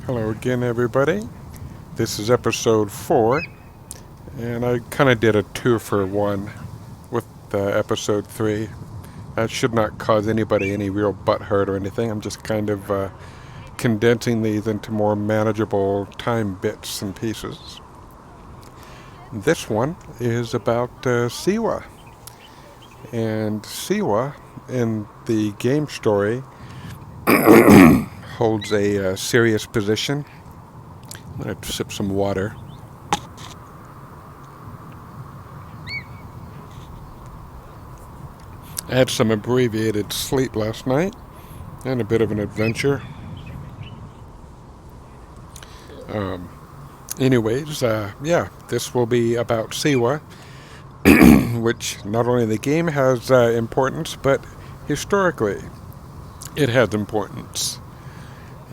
Hello again, everybody. This is episode 4, and I kind of did a 2-for-1 with episode 3. That should not cause anybody any real butt hurt or anything. I'm just kind of condensing these into more manageable time bits and pieces. This one is about Siwa. And Siwa, in the game story, holds a serious position. I'm going to sip some water. I had some abbreviated sleep last night and a bit of an adventure. Anyways, this will be about Siwa, which not only the game has importance, but historically it has importance.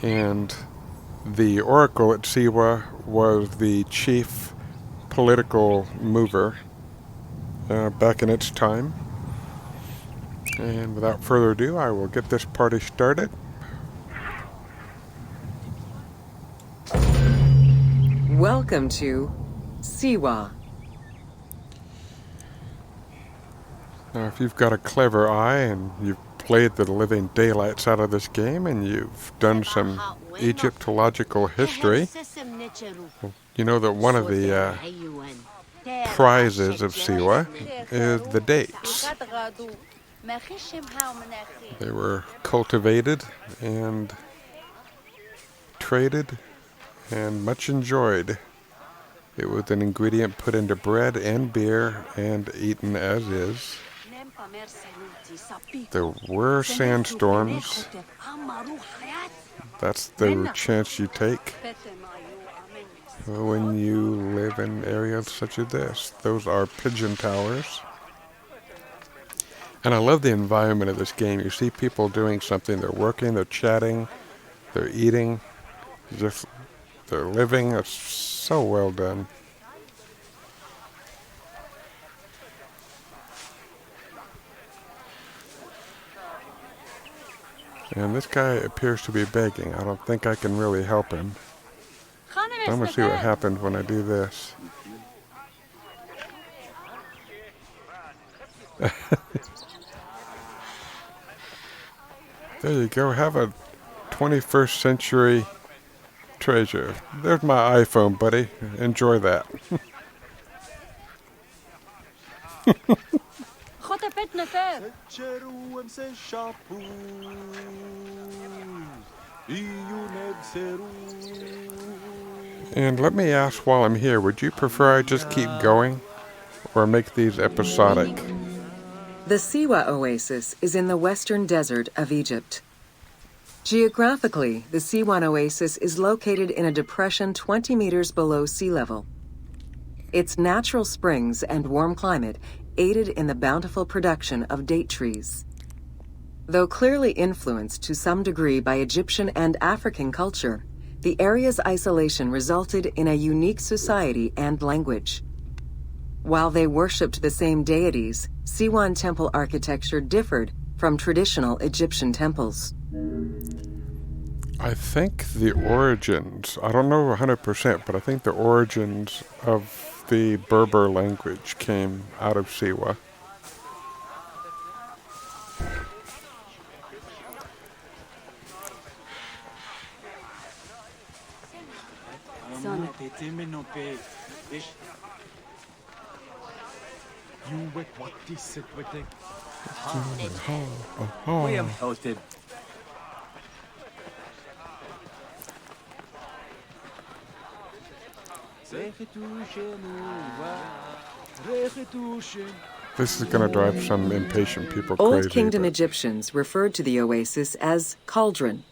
And the Oracle at Siwa was the chief political mover back in its time. And without further ado, I will get this party started. Welcome to Siwa. Now, if you've got a clever eye and you've played the living daylights out of this game and you've done some Egyptological history, you know that one of the prizes of Siwa is the dates. They were cultivated and traded and much enjoyed. It was an ingredient put into bread and beer and eaten as is. There were sandstorms. That's the chance you take when you live in areas such as this. Those are pigeon towers. And I love the environment of this game. You see people doing something. They're working, they're chatting, they're eating, they're living. It's so well done. And this guy appears to be begging. I don't think I can really help him. I'm going to see what happens when I do this. There you go. Have a 21st century treasure. There's my iPhone, buddy. Enjoy that. And let me ask while I'm here, would you prefer I just keep going or make these episodic? The Siwa Oasis is in the western desert of Egypt. Geographically, the Siwan Oasis is located in a depression 20 meters below sea level. Its natural springs and warm climate aided in the bountiful production of date trees. Though clearly influenced to some degree by Egyptian and African culture, the area's isolation resulted in a unique society and language. While they worshipped the same deities, Siwan temple architecture differed from traditional Egyptian temples. I think the origins, I don't know 100%, but I think the origins of the Berber language came out of Siwa. This is going to drive some impatient people crazy. Old Kingdom Egyptians referred to the oasis as cauldron,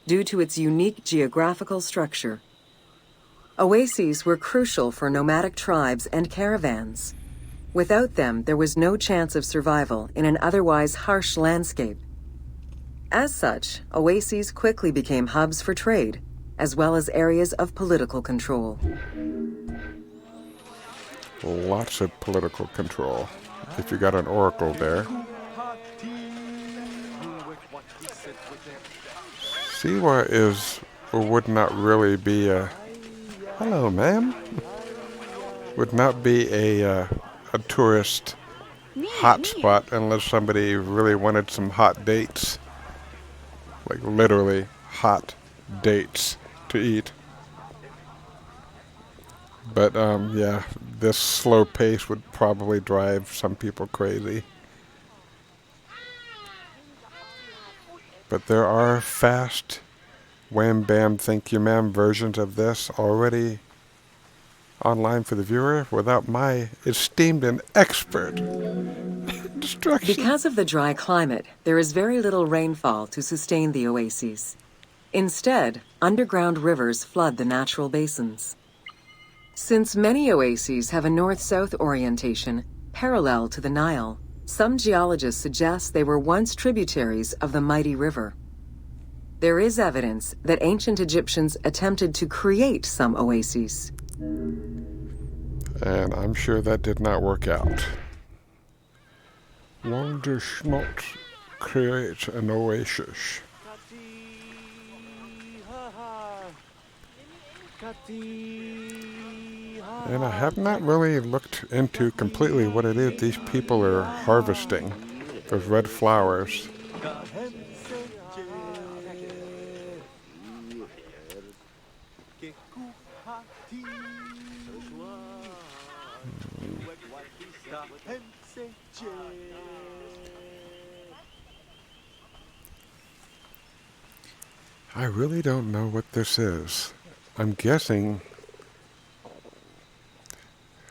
due to its unique geographical structure. Oases were crucial for nomadic tribes and caravans. Without them, there was no chance of survival in an otherwise harsh landscape. As such, oases quickly became hubs for trade, as well as areas of political control. Lots of political control. If you got an oracle there. Siwa is would not really be a hello, ma'am. Would not be a tourist hotspot unless somebody really wanted some hot dates, like literally hot dates to eat. But yeah, this slow pace would probably drive some people crazy. But there are fast, wham bam, thank you ma'am versions of this already online for the viewer without my esteemed and expert instruction. Because of the dry climate, there is very little rainfall to sustain the oases. Instead, underground rivers flood the natural basins. Since many oases have a north-south orientation parallel to the Nile, some geologists suggest they were once tributaries of the mighty river. There is evidence that ancient Egyptians attempted to create some oases. And I'm sure that did not work out. One does not create an oasis. And I have not really looked into completely what it is these people are harvesting. Those red flowers. I really don't know what this is. I'm guessing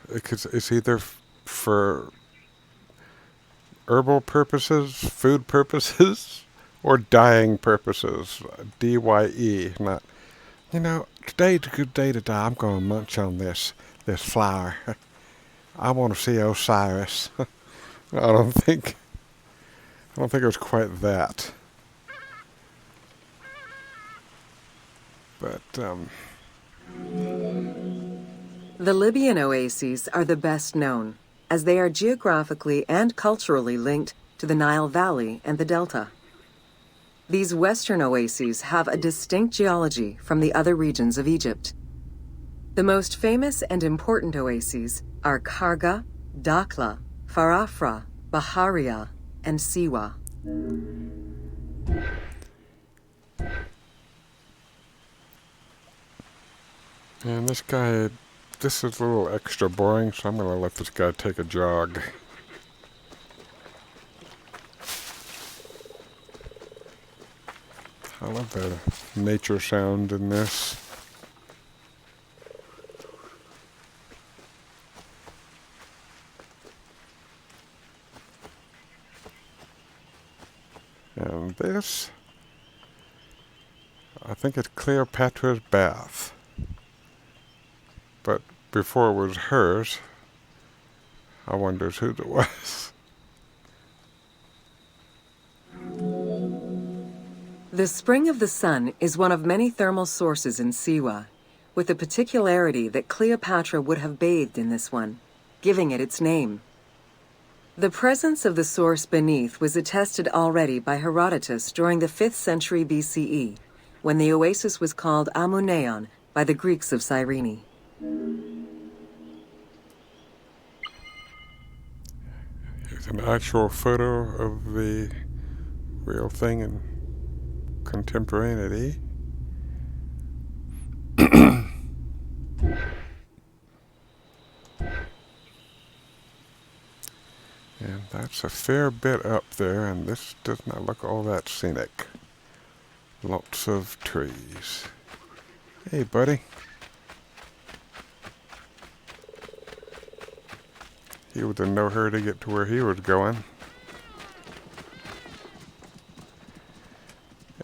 it's either for herbal purposes, food purposes, or dyeing purposes. D-Y-E, not, today's a good day to die. I'm going to munch on this flower. I want to see Osiris. I don't think it was quite that. But, The Libyan oases are the best known, as they are geographically and culturally linked to the Nile Valley and the Delta. These western oases have a distinct geology from the other regions of Egypt. The most famous and important oases are Karga, Dakhla, Farafra, Baharia, and Siwa. And this is a little extra boring, so I'm going to let this guy take a jog. I love the nature sound in this. And this, I think it's Cleopatra's bath. But before it was hers, I wondered whose it was. The Spring of the Sun is one of many thermal sources in Siwa, with the particularity that Cleopatra would have bathed in this one, giving it its name. The presence of the source beneath was attested already by Herodotus during the 5th century BCE, when the oasis was called Amuneion by the Greeks of Cyrene. Here's an actual photo of the real thing in contemporaneity. And that's a fair bit up there, and this does not look all that scenic. Lots of trees. Hey, buddy. He was in no hurry to get to where he was going.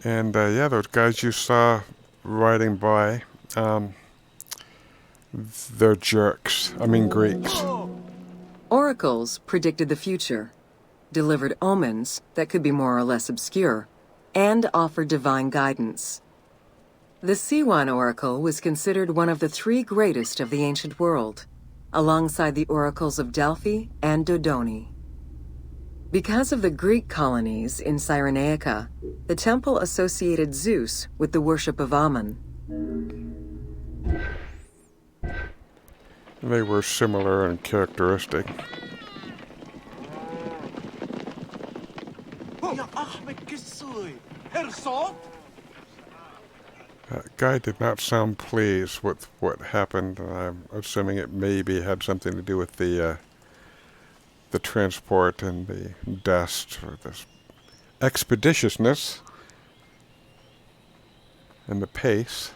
And yeah, those guys you saw riding by, they're jerks. I mean Greeks. Oracles predicted the future, delivered omens that could be more or less obscure, and offered divine guidance. The Siwan oracle was considered one of the 3 greatest of the ancient world, alongside the oracles of Delphi and Dodoni. Because of the Greek colonies in Cyrenaica, the temple associated Zeus with the worship of Ammon, They were similar in characteristic. That guy did not sound pleased with what happened. I'm assuming it maybe had something to do with the transport and the dust, or the expeditiousness and the pace.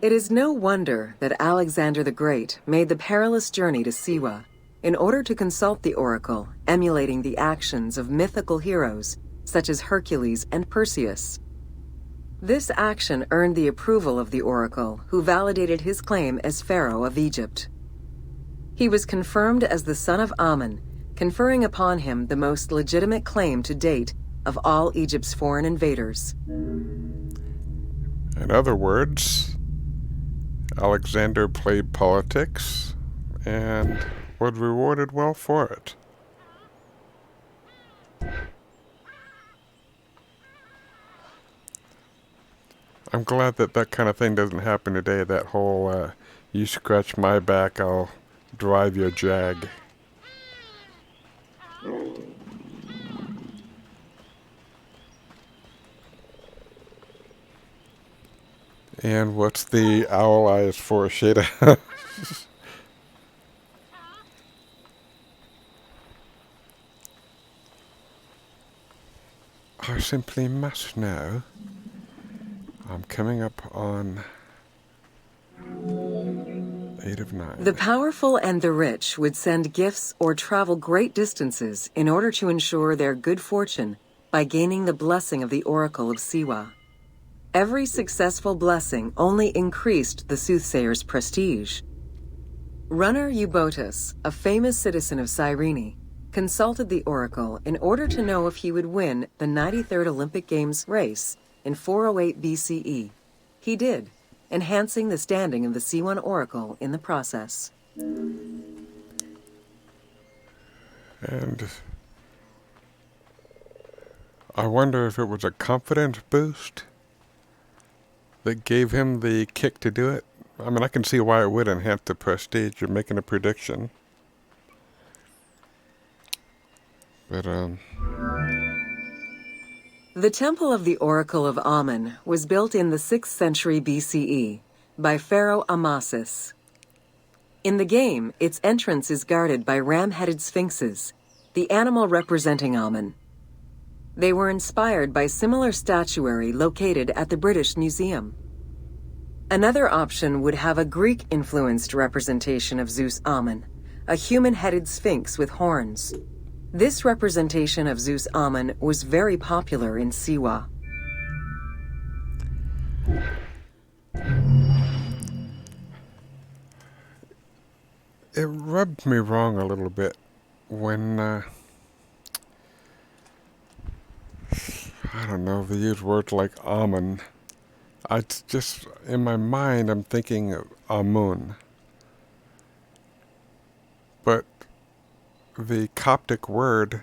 It is no wonder that Alexander the Great made the perilous journey to Siwa in order to consult the oracle, emulating the actions of mythical heroes such as Hercules and Perseus. This action earned the approval of the oracle, who validated his claim as Pharaoh of Egypt. He was confirmed as the son of Amun, conferring upon him the most legitimate claim to date of all Egypt's foreign invaders. In other words, Alexander played politics and was rewarded well for it. I'm glad that that kind of thing doesn't happen today. That whole, you scratch my back, I'll drive your jag. And what's the owl eyes for, Shada? I simply must know. I'm coming up on 8 of 9. The powerful and the rich would send gifts or travel great distances in order to ensure their good fortune by gaining the blessing of the Oracle of Siwa. Every successful blessing only increased the soothsayer's prestige. Runner Eubotus, a famous citizen of Cyrene, consulted the oracle in order to know if he would win the 93rd Olympic Games race in 408 BCE. He did, enhancing the standing of the C1 oracle in the process. And I wonder if it was a confidence boost that gave him the kick to do it. I mean, I can see why it would enhance the prestige. You're making a prediction. But, The Temple of the Oracle of Amun was built in the 6th century BCE by Pharaoh Amasis. In the game, its entrance is guarded by ram-headed sphinxes, the animal representing Amun. They were inspired by similar statuary located at the British Museum. Another option would have a Greek-influenced representation of Zeus Amun, a human-headed sphinx with horns. This representation of Zeus Amun was very popular in Siwa. it rubbed me wrong a little bit when, I don't know, they use words like Amun. I just, in my mind, I'm thinking of Amun. But the Coptic word,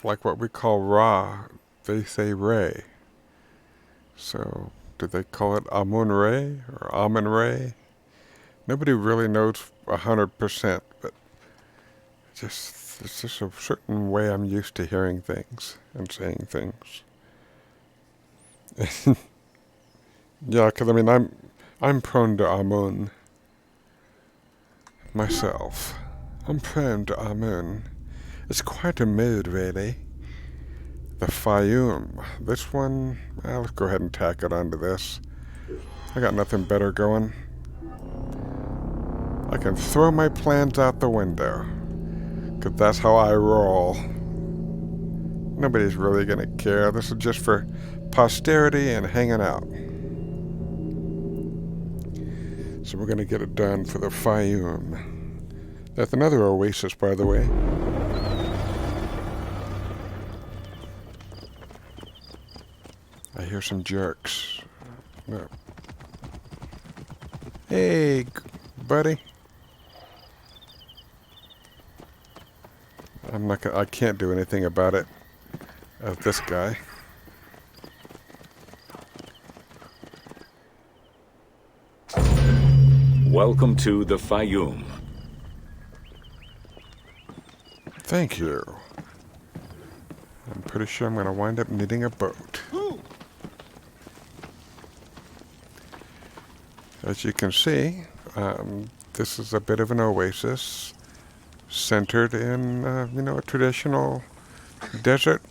like what we call Ra, they say Re. So, do they call it Amun Re or Amun Re? Nobody really knows 100%, but it's just a certain way I'm used to hearing things and saying things. Yeah, because I mean, I'm prone to Amun myself. I'm prone to Amun. It's quite a mood, really. The Fayum. This one, let's go ahead and tack it onto this. I got nothing better going. I can throw my plans out the window. Because that's how I roll. Nobody's really going to care. This is just for posterity and hanging out. So we're going to get it done for the Fayum. That's another oasis, by the way. I hear some jerks. No. Hey, buddy. I can't do anything about it as this guy. Welcome to the Fayoum. Thank you. I'm pretty sure I'm going to wind up needing a boat. As you can see, this is a bit of an oasis centered in, a traditional desert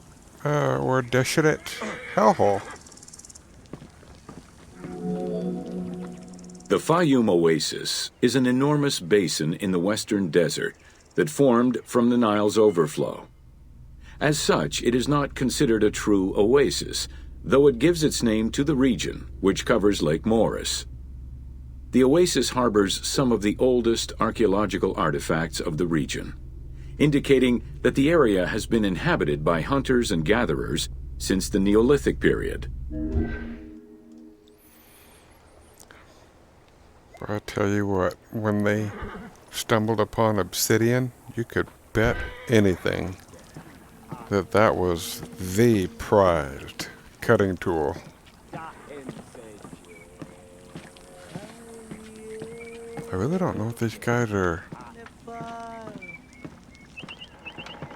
or desolate hellhole. The Fayoum Oasis is an enormous basin in the western desert that formed from the Nile's overflow. As such, it is not considered a true oasis, though it gives its name to the region, which covers Lake Moeris. The oasis harbors some of the oldest archaeological artifacts of the region, indicating that the area has been inhabited by hunters and gatherers since the Neolithic period. I tell you what, when they stumbled upon obsidian, you could bet anything that was the prized cutting tool. I really don't know what these guys are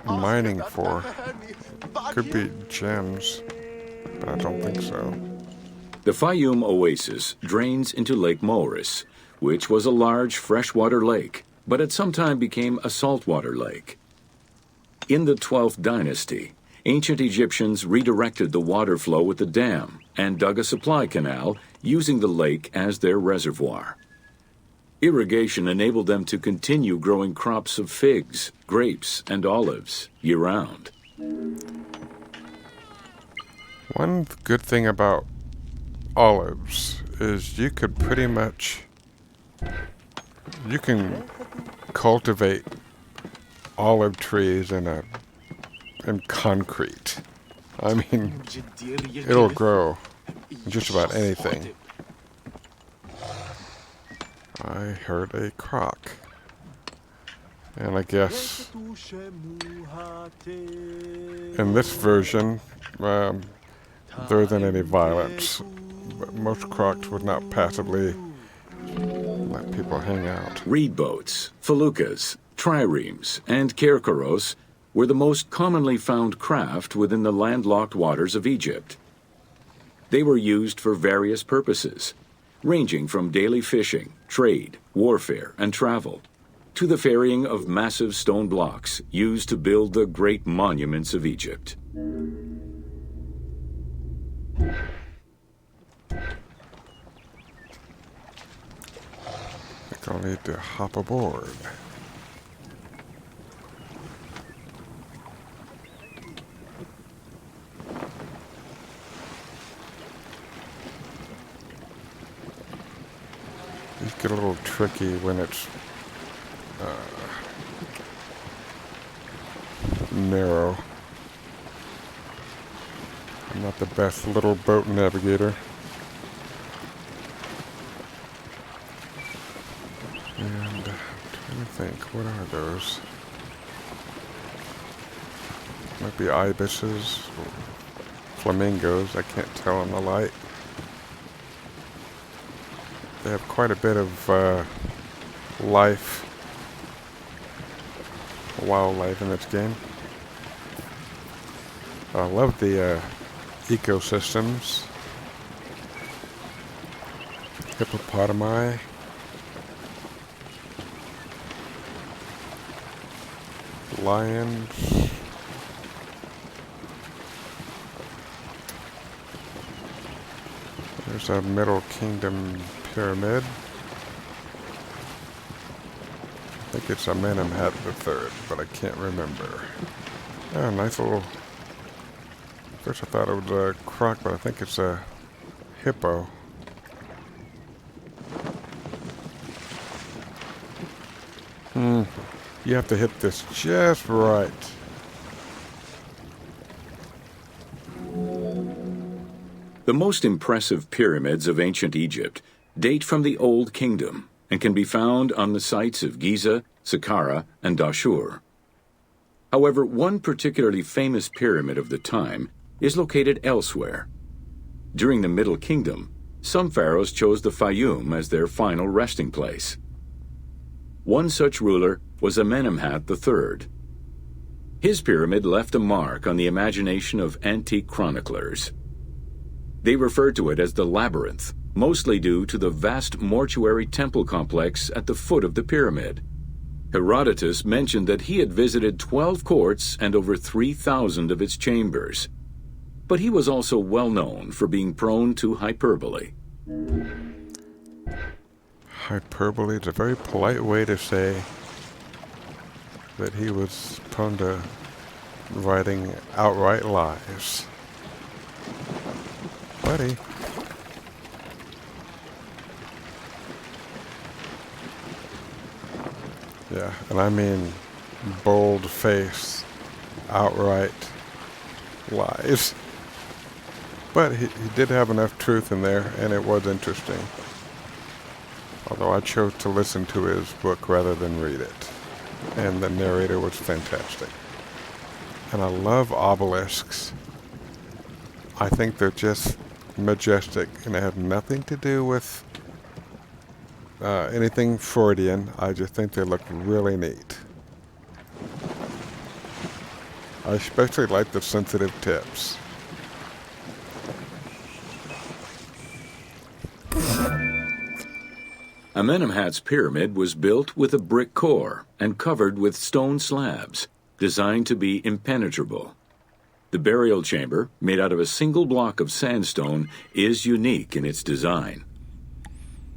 mining for. Could be gems, but I don't think so. The Fayoum Oasis drains into Lake Moeris, which was a large freshwater lake, but at some time became a saltwater lake. In the 12th dynasty, ancient Egyptians redirected the water flow with a dam and dug a supply canal using the lake as their reservoir. Irrigation enabled them to continue growing crops of figs, grapes, and olives year-round. One good thing about olives is you can cultivate olive trees in concrete. I mean, it'll grow in just about anything. I heard a croc. And I guess in this version, there isn't any violence. But most crocs would not passively let people hang out. Reed boats, feluccas, triremes, and kerkeros were the most commonly found craft within the landlocked waters of Egypt. They were used for various purposes, ranging from daily fishing, trade, warfare, and travel, to the ferrying of massive stone blocks used to build the great monuments of Egypt. I think I'll need to hop aboard. These get a little tricky when it's narrow. I'm not the best little boat navigator. And I'm trying to think, what are those? Might be ibises, or flamingos, I can't tell on the light. They have quite a bit of wildlife in this game. I love the ecosystems. Hippopotami. Lions. There's a Middle Kingdom pyramid. I think it's Amenemhat III, but I can't remember. Oh, nice little... First I thought it was a croc, but I think it's a hippo. You have to hit this just right. The most impressive pyramids of ancient Egypt date from the Old Kingdom, and can be found on the sites of Giza, Saqqara, and Dashur. However, one particularly famous pyramid of the time is located elsewhere. During the Middle Kingdom, some pharaohs chose the Fayum as their final resting place. One such ruler was Amenemhat III. His pyramid left a mark on the imagination of antique chroniclers. They refer to it as the Labyrinth, mostly due to the vast mortuary temple complex at the foot of the pyramid. Herodotus mentioned that he had visited 12 courts and over 3,000 of its chambers. But he was also well known for being prone to hyperbole. Hyperbole is a very polite way to say that he was prone to writing outright lies. Buddy. Yeah, and I mean bold-faced, outright lies. But he did have enough truth in there, and it was interesting. Although I chose to listen to his book rather than read it. And the narrator was fantastic. And I love obelisks. I think they're just majestic, and they have nothing to do with anything Freudian. I just think they look really neat. I especially like the sensitive tips. Amenemhat's pyramid was built with a brick core and covered with stone slabs, designed to be impenetrable. The burial chamber, made out of a single block of sandstone, is unique in its design.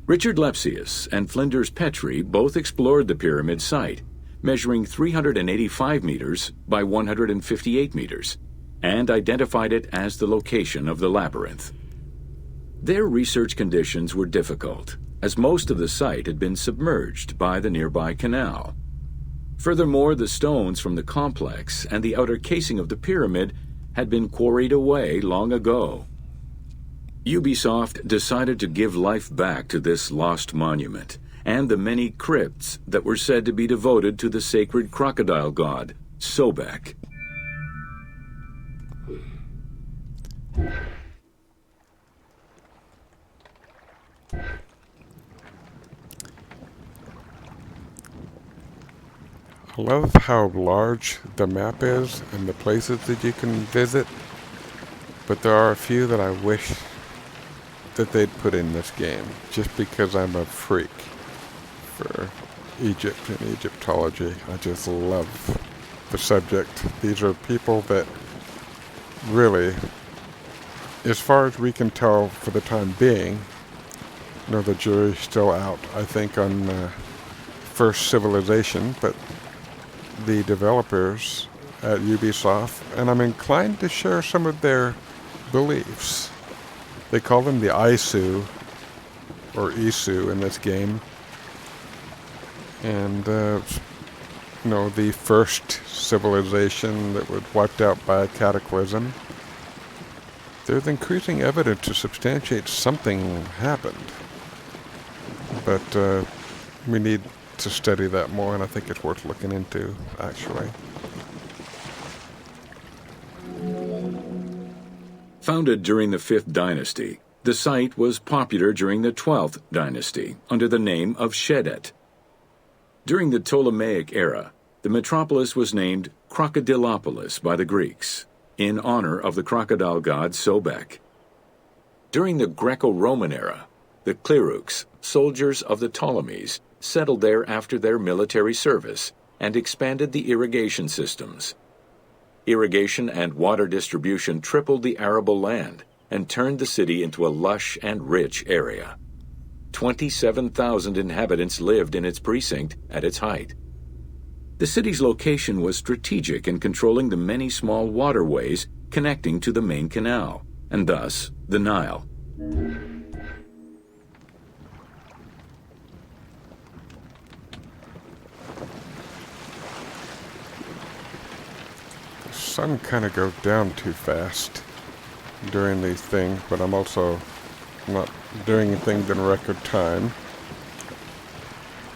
Richard Lepsius and Flinders Petrie both explored the pyramid site, measuring 385 meters by 158 meters, and identified it as the location of the labyrinth. Their research conditions were difficult, as most of the site had been submerged by the nearby canal. Furthermore, the stones from the complex and the outer casing of the pyramid had been quarried away long ago. Ubisoft decided to give life back to this lost monument and the many crypts that were said to be devoted to the sacred crocodile god, Sobek. I love how large the map is and the places that you can visit, but there are a few that I wish that they'd put in this game, just because I'm a freak for Egypt and Egyptology. I just love the subject. These are people that really, as far as we can tell for the time being, the jury's still out, I think, on First Civilization, but the developers at Ubisoft, and I'm inclined to share some of their beliefs. They call them the Isu, or Isu in this game. And, the first civilization that was wiped out by a cataclysm. There's increasing evidence to substantiate something happened. But we need to study that more, and I think it's worth looking into, actually. Founded during the 5th dynasty, the site was popular during the 12th dynasty under the name of Shedet. During the Ptolemaic era, the metropolis was named Crocodilopolis by the Greeks, in honor of the crocodile god Sobek. During the Greco-Roman era, the Cleruks, soldiers of the Ptolemies, settled there after their military service and expanded the irrigation systems. Irrigation and water distribution tripled the arable land and turned the city into a lush and rich area. 27,000 inhabitants lived in its precinct at its height. The city's location was strategic in controlling the many small waterways connecting to the main canal, and thus the Nile. The sun kind of goes down too fast during these things, but I'm also not doing things in record time.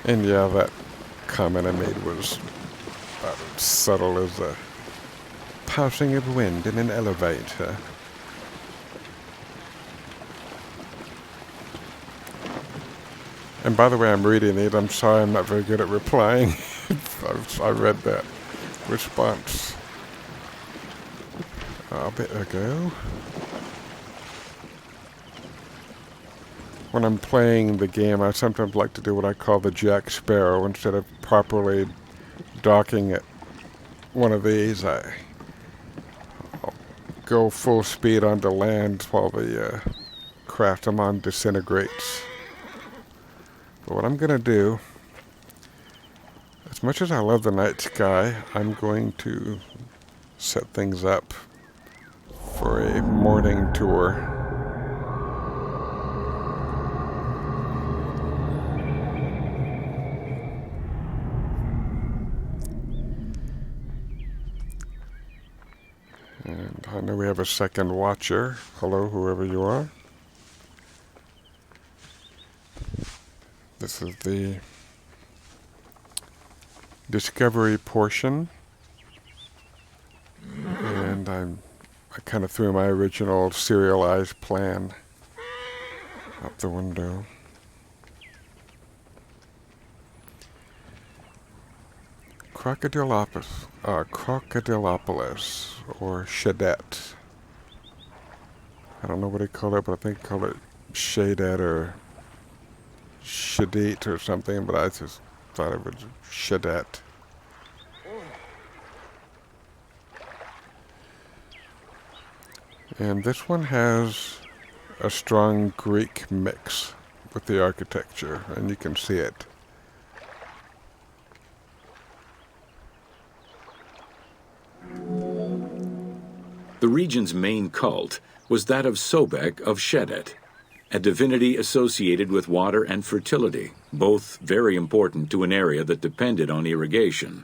And yeah, that comment I made was about as subtle as a passing of wind in an elevator. And by the way, I'm reading it. I'm sorry I'm not very good at replying. I read that response a bit ago. When I'm playing the game, I sometimes like to do what I call the Jack Sparrow. Instead of properly docking at one of these, I'll go full speed onto land while the craft I'm on disintegrates. But what I'm going to do, as much as I love the night sky, I'm going to set things up for a morning tour. And I know we have a second watcher. Hello, whoever you are. This is the discovery portion. And I kind of threw my original serialized plan out the window. Crocodilopolis, or Shadette. I don't know what they call it, but I think they call it Shadette or Shadite or something, but I just thought it was Shadette. And this one has a strong Greek mix with the architecture, and you can see it. The region's main cult was that of Sobek of Sheddet, a divinity associated with water and fertility, both very important to an area that depended on irrigation.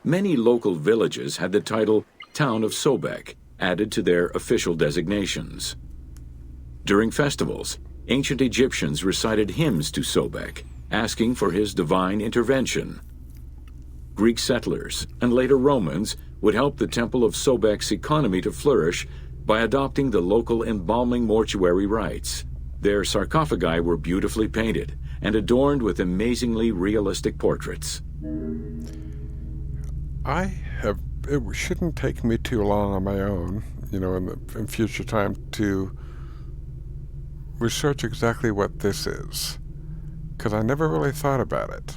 Many local villages had the title Town of Sobek added to their official designations. During festivals, ancient Egyptians recited hymns to Sobek, asking for his divine intervention. Greek settlers and later Romans would help the Temple of Sobek's economy to flourish by adopting the local embalming mortuary rites. Their sarcophagi were beautifully painted and adorned with amazingly realistic portraits. It shouldn't take me too long on my own, in future time to research exactly what this is, because I never really thought about it.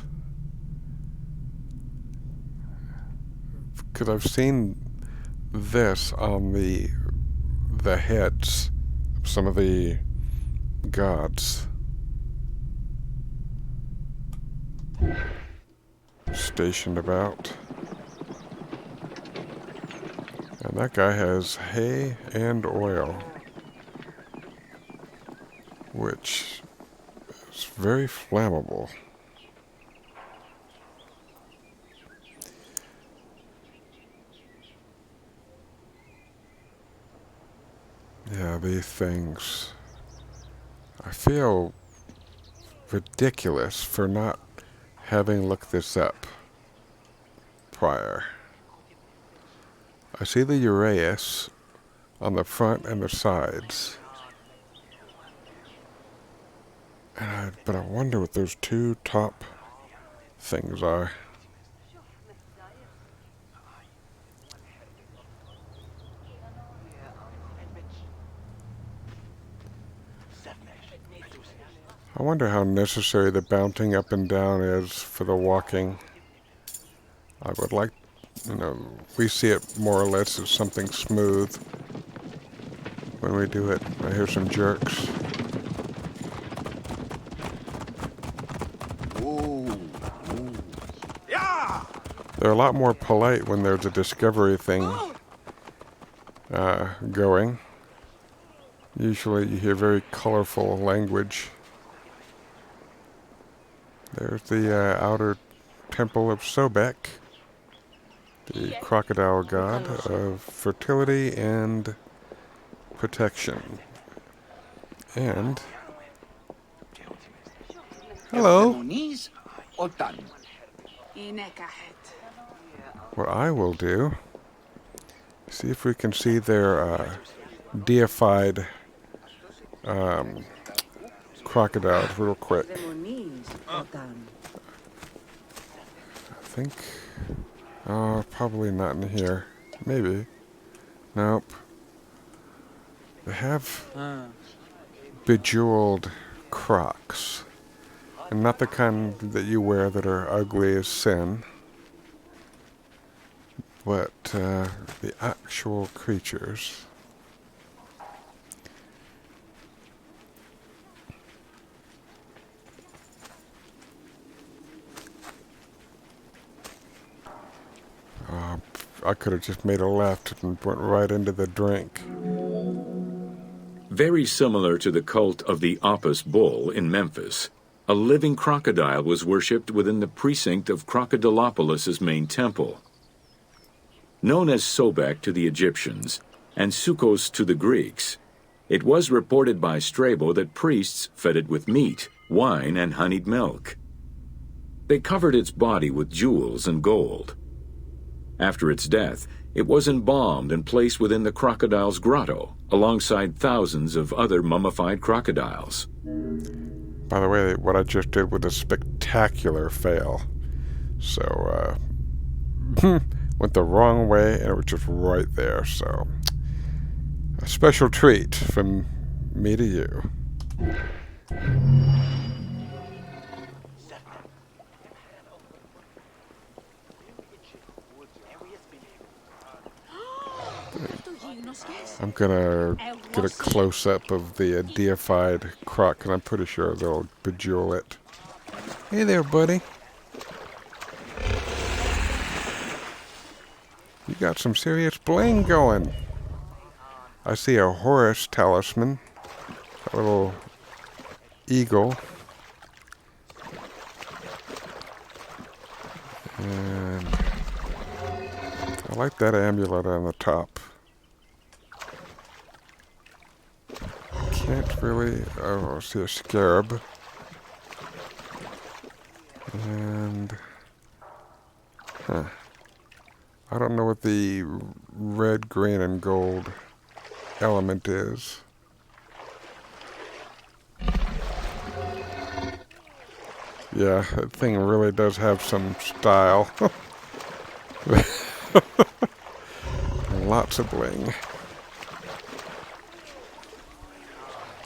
Because I've seen this on the heads of some of the gods stationed about. And that guy has hay and oil, which is very flammable. Yeah, these things. I feel ridiculous for not having looked this up prior. I see the uraeus on the front and the sides. But I wonder what those two top things are. I wonder how necessary the bouncing up and down is for the walking. I would like, we see it more or less as something smooth when we do it. I hear some jerks. They're a lot more polite when there's a discovery thing going. Usually you hear very colorful language. There's the outer temple of Sobek, the crocodile god of fertility and protection. And Hello. Moniz Otan. What I will do, see if we can see their deified crocodiles real quick. I think, probably not in here. Maybe. Nope. They have bejeweled Crocs. And not the kind that you wear that are ugly as sin. But the actual creatures. I could have just made a left and went right into the drink. Very similar to the cult of the Apis bull in Memphis, a living crocodile was worshipped within the precinct of Crocodilopolis' main temple. Known as Sobek to the Egyptians and Sukkos to the Greeks, it was reported by Strabo that priests fed it with meat, wine, and honeyed milk. They covered its body with jewels and gold. After its death, it was embalmed and placed within the crocodile's grotto, alongside thousands of other mummified crocodiles. By the way, what I just did was a spectacular fail. So, went the wrong way, and it was just right there. So, a special treat from me to you. I'm gonna get a close-up of the deified croc, and I'm pretty sure they'll bejewel it. Hey there, buddy. You got some serious bling going. I see a Horus talisman, a little eagle, and I like that amulet on the top. Can't really, oh, I see a scarab, and I don't know what the red, green, and gold element is. Yeah, that thing really does have some style. Lots of bling.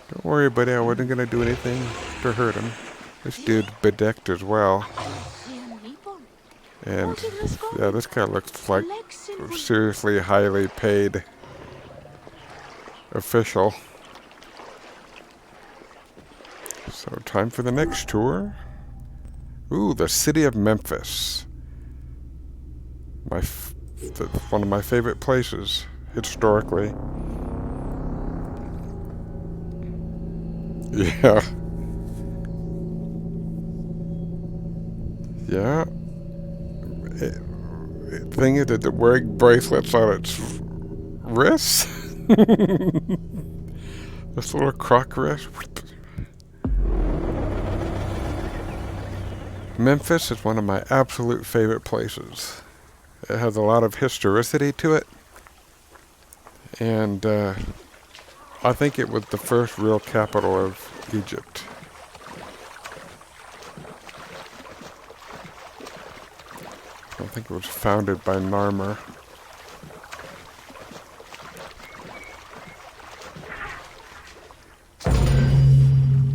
Don't worry, buddy, I wasn't going to do anything to hurt him. This dude's bedecked as well. And, yeah, this guy looks like a seriously highly paid official. So, time for the next tour. Ooh, the city of Memphis. One of my favorite places, historically. Yeah. Yeah. Thing is that they're wearing bracelets on its wrists. This little croc wrist. Memphis is one of my absolute favorite places. It has a lot of historicity to it. And I think it was the first real capital of Egypt. I think it was founded by Narmer.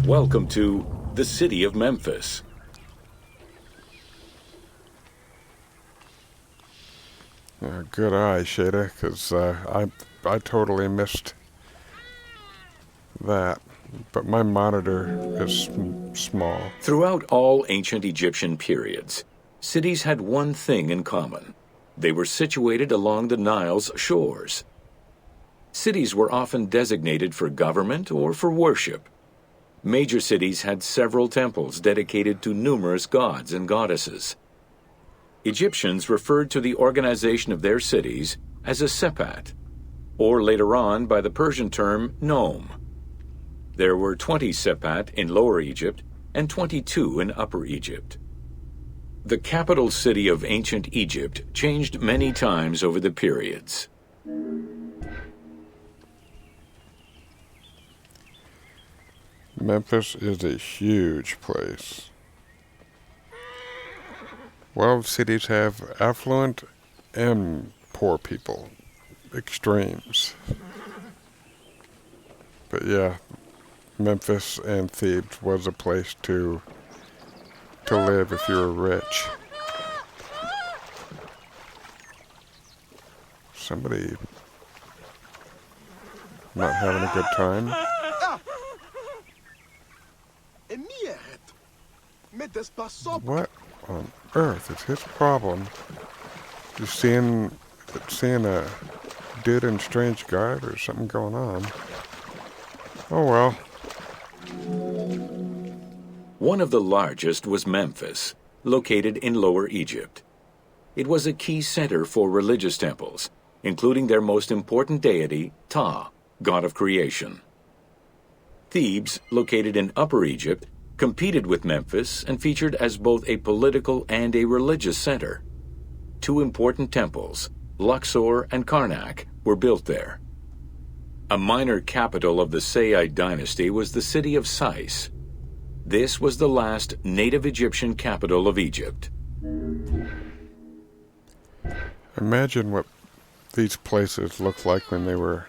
Welcome to the city of Memphis. Good eye, Shada, because I totally missed that. But my monitor is small. Throughout all ancient Egyptian periods, cities had one thing in common. They were situated along the Nile's shores. Cities were often designated for government or for worship. Major cities had several temples dedicated to numerous gods and goddesses. Egyptians referred to the organization of their cities as a sepat, or later on by the Persian term nome. There were 20 sepat in Lower Egypt and 22 in Upper Egypt. The capital city of ancient Egypt changed many times over the periods. Memphis is a huge place. 12 cities have affluent and poor people. Extremes. But yeah, Memphis and Thebes was a place to live if you were rich. Somebody not having a good time. What on earth is his problem? Just seeing a dude in strange garb or something going on. Oh well. One of the largest was Memphis, located in Lower Egypt. It was a key center for religious temples, including their most important deity, Ptah, god of creation. Thebes, located in Upper Egypt, competed with Memphis and featured as both a political and a religious center. Two important temples, Luxor and Karnak, were built there. A minor capital of the Sayyid dynasty was the city of Sais. This was the last native Egyptian capital of Egypt. Imagine what these places looked like when they were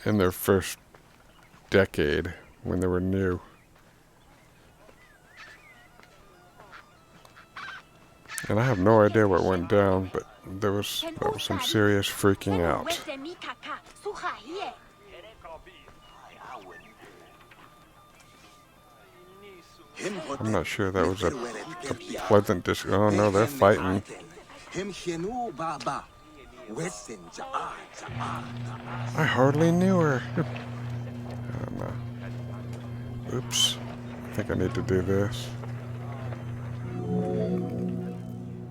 in their first decade, when they were new. And I have no idea what went down, but there was some serious freaking out. I'm not sure that was a pleasant oh no, they're fighting. I hardly knew her. I don't know. Oops. I think I need to do this.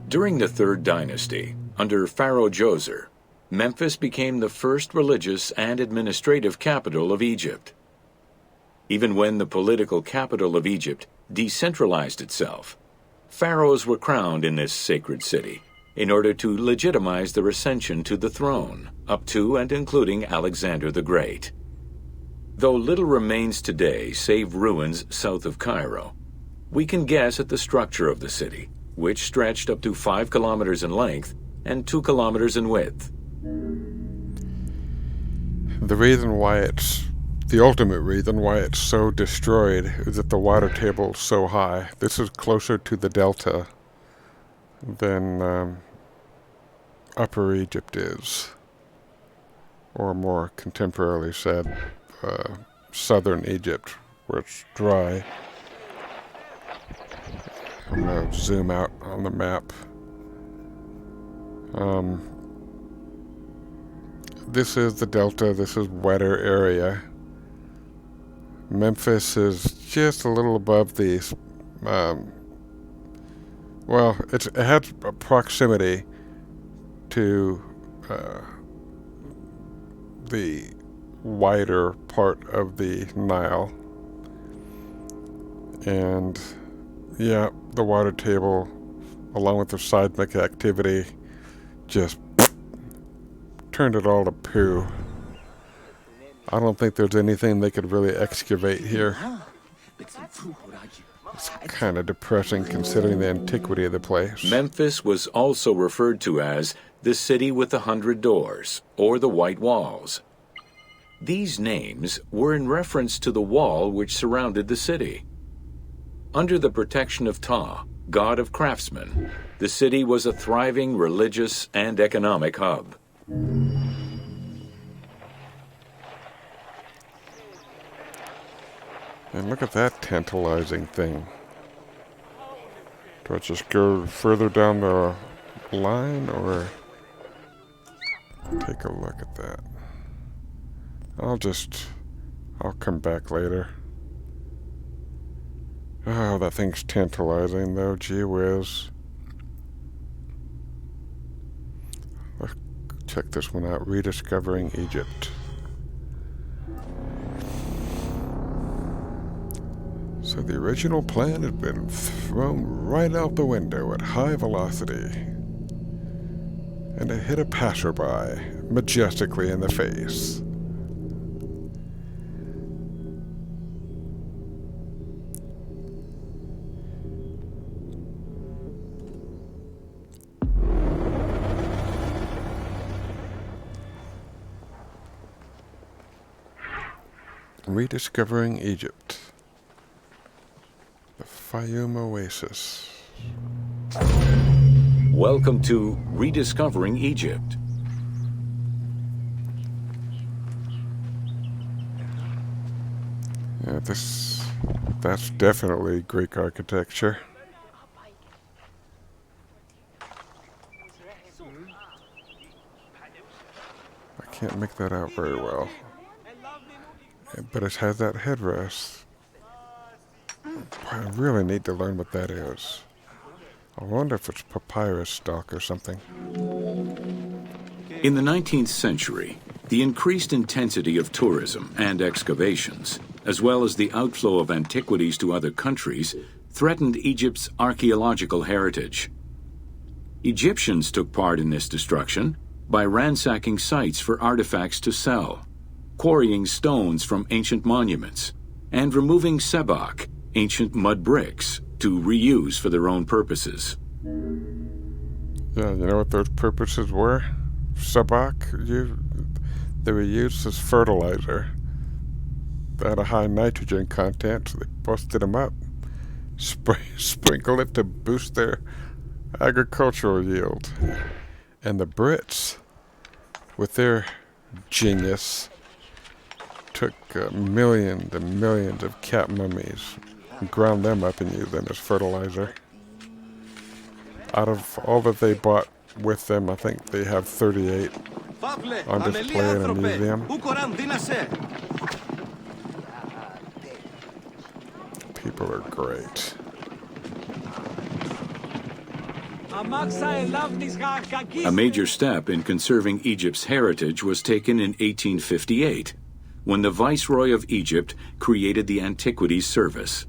During the Third Dynasty, under Pharaoh Djoser, Memphis became the first religious and administrative capital of Egypt. Even when the political capital of Egypt decentralized itself, pharaohs were crowned in this sacred city in order to legitimize their ascension to the throne, up to and including Alexander the Great. Though little remains today save ruins south of Cairo, we can guess at the structure of the city, which stretched up to 5 kilometers in length and 2 kilometers in width. The ultimate reason why it's so destroyed is that the water table is so high. This is closer to the delta than Upper Egypt is, or more contemporarily said, southern Egypt, where it's dry. I'm going to zoom out on the map. This is the delta. This is wetter area. Memphis is just a little above these. It has a proximity to the wider part of the Nile. And yeah, the water table, along with the seismic activity, just turned it all to poo. I don't think there's anything they could really excavate here. It's kind of depressing considering the antiquity of the place. Memphis was also referred to as the City with the 100 Doors, or the White Walls. These names were in reference to the wall which surrounded the city. Under the protection of Ptah, god of craftsmen, the city was a thriving religious and economic hub. And look at that tantalizing thing. Do I just go further down the line, or take a look at that? I'll come back later. Oh, that thing's tantalizing though, gee whiz. Let's check this one out, Rediscovering Egypt. So the original plan had been thrown right out the window at high velocity, and it hit a passerby majestically in the face. Rediscovering Egypt. The Fayum Oasis. Welcome to Rediscovering Egypt. Yeah, that's definitely Greek architecture. I can't make that out very well. But it has that headrest. I really need to learn what that is. I wonder if it's papyrus stock or something. In the 19th century, the increased intensity of tourism and excavations, as well as the outflow of antiquities to other countries, threatened Egypt's archaeological heritage. Egyptians took part in this destruction by ransacking sites for artifacts to sell, quarrying stones from ancient monuments, and removing sebak, ancient mud bricks, to reuse for their own purposes. Yeah, you know what those purposes were? Sebak, they were used as fertilizer. They had a high nitrogen content, so they busted them up, sprinkled it to boost their agricultural yield. And the Brits, with their genius, took millions and millions of cat mummies and ground them up and used them as fertilizer. Out of all that they bought with them, I think they have 38 on display in a museum. People are great. A major step in conserving Egypt's heritage was taken in 1858, when the Viceroy of Egypt created the Antiquities Service.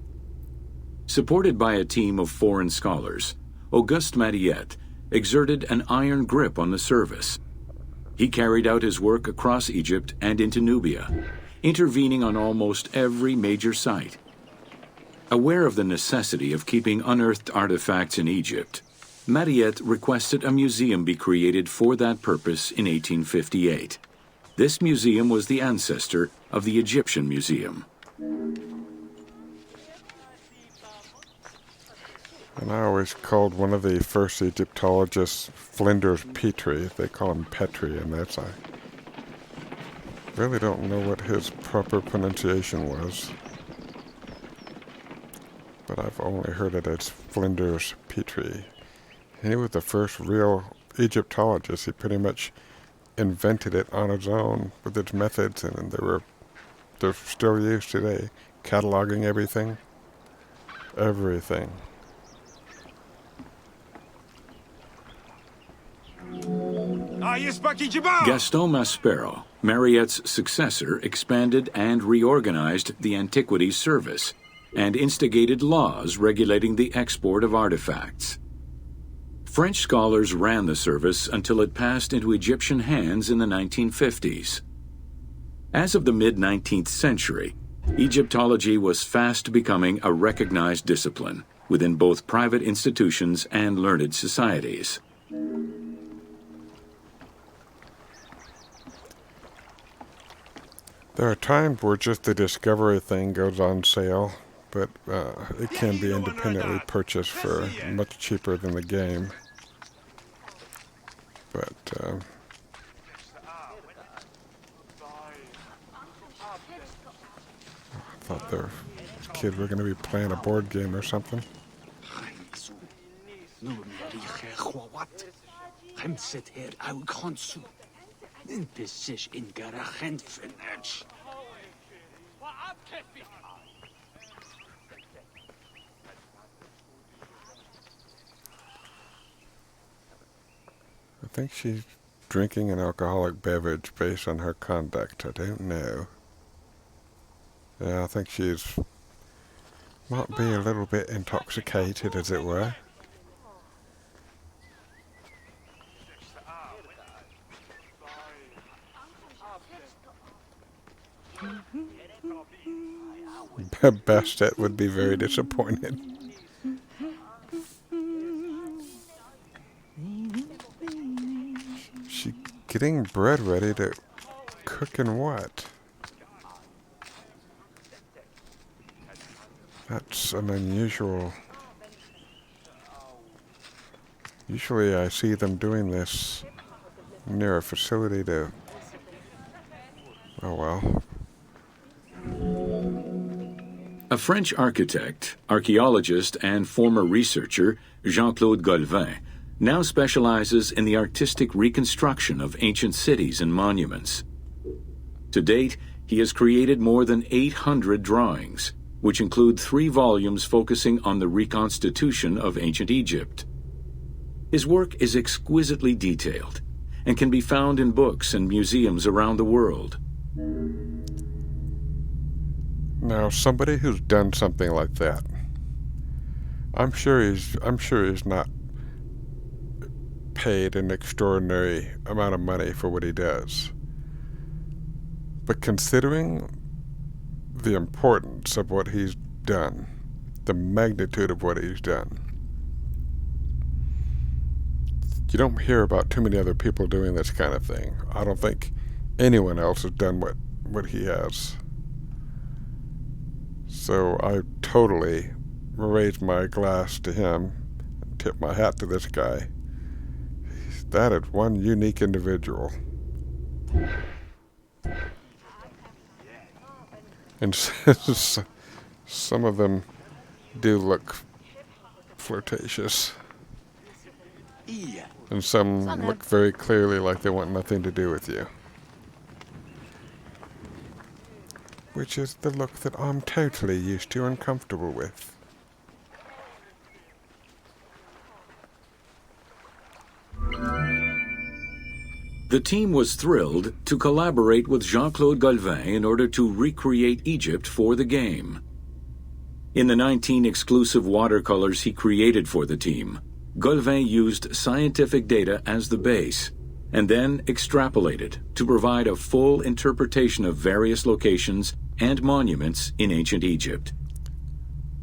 Supported by a team of foreign scholars, Auguste Mariette exerted an iron grip on the service. He carried out his work across Egypt and into Nubia, intervening on almost every major site. Aware of the necessity of keeping unearthed artifacts in Egypt, Mariette requested a museum be created for that purpose in 1858. This museum was the ancestor of the Egyptian Museum. And I always called one of the first Egyptologists Flinders Petrie. They call him Petrie, and I really don't know what his proper pronunciation was. But I've only heard it as Flinders Petrie. He was the first real Egyptologist. He pretty much invented it on his own with its methods, and they're still used today, cataloging everything. Gaston Maspero, Mariette's successor, expanded and reorganized the Antiquities Service and instigated laws regulating the export of artifacts. French scholars ran the service until it passed into Egyptian hands in the 1950s. As of the mid-19th century, Egyptology was fast becoming a recognized discipline within both private institutions and learned societies. There are times where just the discovery thing goes on sale, but it can be independently purchased for much cheaper than the game. But I thought the kids were going to be playing a board game or something. I think she's drinking an alcoholic beverage based on her conduct. I don't know. Yeah, I think she's Might be a little bit intoxicated, as it were. Bastet would be very disappointed. She getting bread ready to cook in what? That's an unusual... Usually I see them doing this near a facility to... Oh well. A French architect, archaeologist, and former researcher, Jean-Claude Golvin, now specializes in the artistic reconstruction of ancient cities and monuments. To date, he has created more than 800 drawings, which include 3 volumes focusing on the reconstitution of ancient Egypt. His work is exquisitely detailed and can be found in books and museums around the world. Now, somebody who's done something like that, I'm sure he's not paid an extraordinary amount of money for what he does. But considering the importance of what he's done, the magnitude of what he's done, you don't hear about too many other people doing this kind of thing. I don't think anyone else has done what he has. So I totally raise my glass to him and tip my hat to this guy. That is one unique individual. And some of them do look flirtatious. And some look very clearly like they want nothing to do with you. Which is the look that I'm totally used to and comfortable with. The team was thrilled to collaborate with Jean-Claude Golvin in order to recreate Egypt for the game. In the 19 exclusive watercolors he created for the team, Golvin used scientific data as the base, and then extrapolated to provide a full interpretation of various locations and monuments in ancient Egypt.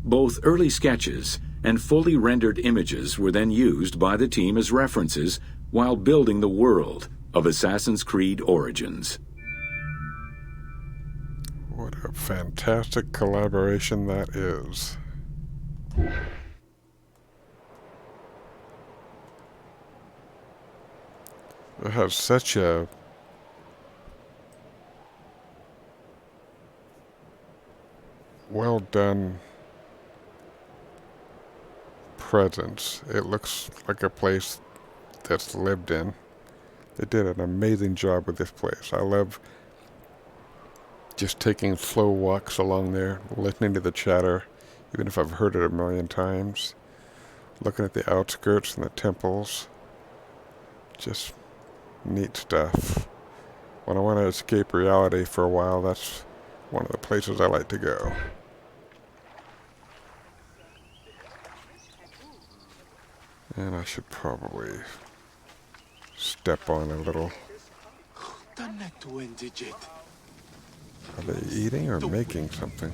Both early sketches and fully rendered images were then used by the team as references while building the world of Assassin's Creed Origins. What a fantastic collaboration that is. It has such a well done presence. It looks like a place that's lived in. They did an amazing job with this place. I love just taking slow walks along there, listening to the chatter, even if I've heard it a million times, looking at the outskirts and the temples. Just neat stuff. When I want to escape reality for a while, that's one of the places I like to go. And I should probably step on a little. Are they eating or making something?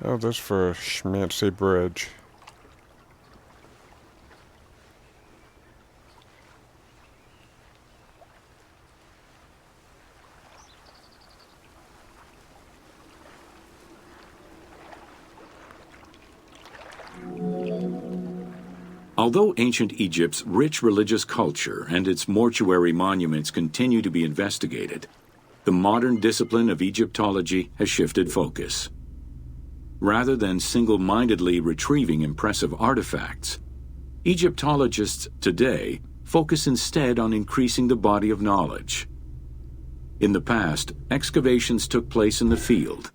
Oh, this for a schmancy bridge. Although ancient Egypt's rich religious culture and its mortuary monuments continue to be investigated, the modern discipline of Egyptology has shifted focus. Rather than single-mindedly retrieving impressive artifacts, Egyptologists today focus instead on increasing the body of knowledge. In the past, excavations took place in the field,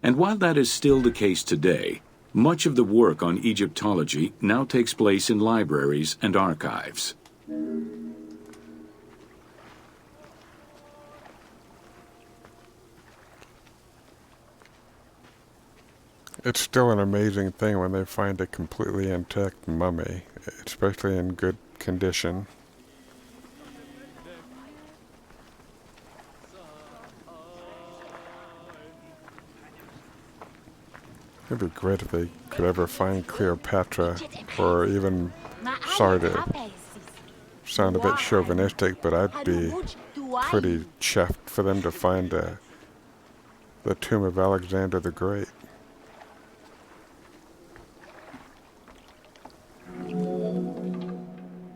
And while that is still the case today, much of the work on Egyptology now takes place in libraries and archives. It's still an amazing thing when they find a completely intact mummy, especially in good condition. It'd be great if they could ever find Cleopatra, or even, sorry to sound a bit chauvinistic, but I'd be pretty chuffed for them to find the tomb of Alexander the Great.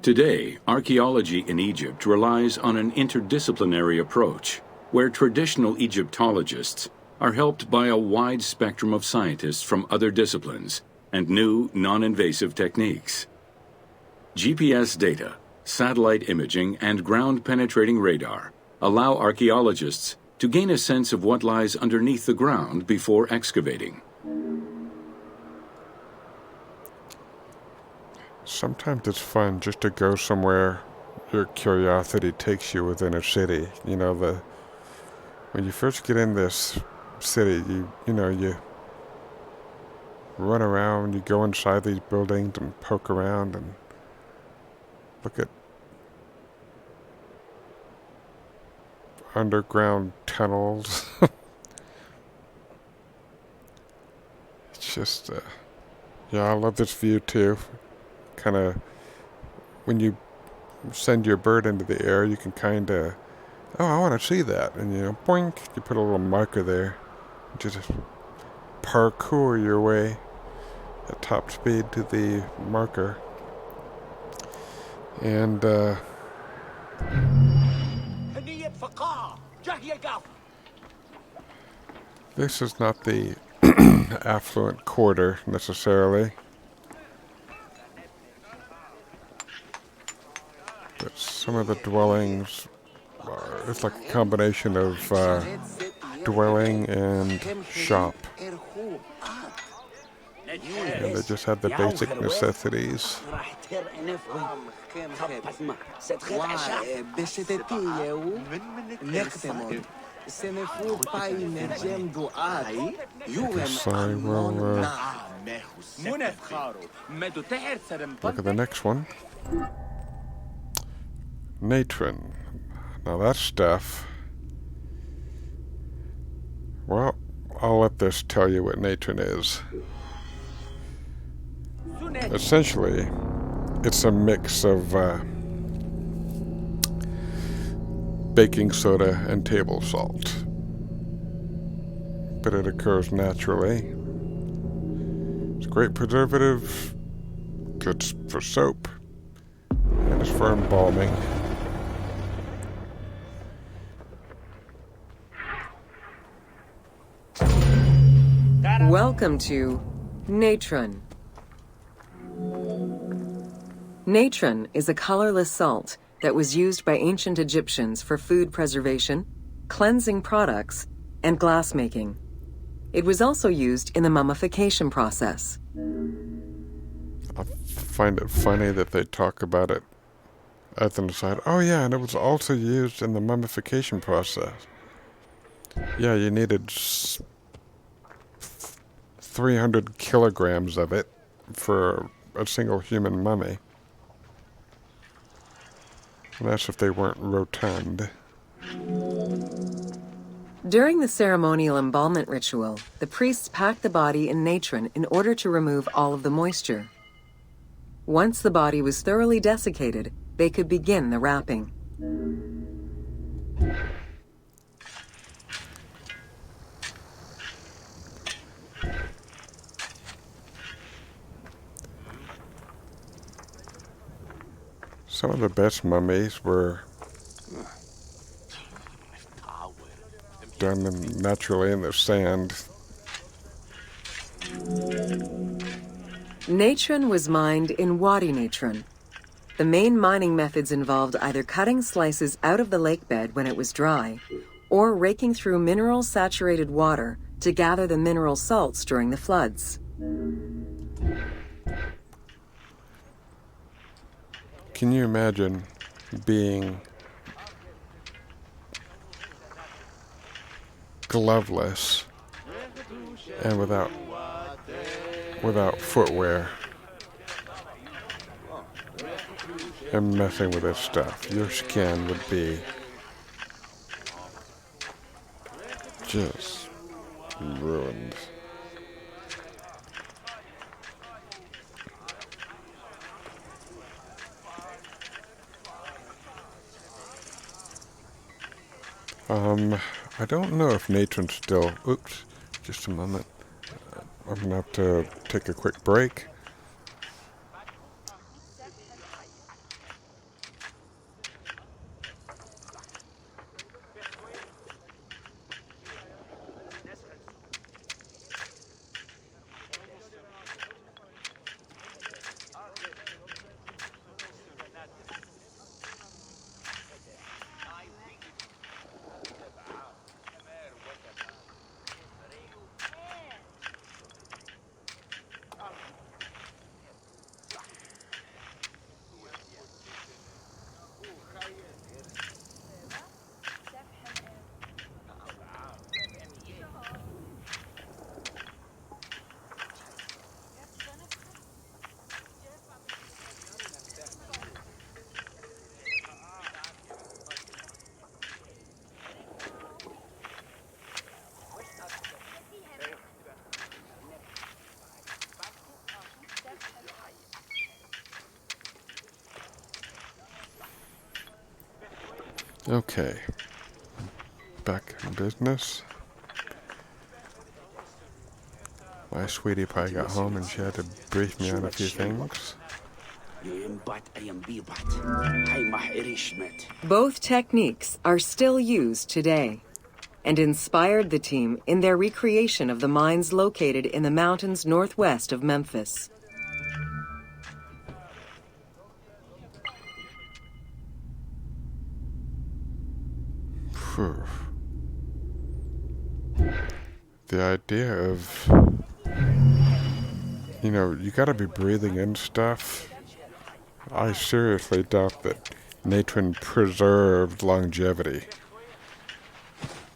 Today, archaeology in Egypt relies on an interdisciplinary approach, where traditional Egyptologists are helped by a wide spectrum of scientists from other disciplines and new non-invasive techniques. GPS data, satellite imaging, and ground-penetrating radar allow archaeologists to gain a sense of what lies underneath the ground before excavating. Sometimes it's fun just to go somewhere your curiosity takes you within a city. You know, when you first get in this city, you run around, you go inside these buildings and poke around and look at underground tunnels. It's just, I love this view too. Kind of, when you send your bird into the air, you can kind of, I want to see that, and boink, you put a little marker there, just parkour your way at top speed to the marker, and this is not the affluent quarter necessarily. But some of the dwellings it's like a combination of dwelling and shop. And they just had the basic necessities. So I will look at the next one. Natron. Now that stuff, well, I'll let this tell you what natron is. Essentially, it's a mix of baking soda and table salt. But it occurs naturally. It's a great preservative, good for soap, and it's for embalming. Welcome to natron. Natron is a colorless salt that was used by ancient Egyptians for food preservation, cleansing products, and glass making. It was also used in the mummification process. I find it funny that they talk about it as an aside. Oh yeah, and it was also used in the mummification process. Yeah, you needed 300 kilograms of it for a single human mummy. And that's if they weren't rotund. During the ceremonial embalmment ritual, the priests packed the body in natron in order to remove all of the moisture. Once the body was thoroughly desiccated, they could begin the wrapping. Some of the best mummies were done naturally in the sand. Natron was mined in Wadi Natron. The main mining methods involved either cutting slices out of the lake bed when it was dry, or raking through mineral-saturated water to gather the mineral salts during the floods. Can you imagine being gloveless and without footwear and messing with this stuff? Your skin would be just ruined. I don't know if Natron's still... Oops, just a moment. I'm going to have to take a quick break. Okay, back in business. My sweetie pie got home and she had to brief me on a few things. Both techniques are still used today and inspired the team in their recreation of the mines located in the mountains northwest of Memphis. Phew. The idea of, you gotta be breathing in stuff. I seriously doubt that Natron preserved longevity.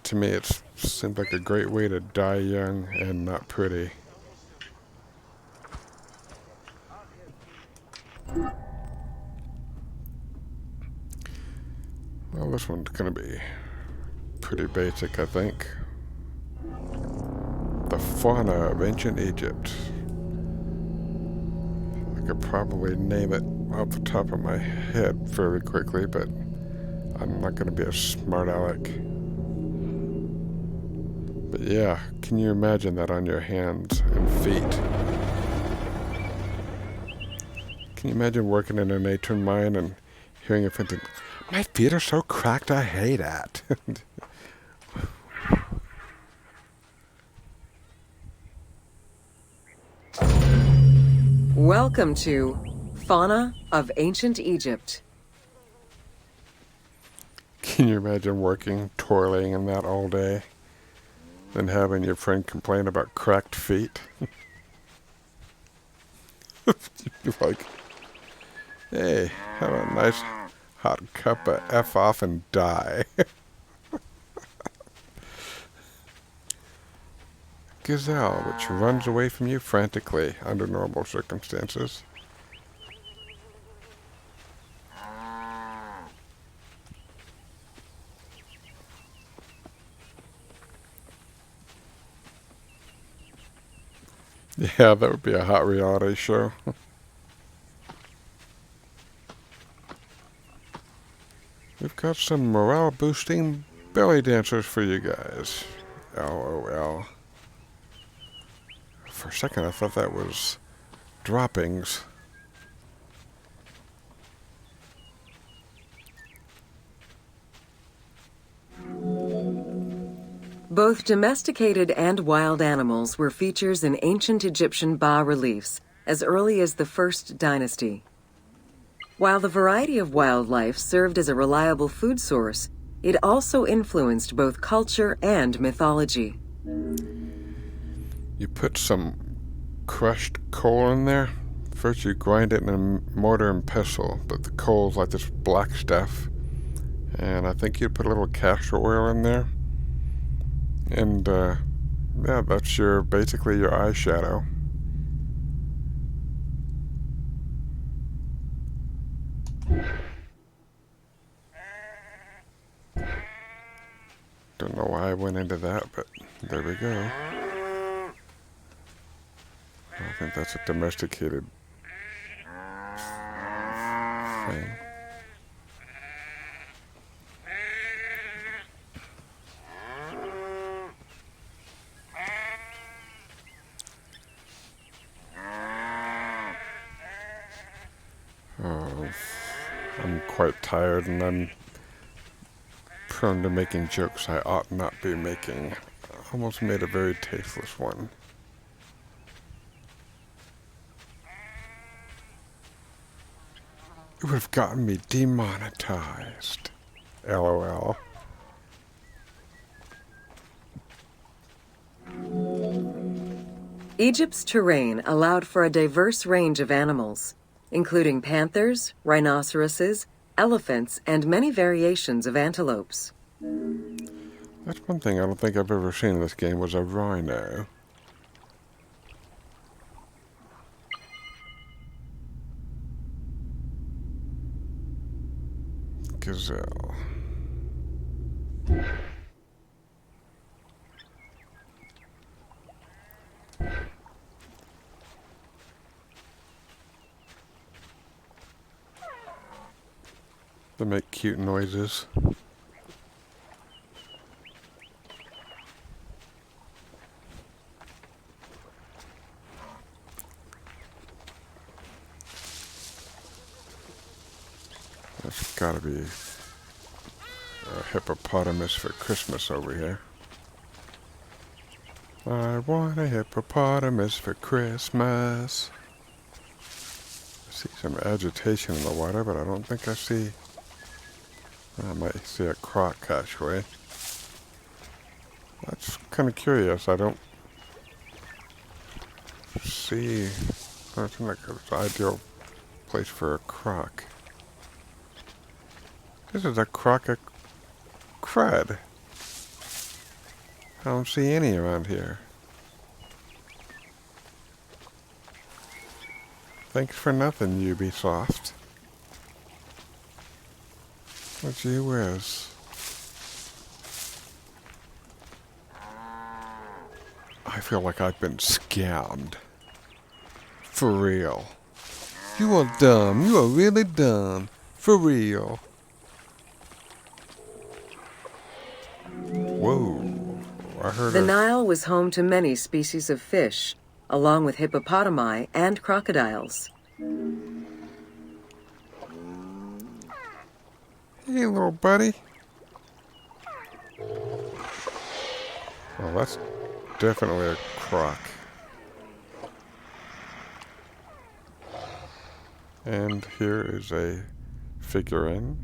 To me, it seemed like a great way to die young and not pretty. Well, this one's gonna be pretty basic, I think. The fauna of ancient Egypt. I could probably name it off the top of my head fairly quickly, but I'm not gonna be a smart aleck. But yeah, can you imagine that on your hands and feet? Can you imagine working in a Natron mine and hearing a friend think, "My feet are so cracked, I hate it." Welcome to Fauna of Ancient Egypt. Can you imagine working, toiling in that all day, then having your friend complain about cracked feet? You're like, "Hey, have a nice hot cup of F off and die." Gazelle, which runs away from you frantically under normal circumstances. Yeah, that would be a hot reality show. We've got some morale-boosting belly dancers for you guys. LOL. For a second, I thought that was droppings. Both domesticated and wild animals were features in ancient Egyptian bas-reliefs as early as the First Dynasty. While the variety of wildlife served as a reliable food source, it also influenced both culture and mythology. You put some crushed coal in there. First you grind it in a mortar and pestle, but the coal's like this black stuff. And I think you put a little castor oil in there. And yeah, that's basically your eyeshadow. Don't know why I went into that, but there we go. I think that's a domesticated thing. Oh, I'm quite tired and I'm prone to making jokes I ought not be making. Almost made a very tasteless one. It would have gotten me demonetized. LOL. Egypt's terrain allowed for a diverse range of animals, including panthers, rhinoceroses, elephants, and many variations of antelopes. That's one thing I don't think I've ever seen in this game was a rhino. Gazelle. They make cute noises. There's gotta be a hippopotamus for Christmas over here. I want a hippopotamus for Christmas. I see some agitation in the water, but I don't think I see... I might see a croc, actually. That's kind of curious. I don't see... Doesn't seem like it's an ideal place for a croc. This is a croc of crud. I don't see any around here. Thanks for nothing, Ubisoft. Oh, gee whiz. I feel like I've been scammed. For real. You are dumb. You are really dumb. For real. Whoa. I heard The Nile was home to many species of fish, along with hippopotami and crocodiles. Hey, little buddy. Well, that's definitely a croc. And here is a figurine.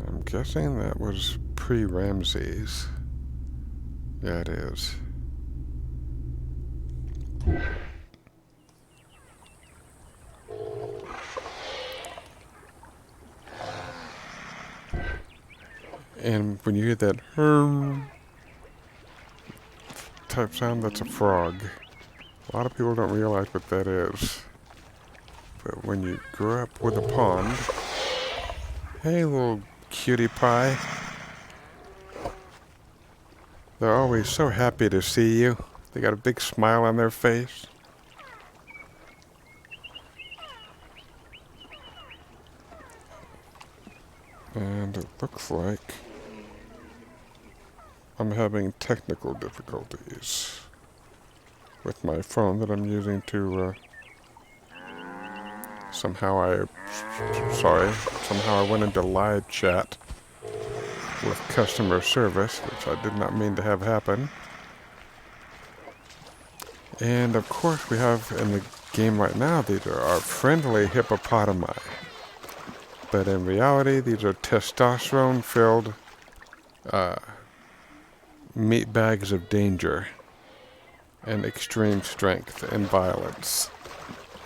I'm guessing that was pre-Ramses. Yeah, it is. And when you hear that type sound, that's a frog. A lot of people don't realize what that is. But when you grow up with a pond, hey little cutie pie. They're always so happy to see you. They got a big smile on their face. And it looks like I'm having technical difficulties with my phone that I'm using to somehow I went into live chat with customer service, which I did not mean to have happen. And of course we have in the game right now, these are our friendly hippopotami. But in reality, these are testosterone-filled meat bags of danger and extreme strength and violence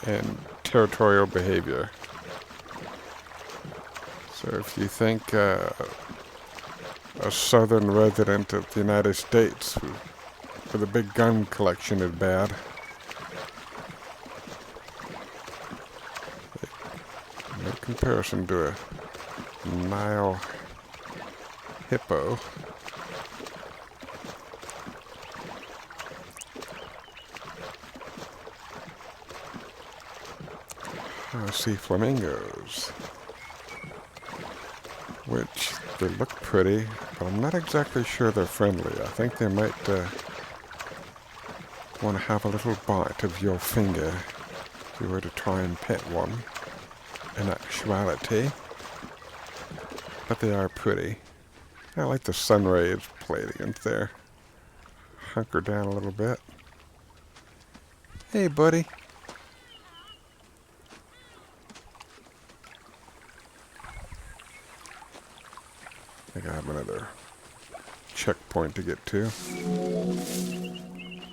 and territorial behavior. So if you think a southern resident of the United States with a big gun collection is bad, no comparison to a Nile hippo. I see flamingos, which they look pretty, but I'm not exactly sure they're friendly. I think they might want to have a little bite of your finger if you were to try and pet one in actuality. But they are pretty. I like the sun rays played against there. Hunker down a little bit. Hey, buddy. I think I have another checkpoint to get to.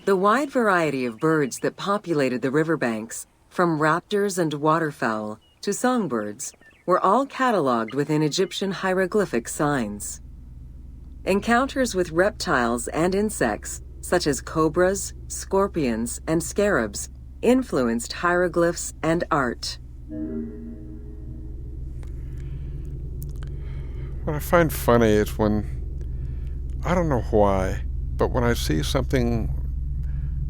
The wide variety of birds that populated the riverbanks, from raptors and waterfowl to songbirds, were all cataloged within Egyptian hieroglyphic signs. Encounters with reptiles and insects, such as cobras, scorpions, and scarabs, influenced hieroglyphs and art. What I find funny is when, I don't know why, but when I see something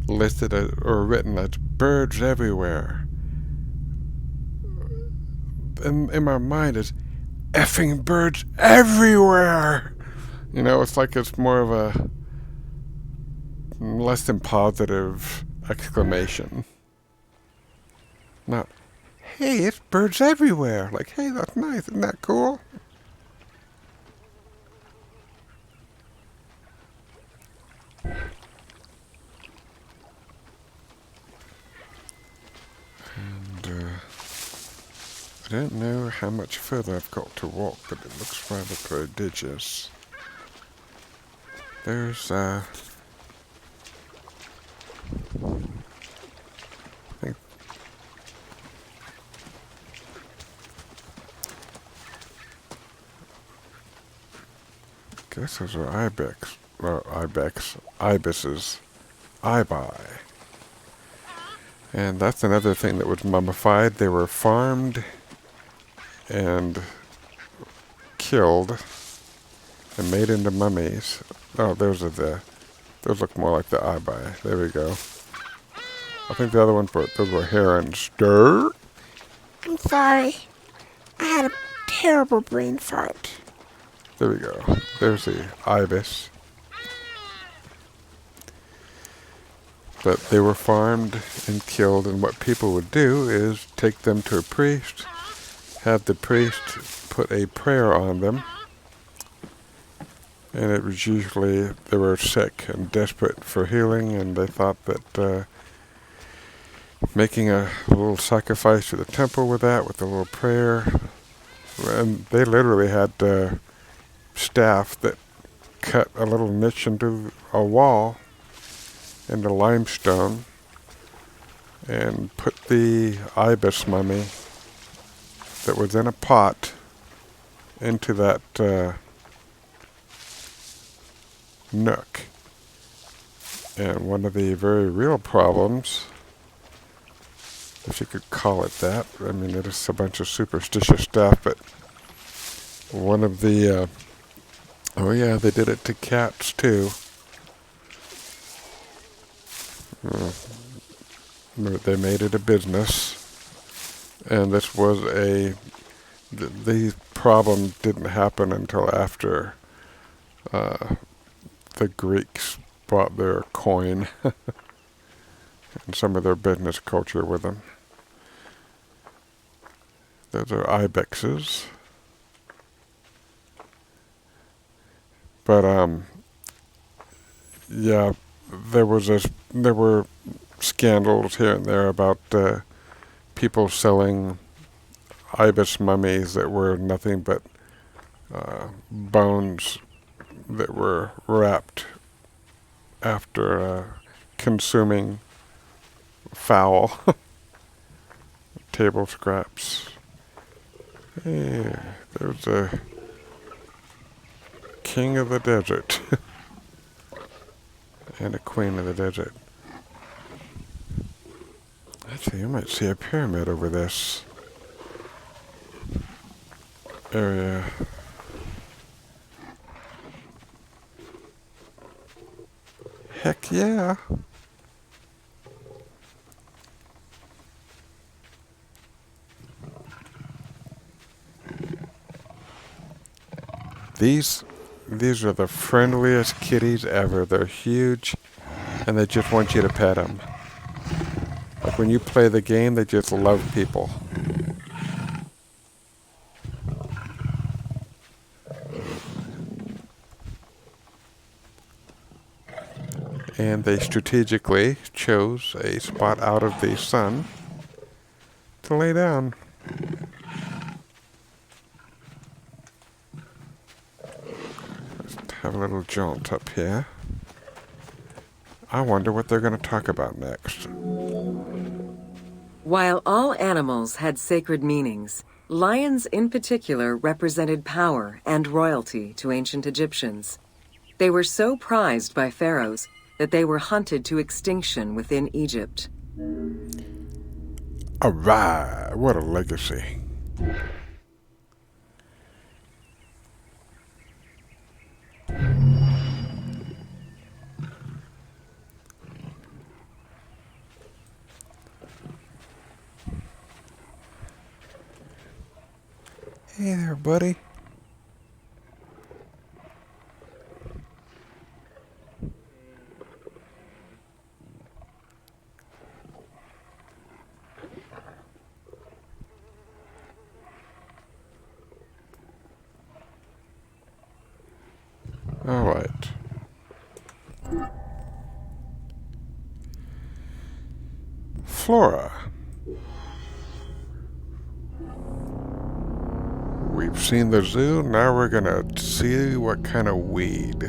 listed or written as birds everywhere, in my mind is effing birds everywhere. You know, it's like it's more of a less than positive exclamation. Not, hey, it's birds everywhere. Like, hey, that's nice. Isn't that cool? I don't know how much further I've got to walk, but it looks rather prodigious. There's, I think, guess those are ibises, ibi. And that's another thing that was mummified. They were farmed and killed and made into mummies. Oh, those look more like the ibi. There we go. I think the other ones those were herons. Durr. I'm sorry. I had a terrible brain fart. There we go. There's the ibis. But they were farmed and killed, and what people would do is take them to a priest, have the priest put a prayer on them, and it was usually they were sick and desperate for healing, and they thought that making a little sacrifice to the temple with a little prayer, and they literally had staff that cut a little niche into a wall into limestone and put the ibis mummy that was in a pot into that nook. And one of the very real problems, if you could call it that, I mean it is a bunch of superstitious stuff, but one of the oh yeah, they did it to cats too. They made it a business, and this was the problem didn't happen until after the Greeks brought their coin and some of their business culture with them. Those are ibexes. But yeah, there were scandals here and there about people selling ibis mummies that were nothing but bones that were wrapped after consuming fowl. Table scraps. Hey, there's a king of the desert and a queen of the desert. Actually, you might see a pyramid over this area. Heck yeah. These are the friendliest kitties ever. They're huge, and they just want you to pet them. Like when you play the game, they just love people. And they strategically chose a spot out of the sun to lay down. Let's have a little jaunt up here. I wonder what they're going to talk about next. While all animals had sacred meanings, lions in particular represented power and royalty to ancient Egyptians. They were so prized by pharaohs that they were hunted to extinction within Egypt. Alright, what a legacy. Hey there, buddy. All right. Flora. We've seen the zoo, now we're gonna see what kind of weed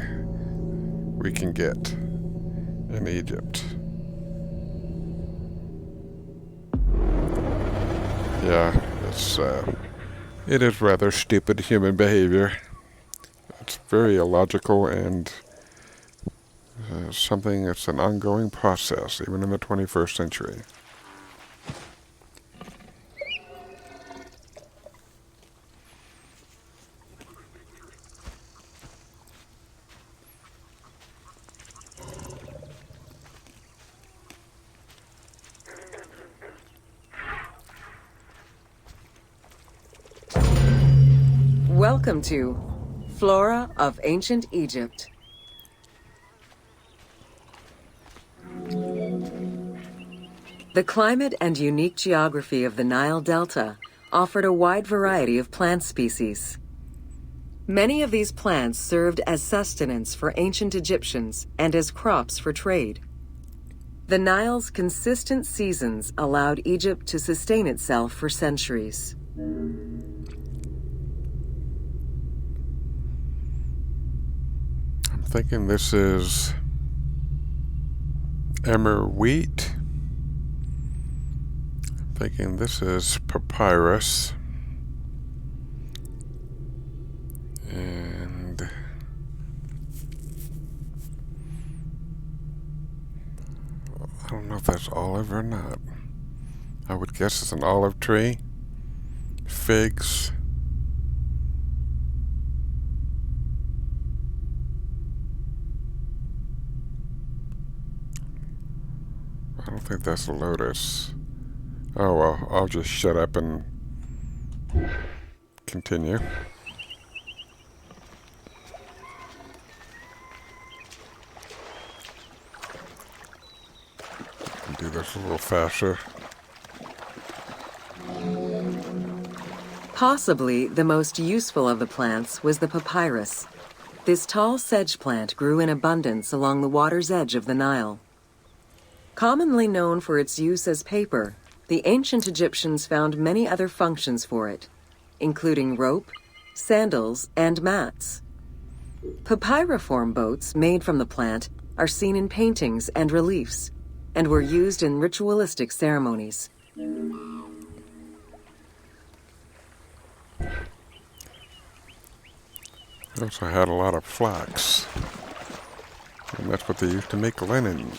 we can get in Egypt. Yeah, it is rather stupid human behavior. It's very illogical and something that's an ongoing process, even in the 21st century. Welcome to Flora of Ancient Egypt. The climate and unique geography of the Nile Delta offered a wide variety of plant species. Many of these plants served as sustenance for ancient Egyptians and as crops for trade. The Nile's consistent seasons allowed Egypt to sustain itself for centuries. I'm thinking this is emmer wheat. I'm thinking this is papyrus. And I don't know if that's olive or not. I would guess it's an olive tree. Figs. I don't think that's a lotus. Oh well, I'll just shut up and continue. Do this a little faster. Possibly the most useful of the plants was the papyrus. This tall sedge plant grew in abundance along the water's edge of the Nile. Commonly known for its use as paper, the ancient Egyptians found many other functions for it, including rope, sandals, and mats. Papyriform boats made from the plant are seen in paintings and reliefs, and were used in ritualistic ceremonies. They also had a lot of flax, and that's what they used to make linen.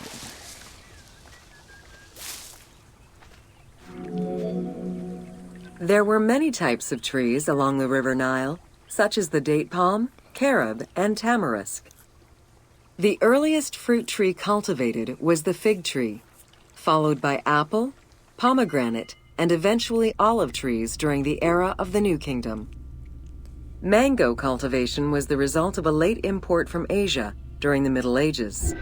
There were many types of trees along the River Nile, such as the date palm, carob, and tamarisk. The earliest fruit tree cultivated was the fig tree, followed by apple, pomegranate, and eventually olive trees during the era of the New Kingdom. Mango cultivation was the result of a late import from Asia during the Middle Ages.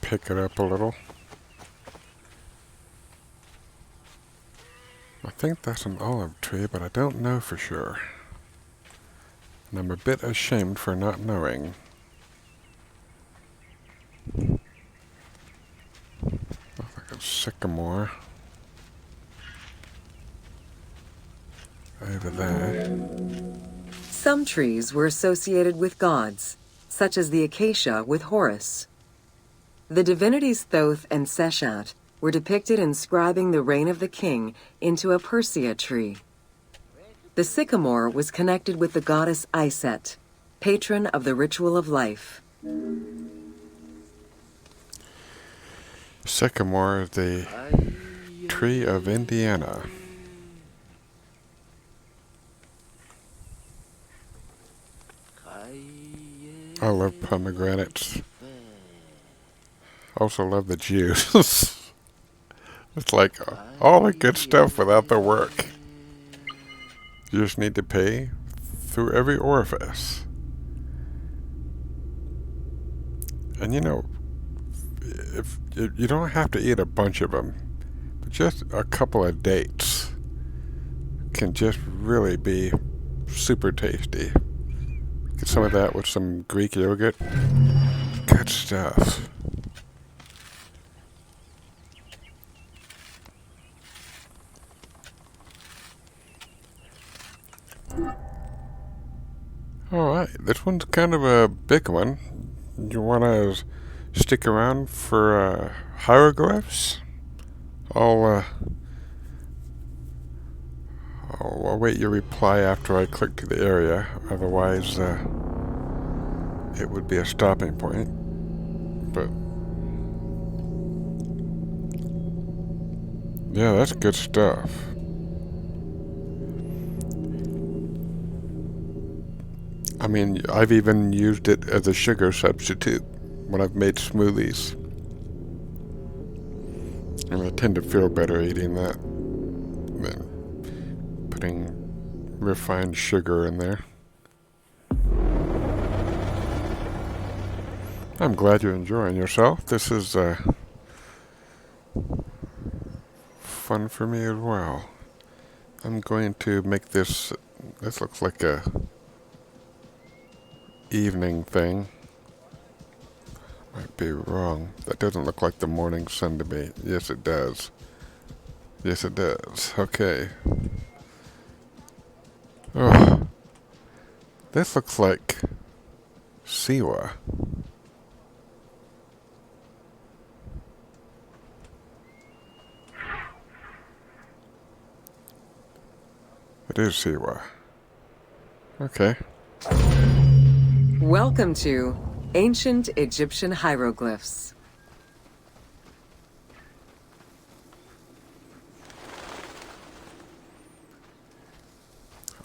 Pick it up a little. I think that's an olive tree, but I don't know for sure. And I'm a bit ashamed for not knowing. Looks like a sycamore. Over there. Some trees were associated with gods, such as the acacia with Horus. The divinities Thoth and Seshat were depicted inscribing the reign of the king into a Persea tree. The sycamore was connected with the goddess Iset, patron of the ritual of life. Sycamore is the tree of Indiana. I love pomegranates. Also love the juice. It's like all the good stuff without the work. You just need to pay through every orifice. And you know, if you don't have to eat a bunch of them, but just a couple of dates can just really be super tasty. Get some of that with some Greek yogurt. Good stuff. Alright, this one's kind of a big one. You want to stick around for hieroglyphs? I'll await your reply after I click to the area. Otherwise, it would be a stopping point. But yeah, that's good stuff. I mean, I've even used it as a sugar substitute when I've made smoothies. And I tend to feel better eating that than putting refined sugar in there. I'm glad you're enjoying yourself. This is fun for me as well. I'm going to make this looks like a evening thing. Might be wrong. That doesn't look like the morning sun to me. Yes, it does. Yes, it does. Okay. Oh, this looks like Siwa. It is Siwa. Okay. Welcome to Ancient Egyptian Hieroglyphs.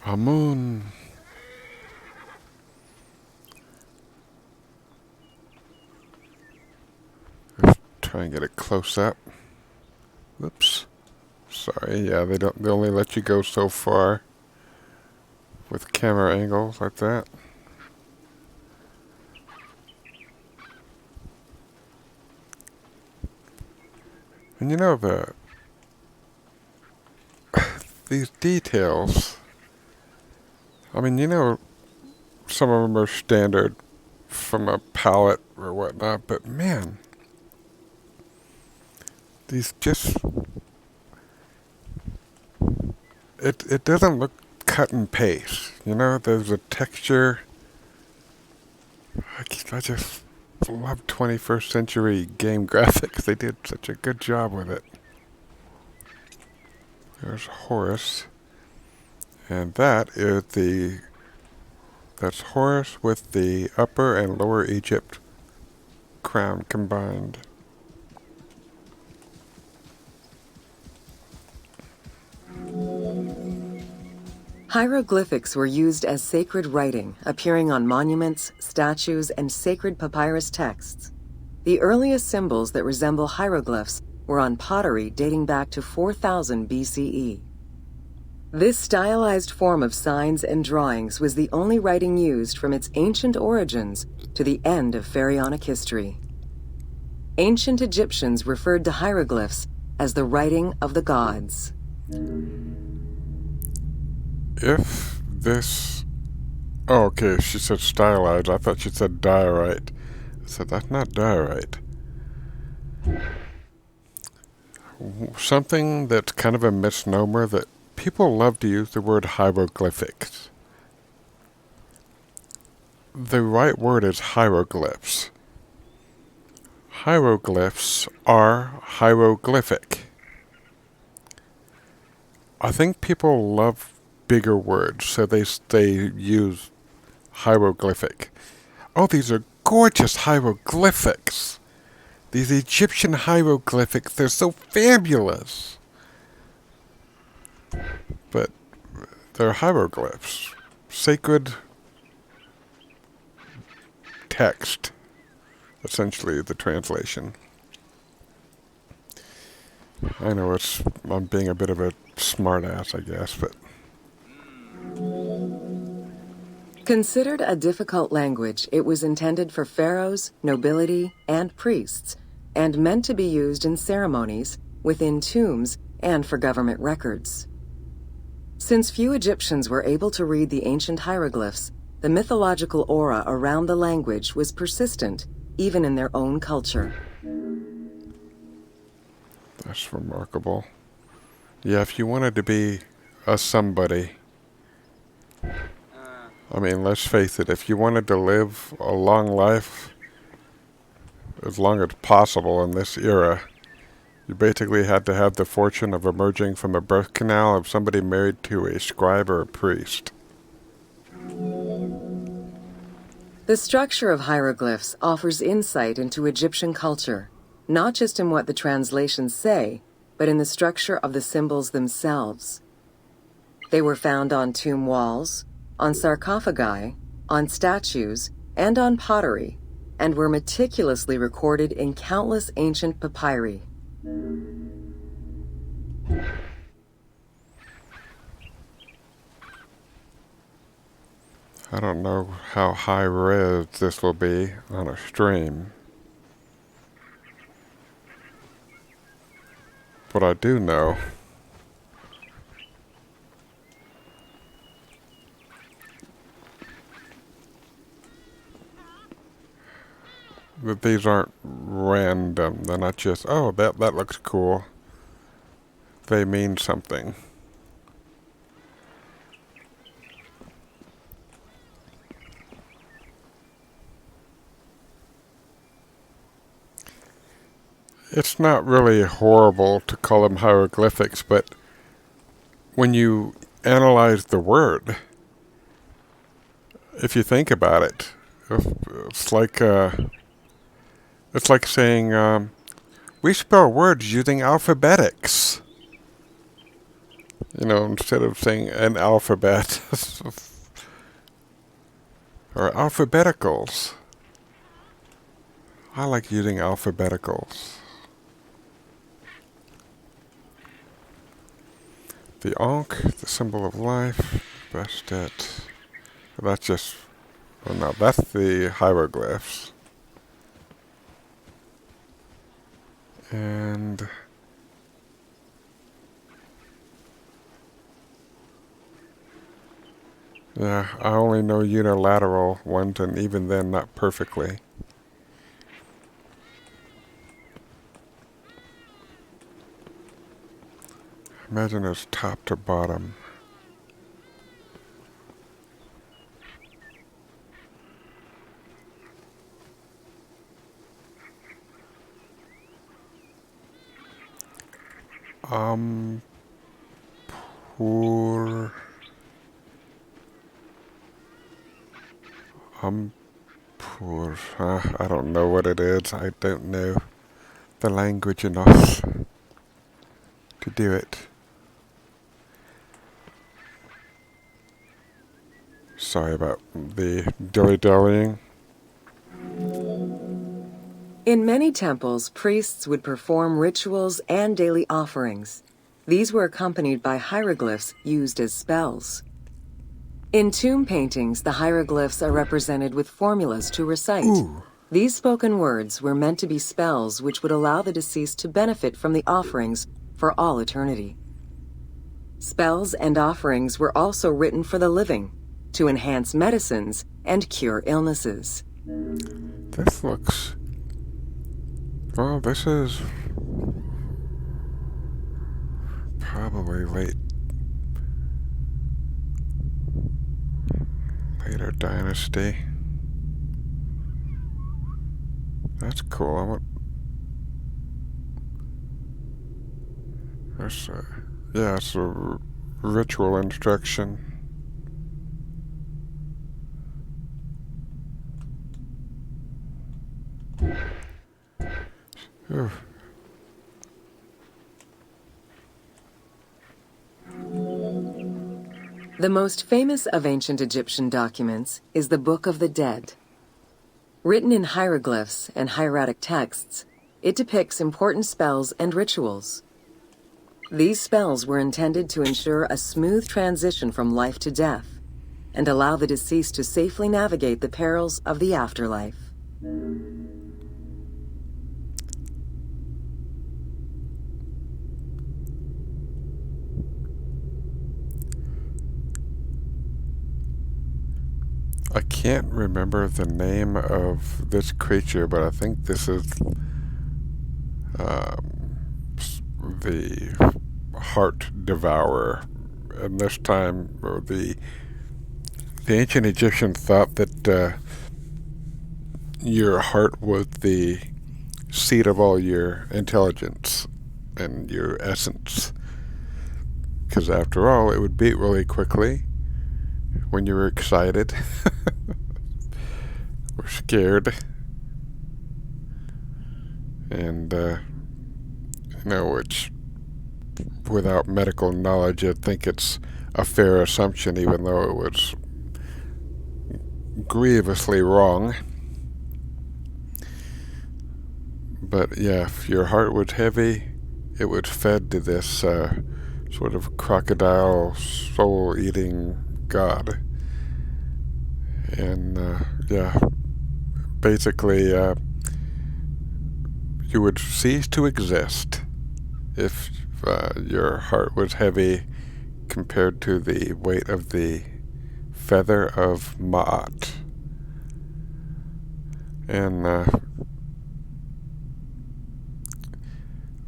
Amun. Let's try and get it close up. Whoops. Sorry, yeah, they only let you go so far with camera angles like that. And you know, these details, I mean, you know, some of them are standard from a palette or whatnot, but man, these just, it doesn't look cut and paste. You know, there's a texture. I just love 21st century game graphics. They did such a good job with it. There's Horus, and that's Horus with the Upper and Lower Egypt crown combined. Hieroglyphics were used as sacred writing, appearing on monuments, statues, and sacred papyrus texts. The earliest symbols that resemble hieroglyphs were on pottery dating back to 4000 BCE. This stylized form of signs and drawings was the only writing used from its ancient origins to the end of pharaonic history. Ancient Egyptians referred to hieroglyphs as the writing of the gods. If this... Oh, okay, she said stylized. I thought she said diorite. I said, that's not diorite. Something that's kind of a misnomer that people love to use the word hieroglyphics. The right word is hieroglyphs. Hieroglyphs are hieroglyphic. I think people love bigger words, so they use hieroglyphic. Oh, these are gorgeous hieroglyphics. These Egyptian hieroglyphics, they're so fabulous. But they're hieroglyphs. Sacred text, essentially the translation. I know I'm being a bit of a smartass, I guess, but Considered a difficult language, it was intended for pharaohs, nobility, and priests, and meant to be used in ceremonies, within tombs, and for government records. Since few Egyptians were able to read the ancient hieroglyphs, the mythological aura around the language was persistent, even in their own culture. that's remarkable. Yeah, if you wanted to be a somebody, I mean, let's face it, if you wanted to live a long life, as long as possible in this era, you basically had to have the fortune of emerging from the birth canal of somebody married to a scribe or a priest. The structure of hieroglyphs offers insight into Egyptian culture, not just in what the translations say, but in the structure of the symbols themselves. They were found on tomb walls, on sarcophagi, on statues, and on pottery, and were meticulously recorded in countless ancient papyri. I don't know how high res this will be on a stream, but I do know that these aren't random. They're not just, oh, that looks cool. They mean something. It's not really horrible to call them hieroglyphics, but when you analyze the word, if you think about it, it's like saying we spell words using alphabetics. You know, instead of saying an alphabet or alphabeticals. I like using alphabeticals. The Ankh, the symbol of life, Bastet. That's just, well, no, that's the hieroglyphs. And Yeah, I only know unilateral ones, and even then not perfectly. Imagine it's top to bottom. Um, poor. Poor. I don't know what it is. I don't know the language enough to do it. Sorry about the dilly-dallying. In many temples, priests would perform rituals and daily offerings. These were accompanied by hieroglyphs used as spells. In tomb paintings, the hieroglyphs are represented with formulas to recite. Ooh. These spoken words were meant to be spells which would allow the deceased to benefit from the offerings for all eternity. Spells and offerings were also written for the living, to enhance medicines and cure illnesses. This looks... Well, this is probably later dynasty. That's cool. I want... There's yeah, it's a ritual instruction. Ooh. The most famous of ancient Egyptian documents is the Book of the Dead. Written in hieroglyphs and hieratic texts, it depicts important spells and rituals. These spells were intended to ensure a smooth transition from life to death and allow the deceased to safely navigate the perils of the afterlife. I can't remember the name of this creature, but I think this is the heart devourer. And this time, the ancient Egyptians thought that your heart was the seat of all your intelligence and your essence. Because after all, it would beat really quickly when you were excited or scared. And, which without medical knowledge, I'd think it's a fair assumption, even though it was grievously wrong. But yeah, if your heart was heavy, it was fed to this sort of crocodile soul-eating god. And yeah, basically you would cease to exist if your heart was heavy compared to the weight of the feather of Ma'at. And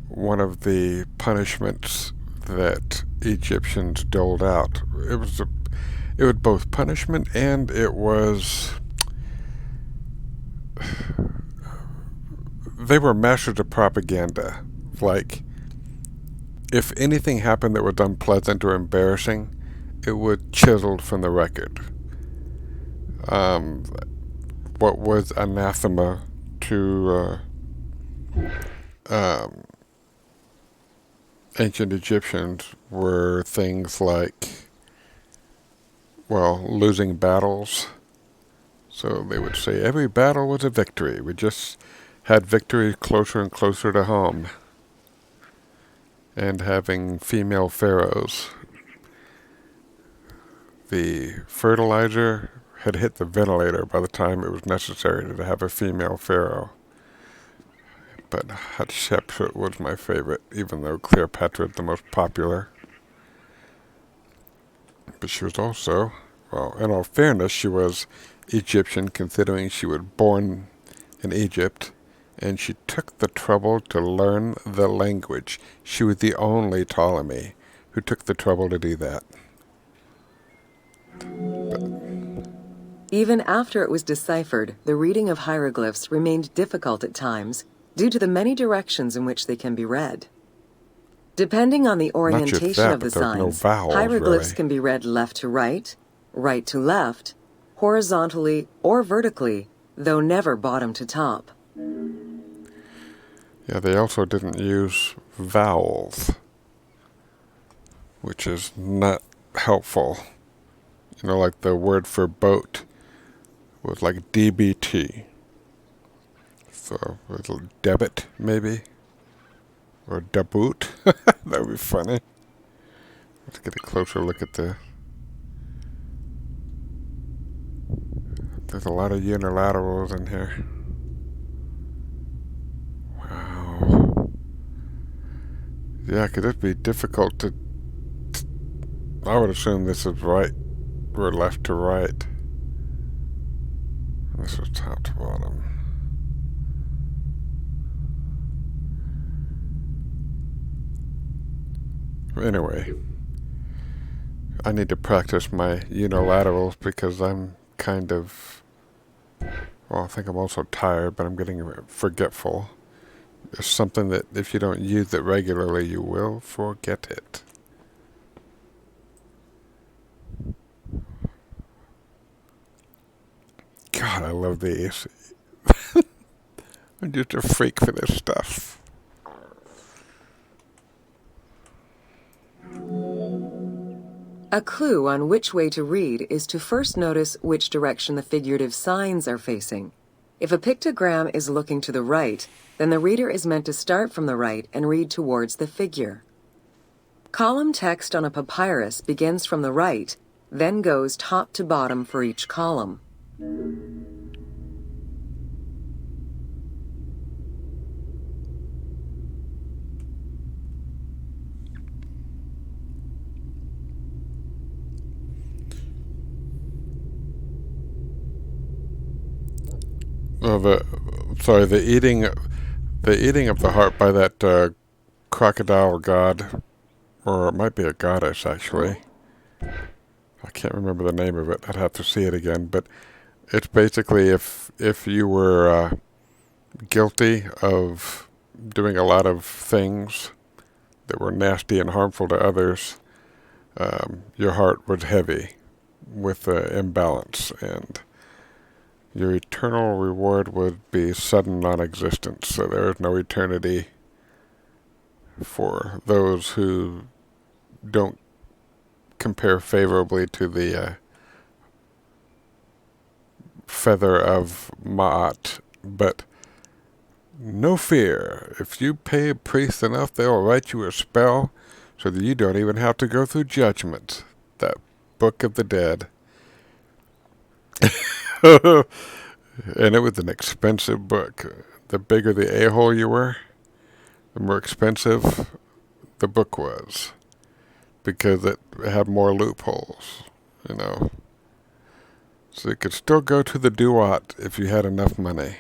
one of the punishments that Egyptians doled out, it was both punishment and it was... They were masters of propaganda. Like, if anything happened that was unpleasant or embarrassing, it was chiseled from the record. What was anathema to ancient Egyptians were things like, well, losing battles. So they would say every battle was a victory. We just had victories closer and closer to home. And having female pharaohs. The fertilizer had hit the ventilator by the time it was necessary to have a female pharaoh. But Hatshepsut was my favorite, even though Cleopatra is the most popular. But she was also well, in all fairness, she was Egyptian, considering she was born in Egypt, and she took the trouble to learn the language. She was the only Ptolemy who took the trouble to do that. Even after it was deciphered, the reading of hieroglyphs remained difficult at times due to the many directions in which they can be read. Depending on the orientation that, of the but there's no signs, vowels, hieroglyphs really. can be read left to right, right to left, horizontally or vertically, though never bottom to top. Yeah, they also didn't use vowels, which is not helpful. You know, like the word for boat was like DBT. So, a little debit, maybe? Or deboot? That would be funny. Let's get a closer look at the... There's a lot of unilaterals in here. Wow. Yeah, could it be difficult to... I would assume this is right, or left to right. This is top to bottom. Anyway, I need to practice my unilaterals because I'm kind of... Well, I think I'm also tired, but I'm getting forgetful. It's something that if you don't use it regularly, you will forget it. God, I love these. I'm just a freak for this stuff. A clue on which way to read is to first notice which direction the figurative signs are facing. If a pictogram is looking to the right, then the reader is meant to start from the right and read towards the figure. Column text on a papyrus begins from the right, then goes top to bottom for each column. Oh, the eating of the heart by that crocodile god, or it might be a goddess actually. I can't remember the name of it. I'd have to see it again. But it's basically if you were guilty of doing a lot of things that were nasty and harmful to others, your heart was heavy with imbalance, and your eternal reward would be sudden non-existence. So there is no eternity for those who don't compare favorably to the feather of Ma'at. But no fear, if you pay a priest enough, they'll write you a spell so that you don't even have to go through judgment. That Book of the Dead. And it was an expensive book. The bigger the a-hole you were, the more expensive the book was, because it had more loopholes, you know. So you could still go to the Duat if you had enough money,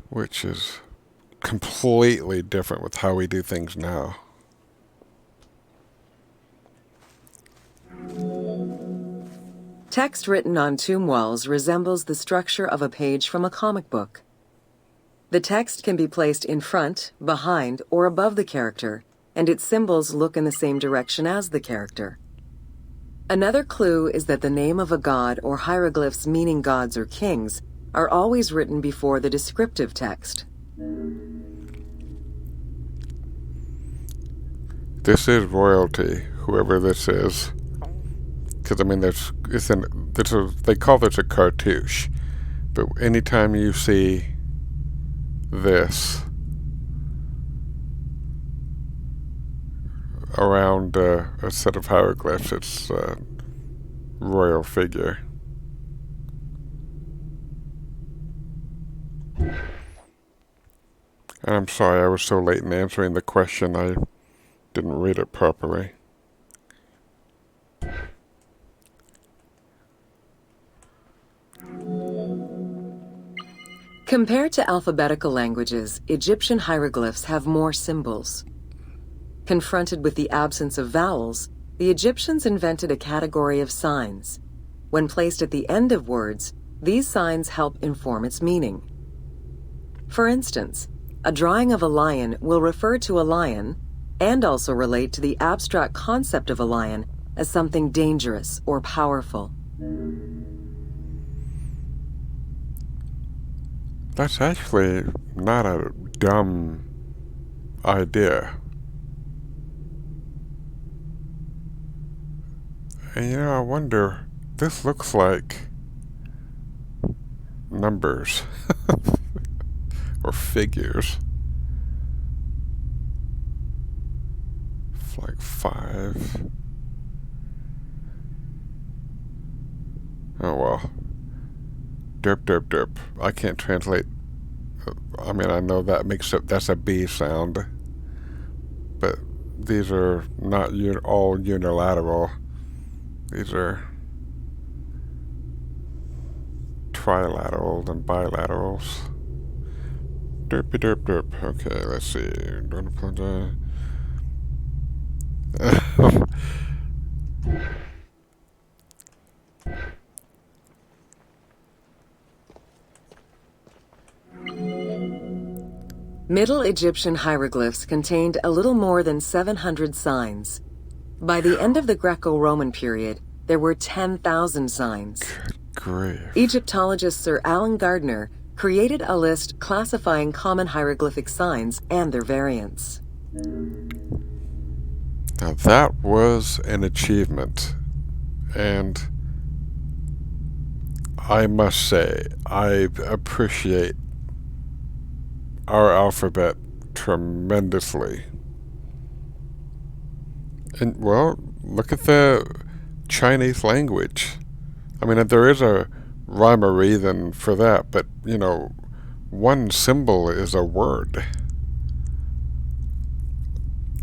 which is completely different with how we do things now. Text written on tomb walls resembles the structure of a page from a comic book. The text can be placed in front, behind, or above the character, and its symbols look in the same direction as the character. Another clue is that the name of a god or hieroglyphs meaning gods or kings are always written before the descriptive text. This is royalty, whoever this is. Because, I mean, they call this a cartouche. But anytime you see this around a set of hieroglyphs, it's a royal figure. And I'm sorry I was so late in answering the question. I didn't read it properly. Compared to alphabetical languages, Egyptian hieroglyphs have more symbols. Confronted with the absence of vowels, the Egyptians invented a category of signs. When placed at the end of words, these signs help inform its meaning. For instance, a drawing of a lion will refer to a lion and also relate to the abstract concept of a lion as something dangerous or powerful. That's actually not a dumb idea. And I wonder, this looks like numbers or figures. Like 5. Oh well. Derp, derp, derp. I can't translate. I mean, I know that's a B sound. But these are not all unilateral. These are trilaterals and bilaterals. Derpy, derp, derp. Okay, let's see. Don't apologize. Middle Egyptian hieroglyphs contained a little more than 700 signs. By the end of the Greco-Roman period, there were 10,000 signs. Grief. Egyptologist Sir Alan Gardner created a list classifying common hieroglyphic signs and their variants. Now that was an achievement, and I must say, I appreciate our alphabet tremendously. And, well, look at the Chinese language. I mean, there is a rhyme or reason for that, but, one symbol is a word.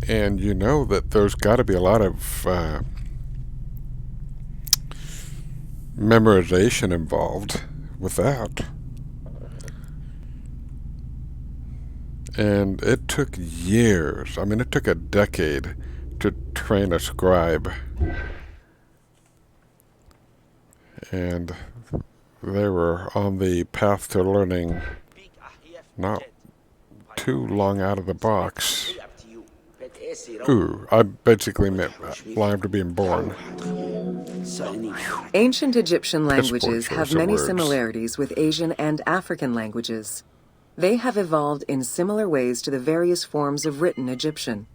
And you know that there's got to be a lot of memorization involved with that. And it took years. I mean, it took a decade to train a scribe. And they were on the path to learning not too long out of the box. Ooh, I basically meant lying to being born. Ancient Egyptian languages poor have choice of many words. similarities with Asian and African languages. They have evolved in similar ways to the various forms of written Egyptian.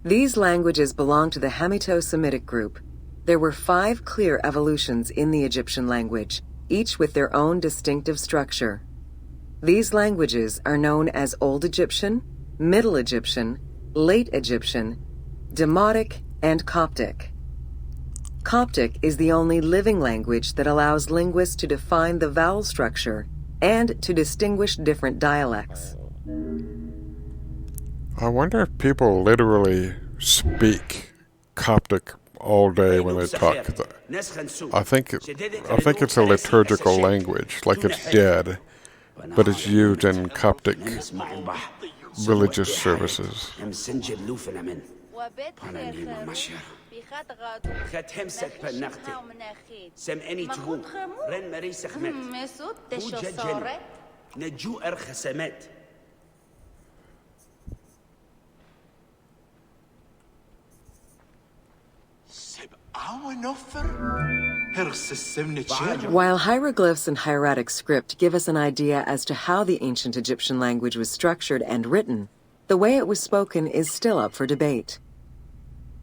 These languages belong to the Hemito-Semitic group. There were 5 clear evolutions in the Egyptian language, each with their own distinctive structure. These languages are known as Old Egyptian, Middle Egyptian, Late Egyptian, Demotic, and Coptic. Coptic is the only living language that allows linguists to define the vowel structure and to distinguish different dialects. I wonder if people literally speak Coptic all day when they talk. I think it's a liturgical language, like it's dead, but it's used in Coptic religious services. While hieroglyphs and hieratic script give us an idea as to how the ancient Egyptian language was structured and written, the way it was spoken is still up for debate.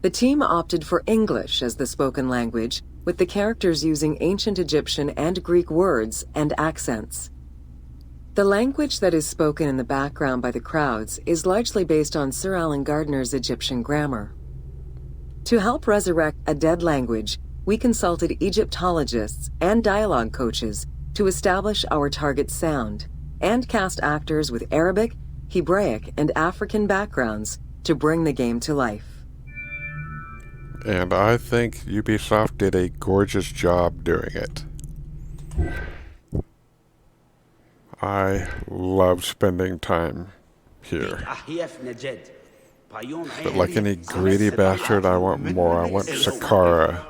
The team opted for English as the spoken language, with the characters using ancient Egyptian and Greek words and accents. The language that is spoken in the background by the crowds is largely based on Sir Alan Gardner's Egyptian grammar. To help resurrect a dead language, we consulted Egyptologists and dialogue coaches to establish our target sound and cast actors with Arabic, Hebraic, and African backgrounds to bring the game to life. And I think Ubisoft did a gorgeous job doing it. I love spending time here. But like any greedy bastard, I want more. I want Saqqara,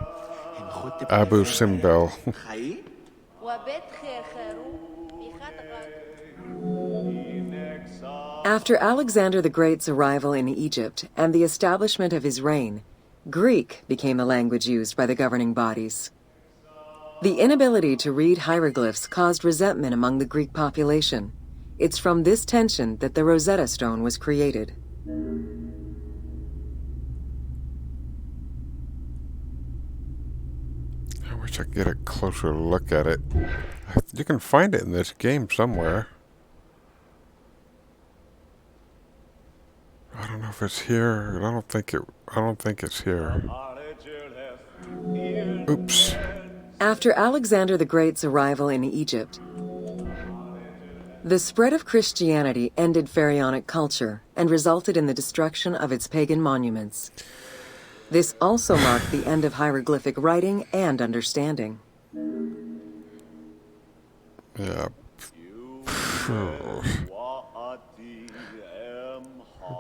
Abu Simbel. After Alexander the Great's arrival in Egypt and the establishment of his reign, Greek became the language used by the governing bodies. The inability to read hieroglyphs caused resentment among the Greek population. It's from this tension that the Rosetta Stone was created. I wish I could get a closer look at it. You can find it in this game somewhere. I don't know if it's here. I don't think it's here. Oops. After Alexander the Great's arrival in Egypt, the spread of Christianity ended pharaonic culture and resulted in the destruction of its pagan monuments. This also marked the end of hieroglyphic writing and understanding. Yeah.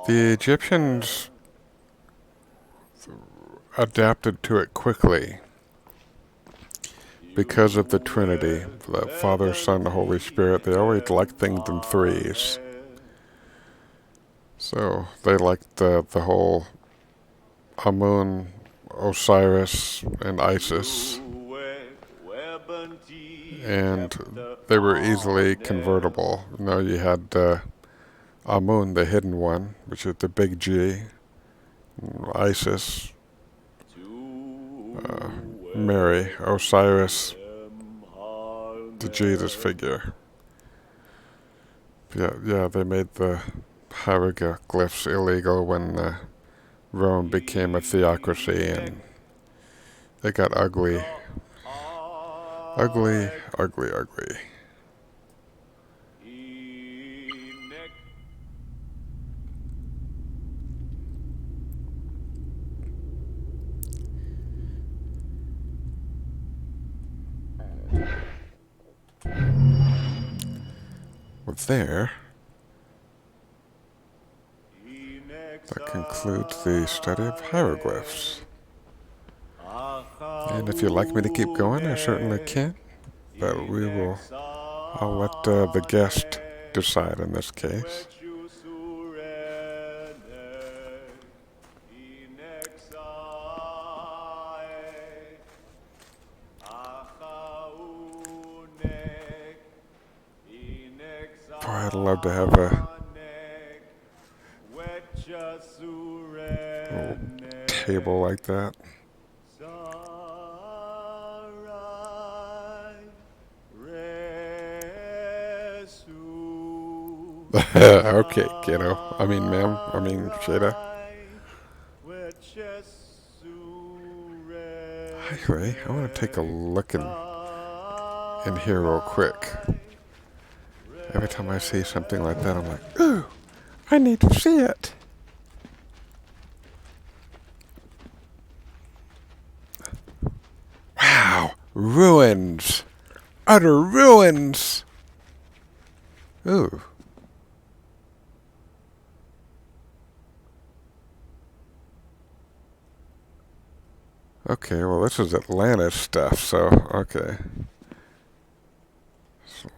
The Egyptians adapted to it quickly because of the Trinity, the Father, Son, the Holy Spirit. They always liked things in threes. So they liked the whole Amun, Osiris, and Isis. And they were easily convertible. You know, you had Amun, the hidden one, which is the big G. Isis, Mary, Osiris, the Jesus figure. Yeah, they made the hieroglyphs illegal when Rome became a theocracy, and it got ugly. Ugly, ugly, ugly. Well, there, that concludes the study of hieroglyphs. And if you'd like me to keep going, I certainly can. But I'll let the guest decide in this case. Boy, I'd love to have a little table like that. Okay, kiddo. Ma'am. Shada. Anyway, I want to take a look in here real quick. Every time I see something like that, I'm like, ooh, I need to see it. Wow, ruins. Utter ruins. Ooh. Okay, well, this is Atlantis stuff, so, okay. So,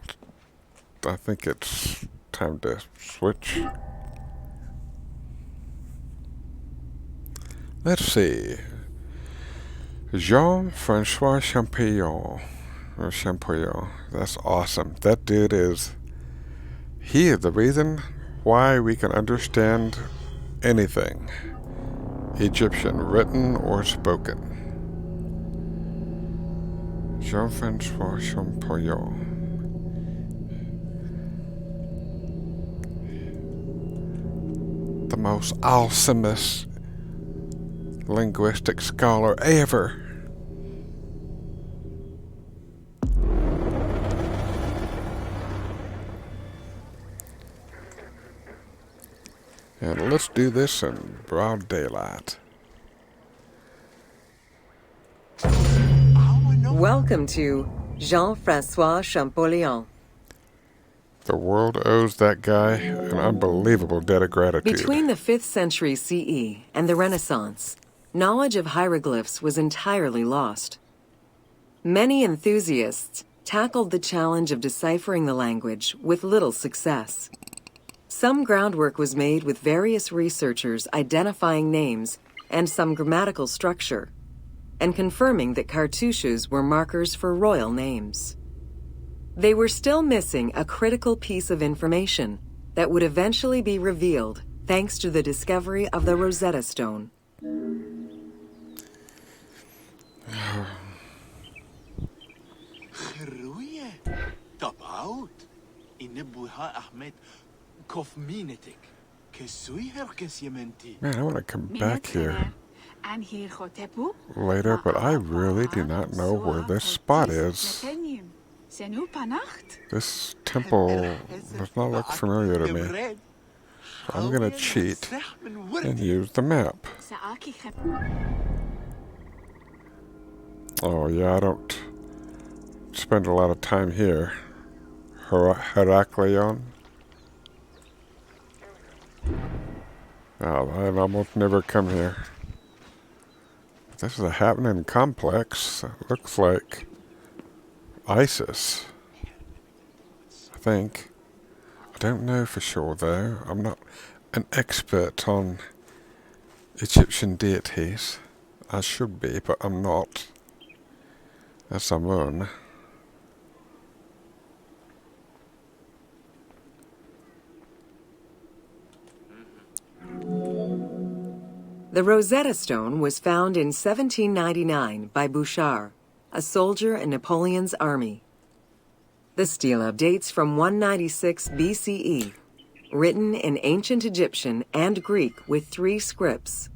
I think it's time to switch. Let's see. Jean-Francois Champollion. That's awesome. That dude he is the reason why we can understand anything Egyptian, written or spoken. Jean-Francois Champollion. The most awesomest linguistic scholar ever. And let's do this in broad daylight. Welcome to Jean-Francois Champollion. The world owes that guy an unbelievable debt of gratitude. Between the 5th century CE and the Renaissance, knowledge of hieroglyphs was entirely lost. Many enthusiasts tackled the challenge of deciphering the language with little success. Some groundwork was made with various researchers identifying names and some grammatical structure, and confirming that cartouches were markers for royal names. They were still missing a critical piece of information that would eventually be revealed thanks to the discovery of the Rosetta Stone. خروية طبعوت إنبوها أحمد كوفمينتك كسوي هركس يمنتي. Man, I want to come back here later, but I really do not know where this spot is. This temple does not look familiar to me. So I'm going to cheat and use the map. Oh yeah, I don't spend a lot of time here. Heraklion. Oh, I'd almost never come here. This is a happening complex. It looks like ISIS. I think. I don't know for sure though. I'm not an expert on Egyptian deities. I should be, but I'm not. Yes, I'm on. The Rosetta Stone was found in 1799 by Bouchard, a soldier in Napoleon's army. The stela dates from 196 BCE, written in ancient Egyptian and Greek with 3 scripts: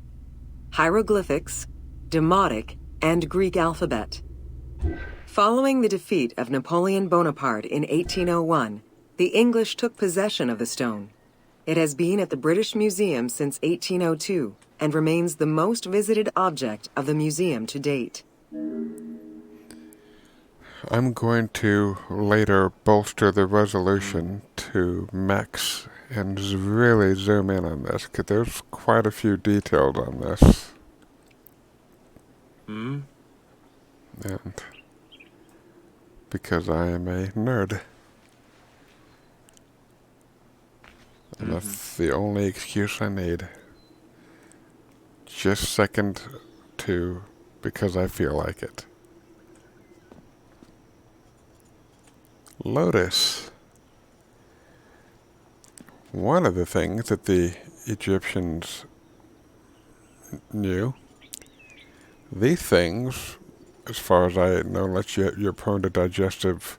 hieroglyphics, Demotic, and Greek alphabet. Following the defeat of Napoleon Bonaparte in 1801, the English took possession of the stone. It has been at the British Museum since 1802 and remains the most visited object of the museum to date. I'm going to later bolster the resolution to max and really zoom in on this, because there's quite a few details on this. And because I am a nerd. And that's the only excuse I need. Just second to because I feel like it. Lotus. One of the things that the Egyptians knew, these things, as far as I know, unless you're prone to digestive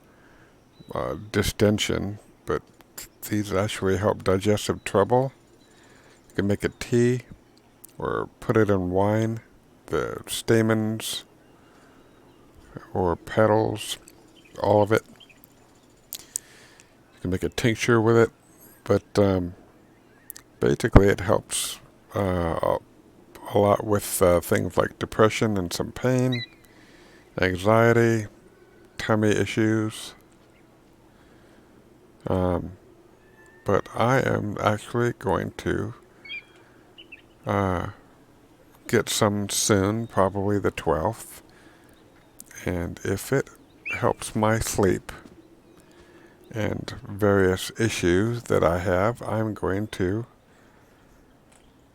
distension, but these actually help digestive trouble. You can make a tea or put it in wine, the stamens or petals, all of it. You can make a tincture with it, but basically it helps a lot with things like depression and some pain, anxiety, tummy issues. But I am actually going to get some soon, probably the 12th. And if it helps my sleep and various issues that I have, I'm going to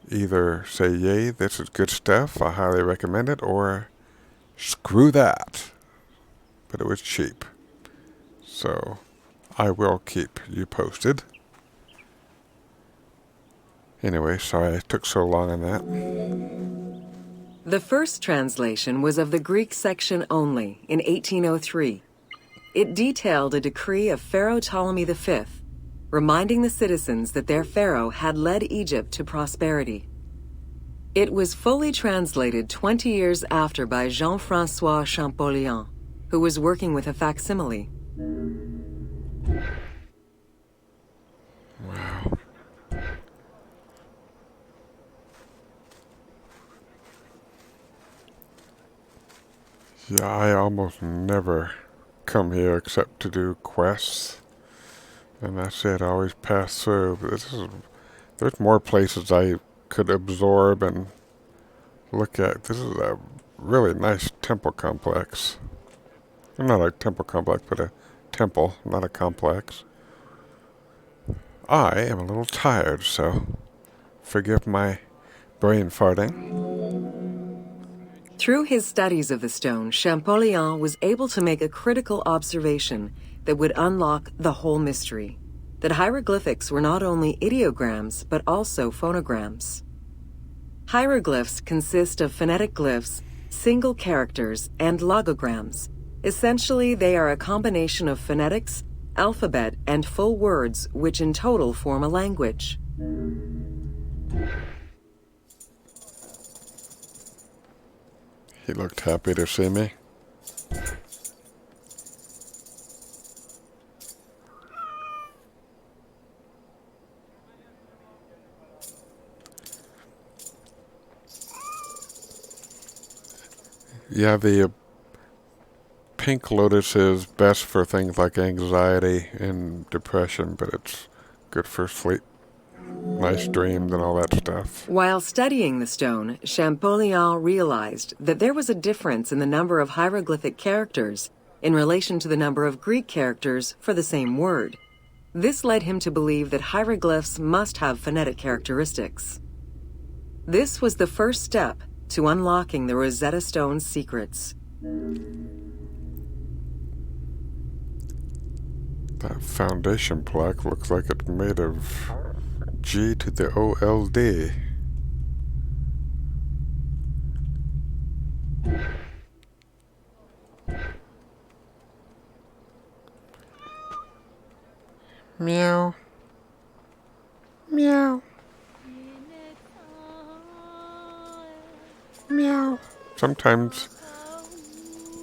either say, yay, this is good stuff, I highly recommend it, or screw that. But it was cheap. So I will keep you posted. Anyway, sorry I took so long on that. The first translation was of the Greek section only in 1803. It detailed a decree of Pharaoh Ptolemy V, reminding the citizens that their pharaoh had led Egypt to prosperity. It was fully translated 20 years after by Jean-François Champollion, who was working with a facsimile. Wow. Yeah, I almost never come here except to do quests. And that's it. I always pass through. There's more places I could absorb and look at. This is a really nice temple complex. Not a temple complex, but a temple, not a complex. I am a little tired, so forgive my brain farting. Through his studies of the stone, Champollion was able to make a critical observation that would unlock the whole mystery: that hieroglyphics were not only ideograms, but also phonograms. Hieroglyphs consist of phonetic glyphs, single characters, and logograms. Essentially, they are a combination of phonetics, alphabet, and full words, which in total form a language. He looked happy to see me. Yeah, the pink lotus is best for things like anxiety and depression, but it's good for sleep, nice dreams, and all that stuff. While studying the stone, Champollion realized that there was a difference in the number of hieroglyphic characters in relation to the number of Greek characters for the same word. This led him to believe that hieroglyphs must have phonetic characteristics. This was the first step to unlocking the Rosetta Stone's secrets. That foundation plaque looks like it's made of G to the OLD. Meow. Meow. Meow. Sometimes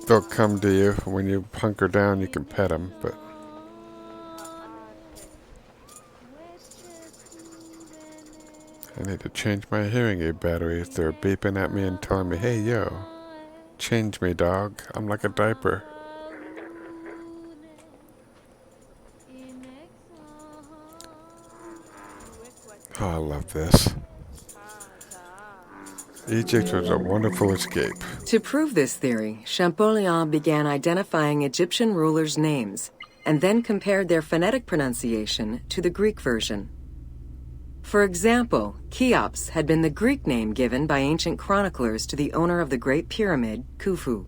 they'll come to you when you hunker down. You can pet them, but I need to change my hearing aid batteries. They're beeping at me and telling me, "Hey, yo, change me, dog. I'm like a diaper." Oh, I love this. Egypt was a wonderful escape. To prove this theory, Champollion began identifying Egyptian rulers' names and then compared their phonetic pronunciation to the Greek version. For example, Cheops had been the Greek name given by ancient chroniclers to the owner of the Great Pyramid, Khufu.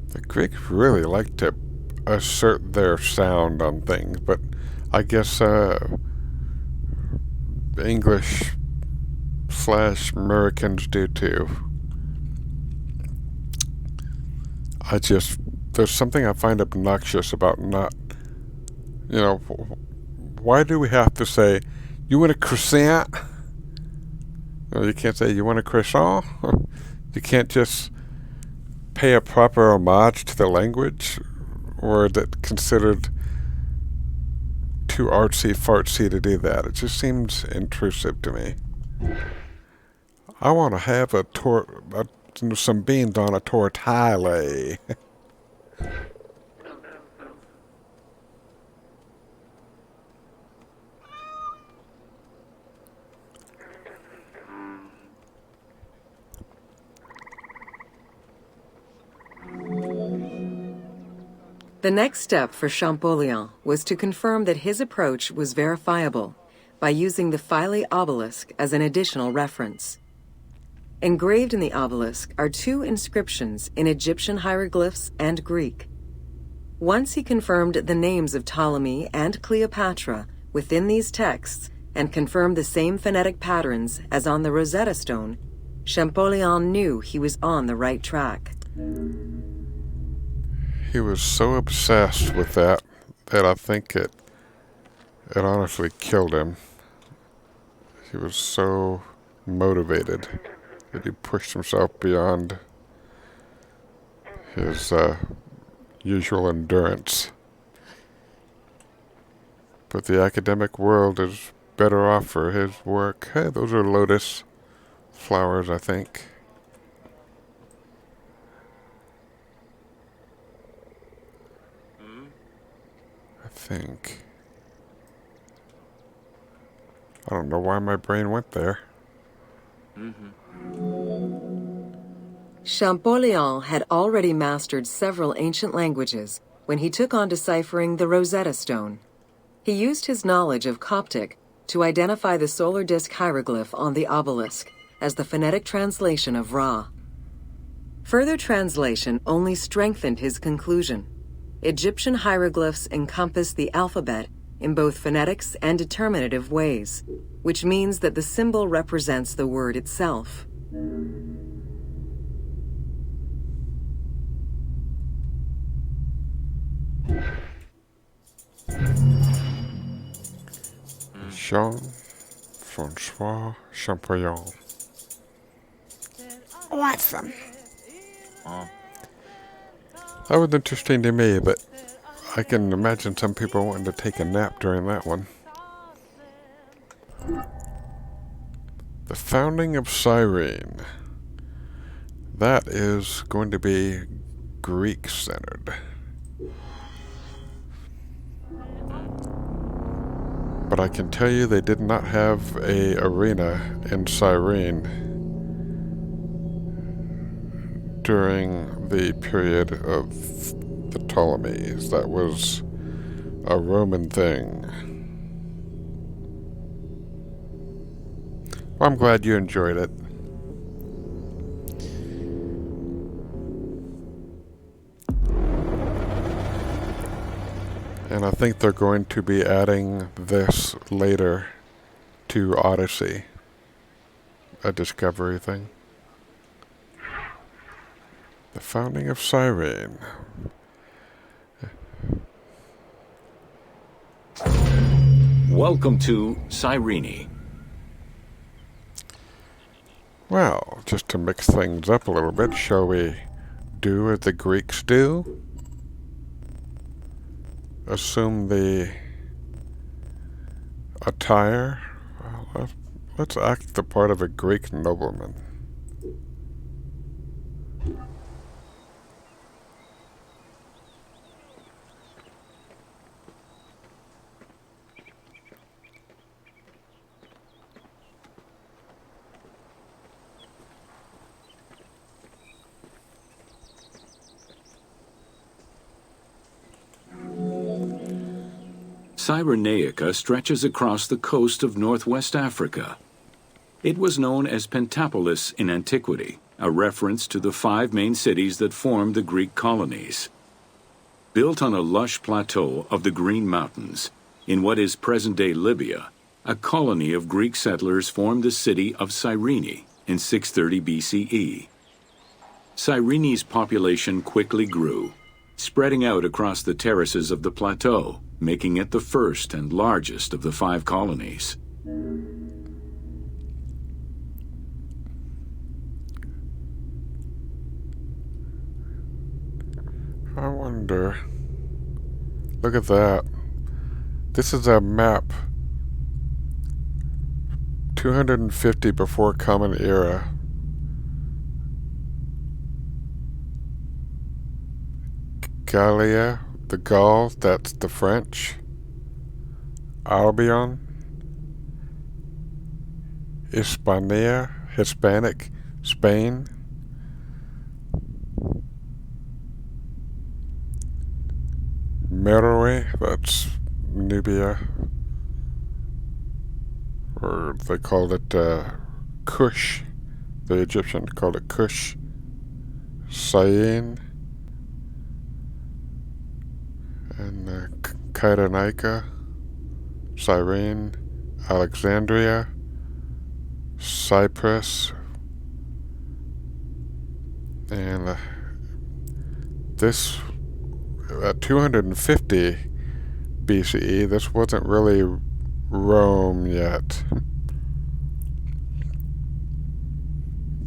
The Greeks really like to assert their sound on things, but I guess English/Americans do too. There's something I find obnoxious about not, why do we have to say, "You want a croissant?" No, you can't say, "You want a croissant?" You can't just pay a proper homage to the language, or is it considered too artsy-fartsy to do that? It just seems intrusive to me. I want to have some beans on a tortilla. The next step for Champollion was to confirm that his approach was verifiable by using the Philae obelisk as an additional reference. Engraved in the obelisk are two inscriptions in Egyptian hieroglyphs and Greek. Once he confirmed the names of Ptolemy and Cleopatra within these texts and confirmed the same phonetic patterns as on the Rosetta Stone, Champollion knew he was on the right track. He was so obsessed with that I think it honestly killed him. He was so motivated that he pushed himself beyond his usual endurance. But the academic world is better off for his work. Hey, those are lotus flowers, I think. think. I don't know why my brain went there. Champollion had already mastered several ancient languages when he took on deciphering the Rosetta Stone. He used his knowledge of Coptic to identify the solar disk hieroglyph on the obelisk as the phonetic translation of Ra. Further translation only strengthened his conclusion. Egyptian hieroglyphs encompass the alphabet in both phonetics and determinative ways, which means that the symbol represents the word itself. Jean-Francois Champollion. What's them? That was interesting to me, but I can imagine some people wanting to take a nap during that one. The founding of Cyrene. That is going to be Greek-centered. But I can tell you they did not have a arena in Cyrene during the period of the Ptolemies. That was a Roman thing. Well, I'm glad you enjoyed it. And I think they're going to be adding this later to Odyssey. A Discovery thing. The founding of Cyrene. Welcome to Cyrene. Well, just to mix things up a little bit, shall we do as the Greeks do? Assume the attire. Well, let's act the part of a Greek nobleman. Cyrenaica stretches across the coast of northwest Africa. It was known as Pentapolis in antiquity, a reference to the 5 main cities that formed the Greek colonies. Built on a lush plateau of the Green Mountains, in what is present-day Libya, a colony of Greek settlers formed the city of Cyrene in 630 BCE. Cyrene's population quickly grew, spreading out across the terraces of the plateau, making it the first and largest of the 5 colonies. I wonder. Look at that. This is a map. 250 before Common Era. Gallia, the Gauls, that's the French. Albion. Hispania, Hispanic, Spain. Meroe, that's Nubia. Or they called it Kush. The Egyptians called it Kush. Syene. And Kyrenaica, Cyrene, Alexandria, Cyprus, and this at 250 BCE, this wasn't really Rome yet.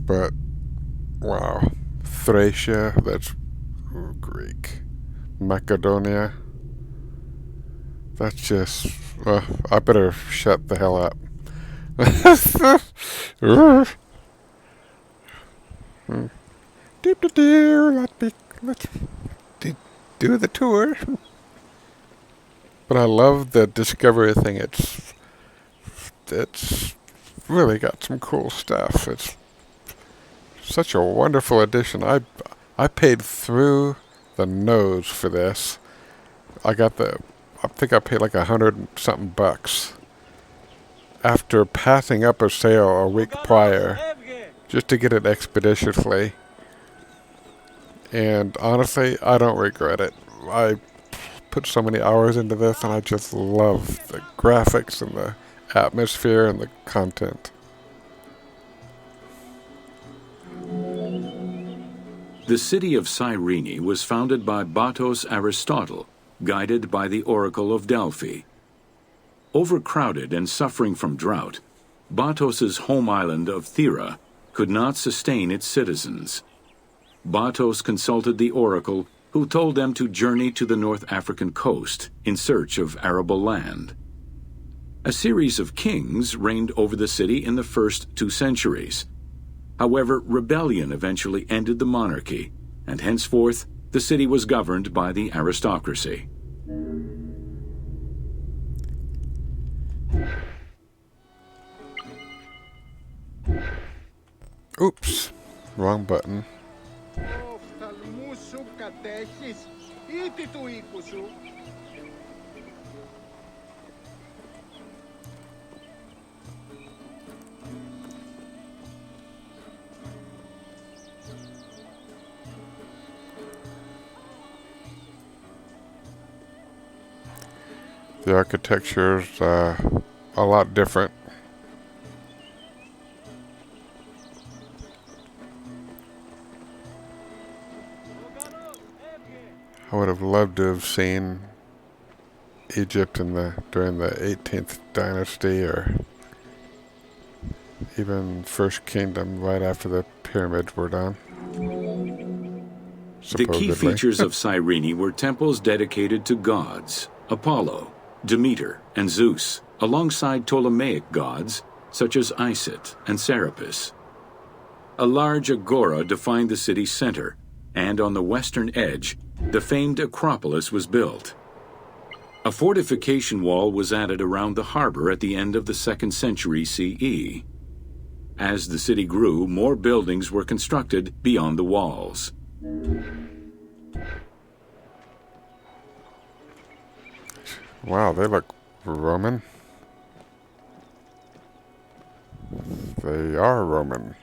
But, wow. Thracia, that's Greek. Macedonia. That's just... I better shut the hell up. Let's do the tour. But I love the Discovery thing. It's really got some cool stuff. It's such a wonderful addition. I paid through the nose for this. I think I paid like $100-something after passing up a sale a week prior just to get it expeditiously. And honestly, I don't regret it. I put so many hours into this, and I just love the graphics and the atmosphere and the content. The city of Cyrene was founded by Batos Aristotle, guided by the Oracle of Delphi. Overcrowded and suffering from drought, Batos's home island of Thera could not sustain its citizens. Batos consulted the oracle, who told them to journey to the North African coast in search of arable land. A series of kings reigned over the city in the first 2 centuries. However, rebellion eventually ended the monarchy, and henceforth the city was governed by the aristocracy. Oops, wrong button. The architecture's a lot different. I would have loved to have seen Egypt during the 18th dynasty, or even First Kingdom, right after the pyramids were done. The key features of Cyrene were temples dedicated to gods: Apollo, Demeter, and Zeus, alongside Ptolemaic gods such as Isis and Serapis. A large agora defined the city's center, and on the western edge, the famed Acropolis was built. A fortification wall was added around the harbor at the end of the 2nd century CE. As the city grew, more buildings were constructed beyond the walls. Wow, they look Roman. They are Roman.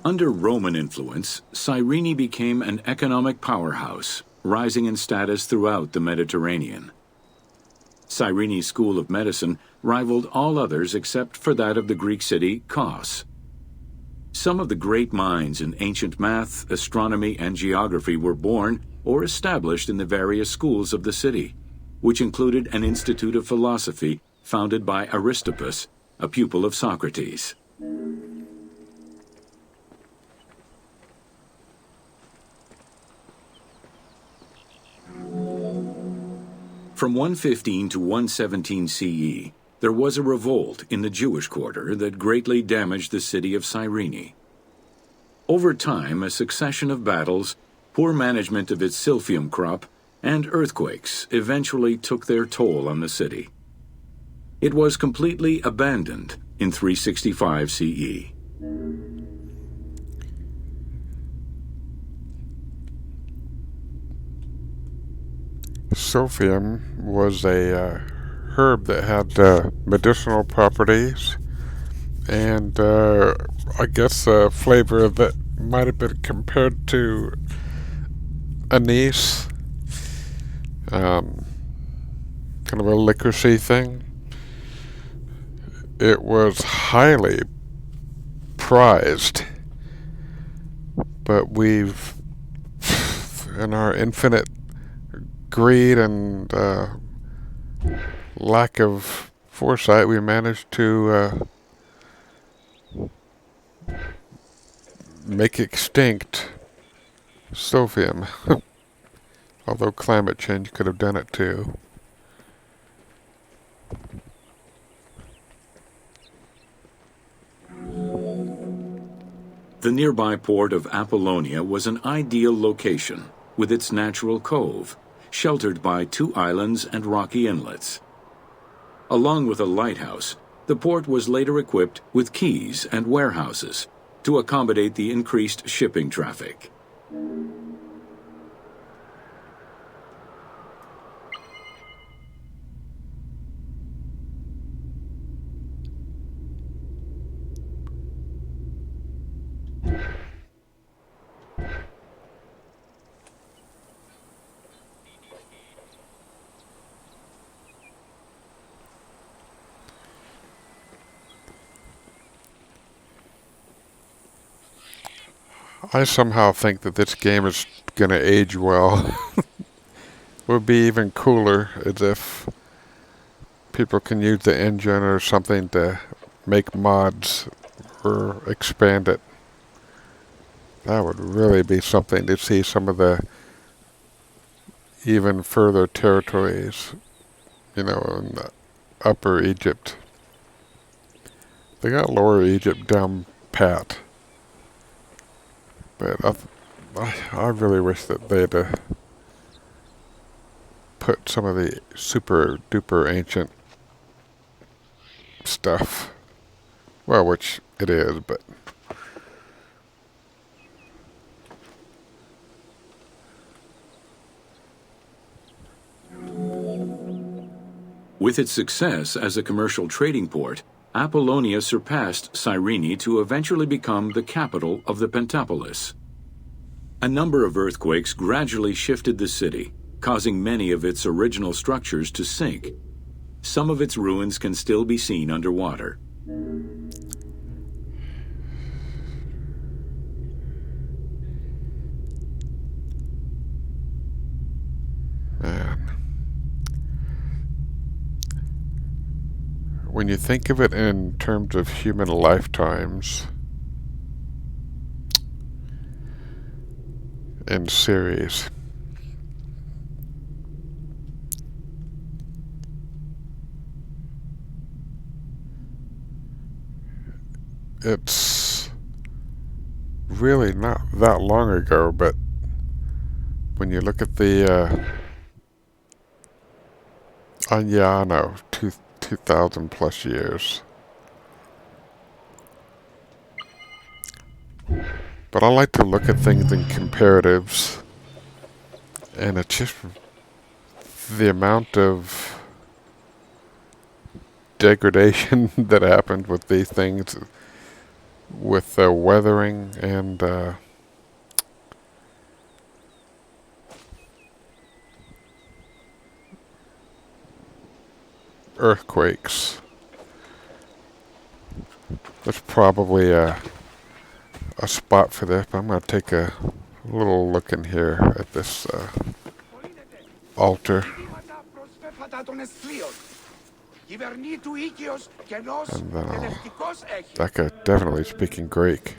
Under Roman influence, Cyrene became an economic powerhouse, rising in status throughout the Mediterranean. Cyrene's School of Medicine rivaled all others except for that of the Greek city Kos. Some of the great minds in ancient math, astronomy, and geography were born or established in the various schools of the city, which included an institute of philosophy founded by Aristippus, a pupil of Socrates. From 115 to 117 CE, there was a revolt in the Jewish quarter that greatly damaged the city of Cyrene. Over time, a succession of battles, poor management of its silphium crop, and earthquakes eventually took their toll on the city. It was completely abandoned in 365 CE. Silphium was a herb that had medicinal properties, and I guess the flavor of it might have been compared to anise, kind of a licorice thing. It was highly prized, but we've, in our infinite greed and lack of foresight, we managed to make extinct Sophium. Although climate change could have done it too. The nearby port of Apollonia was an ideal location, with its natural cove, sheltered by 2 islands and rocky inlets. Along with a lighthouse, the port was later equipped with quays and warehouses to accommodate the increased shipping traffic. I somehow think that this game is gonna age well. Would be even cooler as if people can use the engine or something to make mods or expand it. That would really be something to see some of the even further territories, in the Upper Egypt. They got Lower Egypt down pat. But I really wish that they'd put some of the super duper ancient stuff. Well, which it is, but With its success as a commercial trading port, Apollonia surpassed Cyrene to eventually become the capital of the Pentapolis. A number of earthquakes gradually shifted the city, causing many of its original structures to sink. Some of its ruins can still be seen underwater. man, when you think of it in terms of human lifetimes in series, it's really not that long ago, but when you look at the yeah, I know, 2,000 plus years. But I like to look at things in comparatives, and it's just the amount of degradation that happened with these things, with weathering and earthquakes. There's probably a spot for this, but I'm going to take a little look in here at this altar. And then that guy definitely speaking Greek.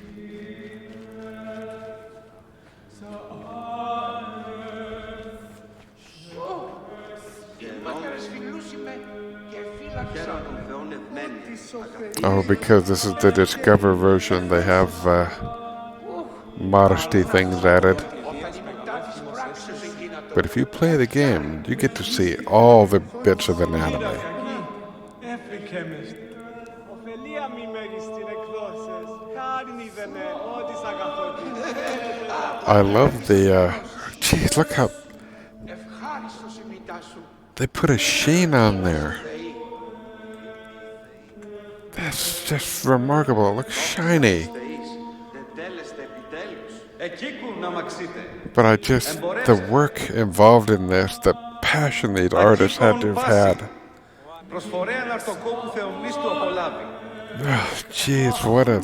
Oh, because this is the Discover version, they have modesty things added. But if you play the game, you get to see all the bits of anatomy. I love the, geez, look how they put a sheen on there. That's just remarkable. It looks shiny. But the work involved in this, the passion these artists had to have had. Oh, jeez, what a...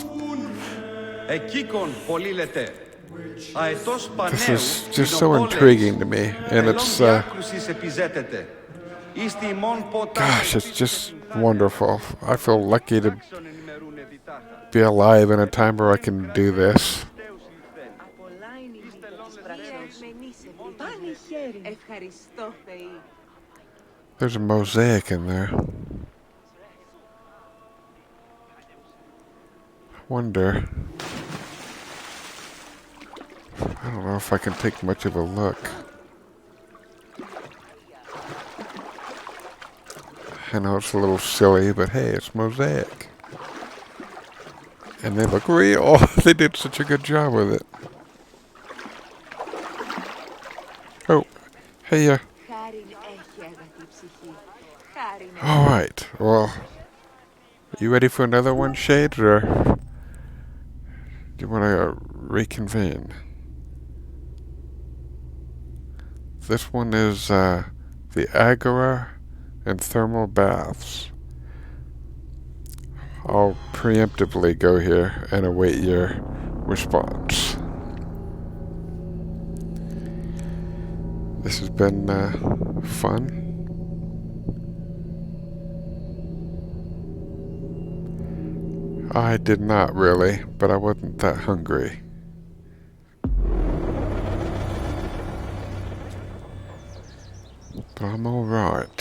This is just so intriguing to me, and it's, gosh, it's just wonderful. I feel lucky to be alive in a time where I can do this. Ευχαριστώ, Θεή. There's a mosaic in there. I wonder. I don't know if I can take much of a look. I know it's a little silly, but hey, it's mosaic. And they look real. They did such a good job with it. Oh, hey, Χάριν έχει αγαθή ψυχή. Χάριν έχει. all right. Well, you ready for another one, Shade, or do you want to reconvene? This one is the Agora and thermal baths. I'll preemptively go here and await your response. This has been fun. I did not really, but I wasn't that hungry. But I'm alright.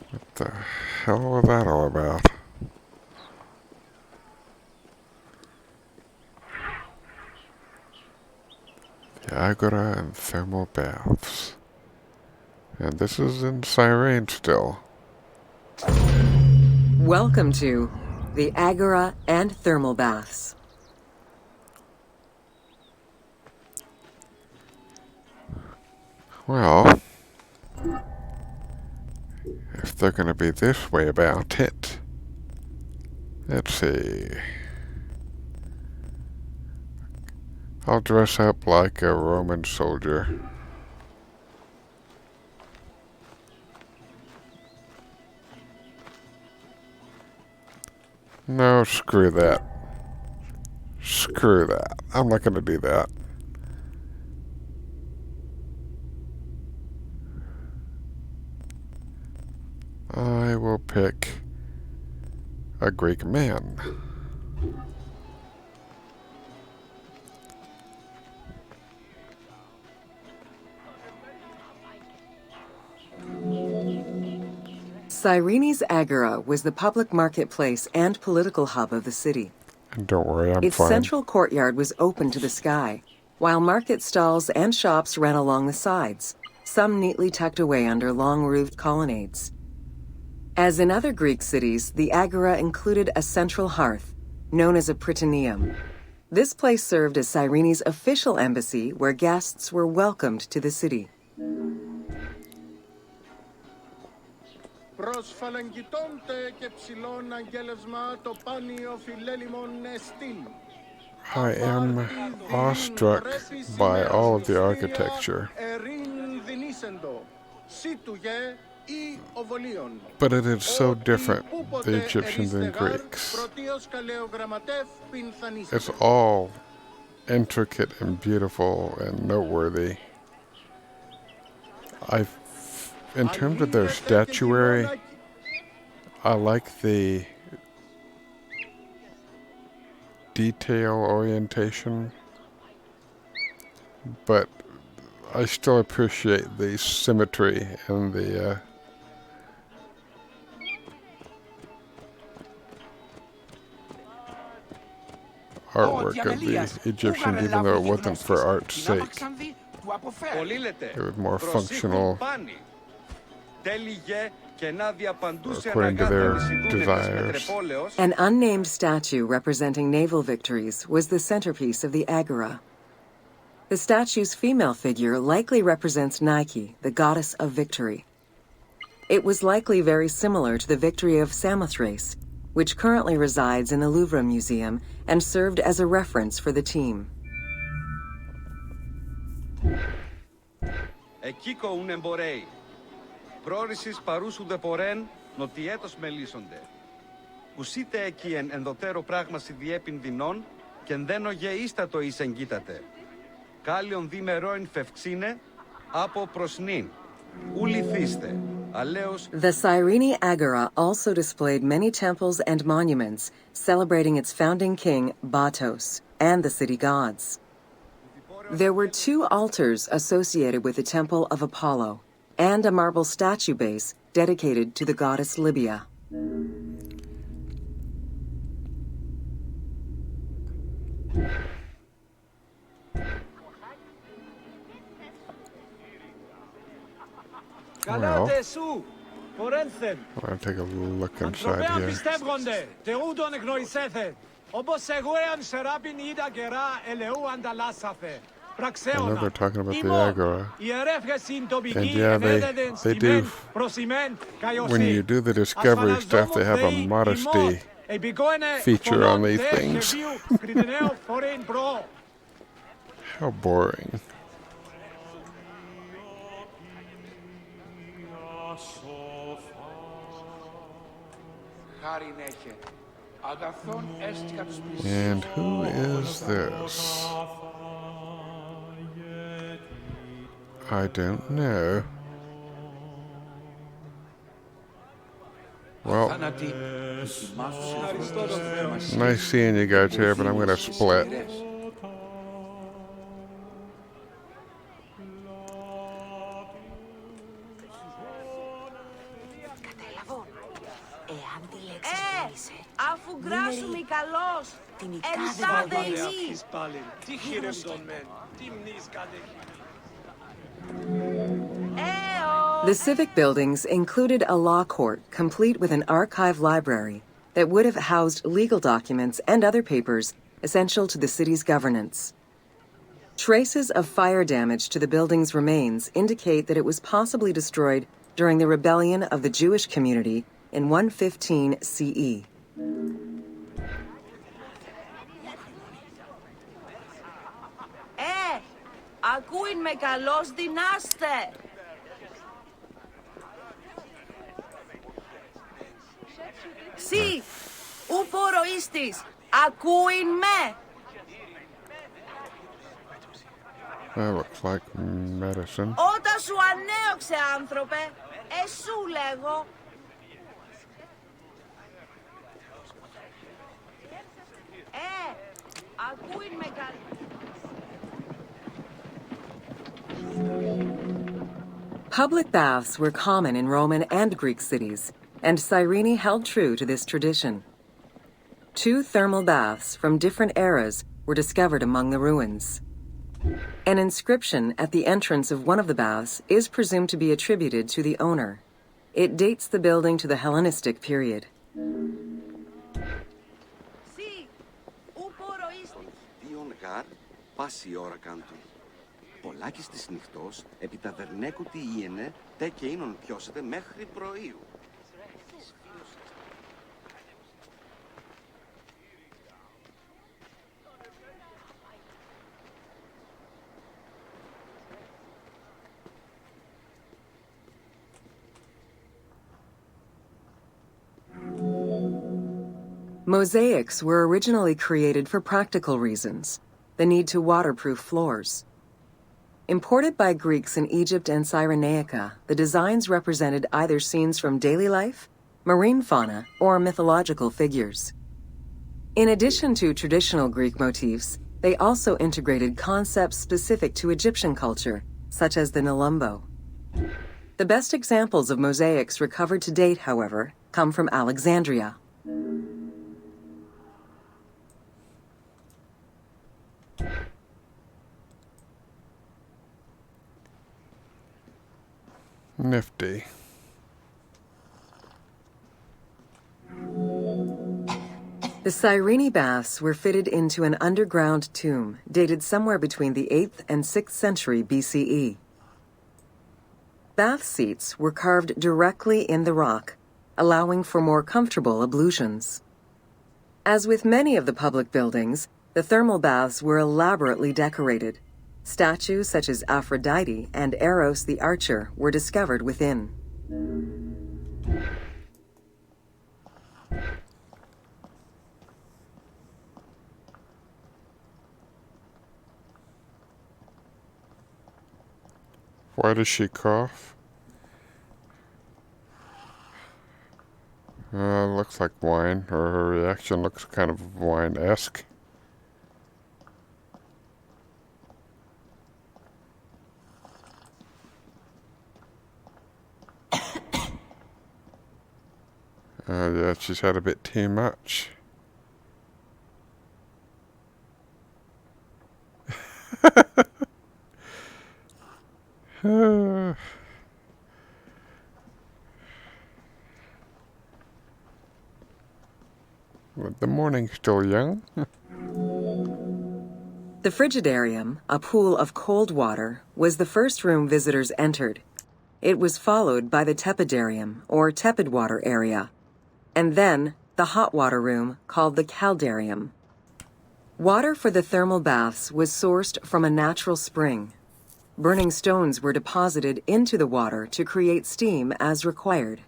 What the hell was that all about? The Agora and thermal baths. And this is in Cyrene still. Welcome to the Agora and thermal baths. Well, if they're going to be this way about it, let's see. I'll dress up like a Roman soldier. No, screw that. Screw that. I'm not going to do that. I will pick a Greek man. Cyrene's Agora was the public marketplace and political hub of the city. And don't worry, I'm Its fine. central courtyard was open to the sky, while market stalls and shops ran along the sides, some neatly tucked away under long-roofed colonnades. As in other Greek cities, the Agora included a central hearth, known as a Prytaneum. This place served as Cyrene's official embassy where guests were welcomed to the city. Προσφαλαγγιτώνται και ψηλών αγγέλευσμα το πάνιο φιλέλιμον εστίν. I am awestruck by all of the architecture, Ερήν δινήσεντο, σίτουγε ή οβολίων. but it is so different, the Egyptians and Greeks. Πρωτίος καλεογραμματεύ πινθανίσεντο. It's all intricate and beautiful and noteworthy. In terms of their statuary, I like the detail orientation, but I still appreciate the symmetry and the artwork of the Egyptians, even though it wasn't for art's sake. It was more functional according to their desires. An unnamed statue representing naval victories was the centerpiece of the Agora. The statue's female figure likely represents Nike, the goddess of victory. It was likely very similar to the victory of Samothrace, which currently resides in the Louvre Museum and served as a reference for the team. Εκείκο ουν εμπορέοι. Πρόρησης παρούσουδε πορέν, νοτιέτος μελίσσονται. Ουσίτε εκείεν ενδοτέρο πράγμαση διέπιν δεινών, και ενδένο γεΐστατο εις εγκύτατε. Κάλιον δι μερόιν φευξίνε, από προσνήν. Ου λυθίστε, αλέος. The Cyrene Agora also displayed many temples and monuments celebrating its founding king, Batos, and the city gods. There were 2 altars associated with the Temple of Apollo and a marble statue base dedicated to the goddess Libya. Well, I'll take a look inside here. I know they're talking about the Agora. And yeah, they do, when you do the discovery stuff, they have a modesty feature on these things. How boring. And who is this? I don't know. Well, nice seeing you guys here, but I'm going to split. Αφού γκράσουμε οι καλός, ενσάντε εμείς. The civic buildings included a law court complete with an archive library that would have housed legal documents and other papers essential to the city's governance. Traces of fire damage to the building's remains indicate that it was possibly destroyed during the rebellion of the Jewish community in 115 CE. Ακούειν με καλώς δυνάστε. Σι, ου ποροίστης, ακούειν με. That looks like medicine. Όταν σου ανέωξε, άνθρωπε, εσού λέγω. Ακούειν με καλώς. Public baths were common in Roman and Greek cities, and Cyrene held true to this tradition. 2 thermal baths from different eras were discovered among the ruins. An inscription at the entrance of one of the baths is presumed to be attributed to the owner. It dates the building to the Hellenistic period. Πολλάκις της νυχτός, επί τα δερνέκου τι ήενε, τε και ίνον πιώσετε μέχρι πρωίου. Mosaics were originally created for practical reasons, the need to waterproof floors. Imported by Greeks in Egypt and Cyrenaica, the designs represented either scenes from daily life, marine fauna, or mythological figures. In addition to traditional Greek motifs, they also integrated concepts specific to Egyptian culture, such as the Nelumbo. The best examples of mosaics recovered to date, however, come from Alexandria. Nifty. The Cyrene baths were fitted into an underground tomb dated somewhere between the 8th and 6th century BCE. Bath seats were carved directly in the rock, allowing for more comfortable ablutions. As with many of the public buildings, the thermal baths were elaborately decorated. Statues such as Aphrodite and Eros the Archer were discovered within. Why does she cough? Looks like wine, or her reaction looks kind of wine-esque. Yeah, she's had a bit too much. The morning's still young. The Frigidarium, a pool of cold water, was the first room visitors entered. It was followed by the Tepidarium, or tepid water area, and then the hot water room called the Caldarium. Water for the thermal baths was sourced from a natural spring. Burning stones were deposited into the water to create steam as required.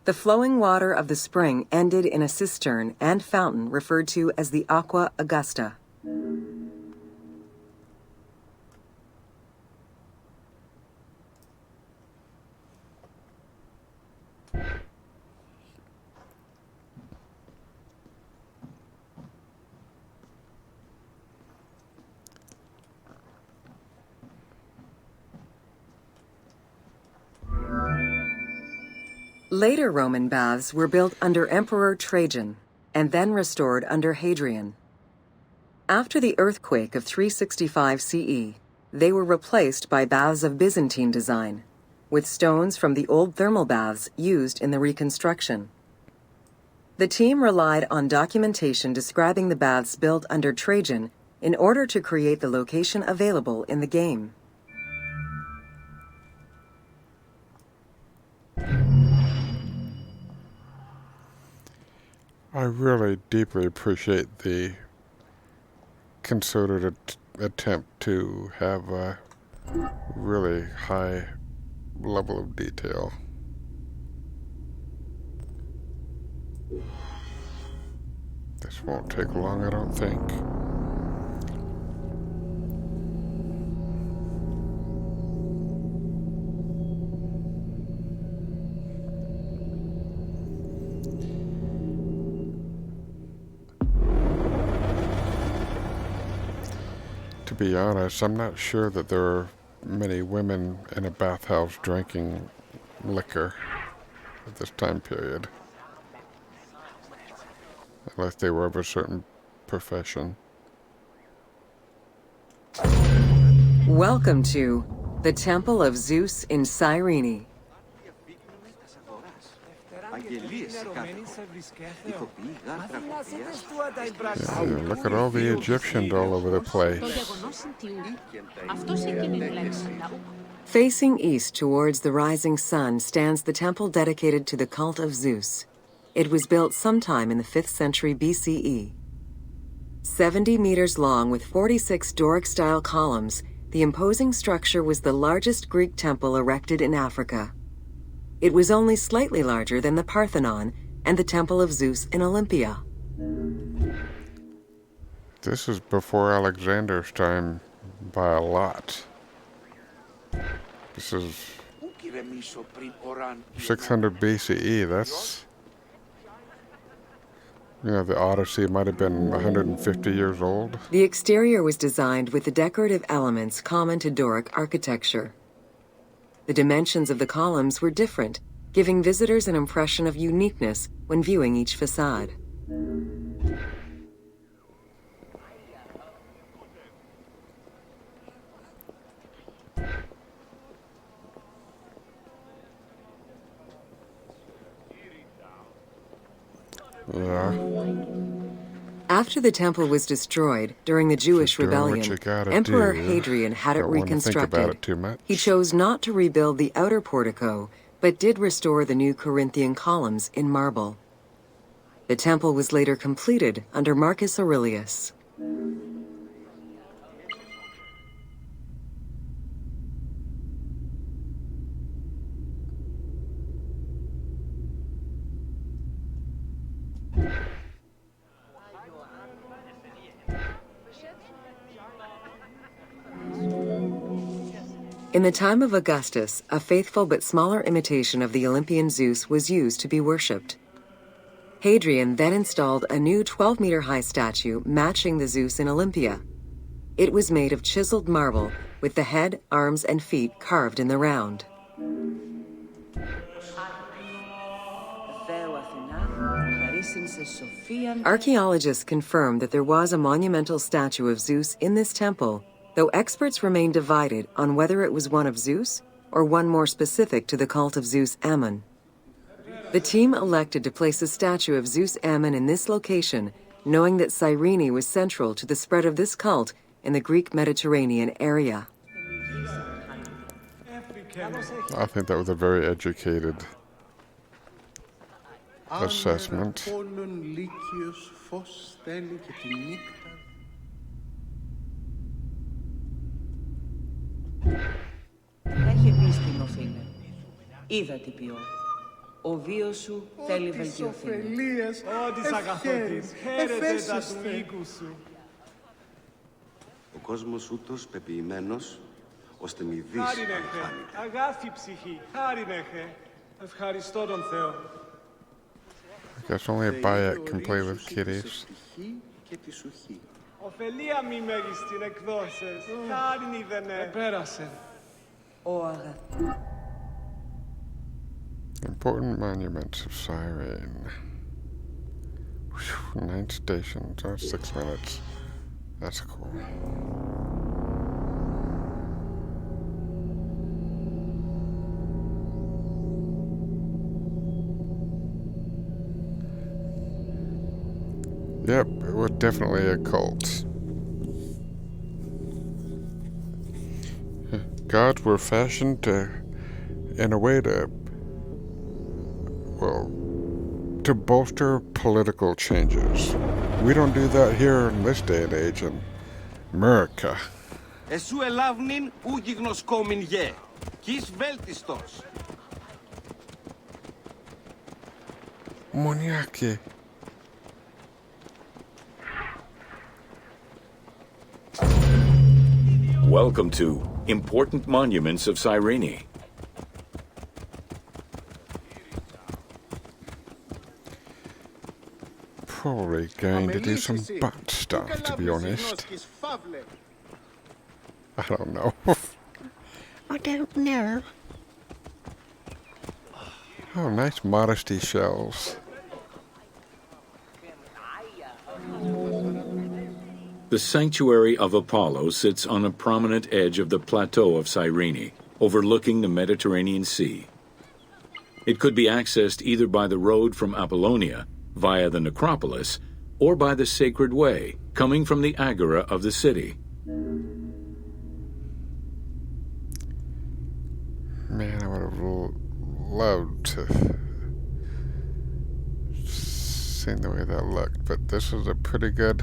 The flowing water of the spring ended in a cistern and fountain referred to as the Aqua Augusta. Later Roman baths were built under Emperor Trajan and then restored under Hadrian. After the earthquake of 365 CE, they were replaced by baths of Byzantine design, with stones from the old thermal baths used in the reconstruction. The team relied on documentation describing the baths built under Trajan in order to create the location available in the game. I really deeply appreciate the concerted attempt to have a really high level of detail. This won't take long, I don't think. To be honest, I'm not sure that there are many women in a bathhouse drinking liquor at this time period. Unless they were of a certain profession. Welcome to the Temple of Zeus in Cyrene. Yeah, look at all the Egyptians all over the place. Facing east towards the rising sun stands the temple dedicated to the cult of Zeus. It was built sometime in the 5th century BCE. 70 meters long with 46 Doric-style columns, the imposing structure was the largest Greek temple erected in Africa. It was only slightly larger than the Parthenon and the Temple of Zeus in Olympia. This is before Alexander's time by a lot. This is 600 BCE. That's, you know, the Odyssey might have been 150 years old. The exterior was designed with the decorative elements common to Doric architecture. The dimensions of the columns were different, giving visitors an impression of uniqueness when viewing each facade. Yeah. After the temple was destroyed during the Jewish Keep doing what rebellion, you gotta Emperor do. Hadrian had it Don't wanna think reconstructed. about it too much. He chose not to rebuild the outer portico, but did restore the new Corinthian columns in marble. The temple was later completed under Marcus Aurelius. In the time of Augustus, a faithful but smaller imitation of the Olympian Zeus was used to be worshipped. Hadrian then installed a new 12-meter-high statue matching the Zeus in Olympia. It was made of chiseled marble, with the head, arms, and feet carved in the round. Θεού Αθηνά, Archaeologists confirm that there was a monumental statue of Zeus in this temple, though experts remain divided on whether it was one of Zeus or one more specific to the cult of Zeus Ammon. The team elected to place a statue of Zeus Ammon in this location, knowing that Cyrene was central to the spread of this cult in the Greek Mediterranean area. I think that was a very educated assessment. Έχει πίστη, φίλε. Είδα τι ποιό. Ο βίος σου θέλει βελτιωθεί. Ό,τι αγαθότης, χαίρετε τα του οίκου σου. Ο κόσμος ούτως πεποιημένος, ώστε μη δεις Χάρινεχε, αγάθη ψυχή, χάρινεχε. Ευχαριστώ τον Θεό. I guess only a Bayek can play with kitties. Ωφελία μη μέγιστην εκδόσες, χάριν είδενε. Επέρασε. Ο αγαθός. Important monuments of Cyrene. Whew, 9 stations, 6 minutes. That's cool. Yep, it was definitely a cult. Gods were fashioned in a way to bolster political changes. We don't do that here in this day and age in America. Εσού ελάβνην ου γιγνοσκόμην γε, κεις βέλτιστος. Moniaki. Welcome to Important Monuments of Cyrene. Probably going to do some butt stuff, to be honest. I don't know. I don't know. Oh, nice modesty shells. The sanctuary of Apollo sits on a prominent edge of the plateau of Cyrene, overlooking the Mediterranean Sea. It could be accessed either by the road from Apollonia, via the necropolis, or by the Sacred Way, coming from the agora of the city. Man, I would have loved to seen the way that looked, but this is a pretty good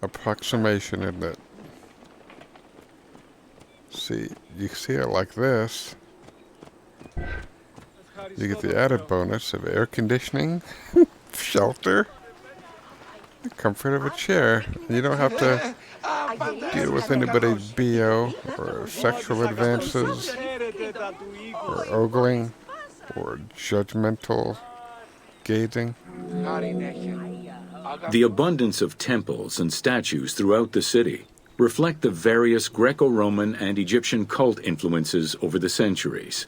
approximation, isn't it? See, you see it like this. You get the added bonus of air conditioning, shelter, the comfort of a chair. You don't have to deal with anybody's BO or sexual advances or ogling or judgmental gazing. The abundance of temples and statues throughout the city reflect the various Greco-Roman and Egyptian cult influences over the centuries.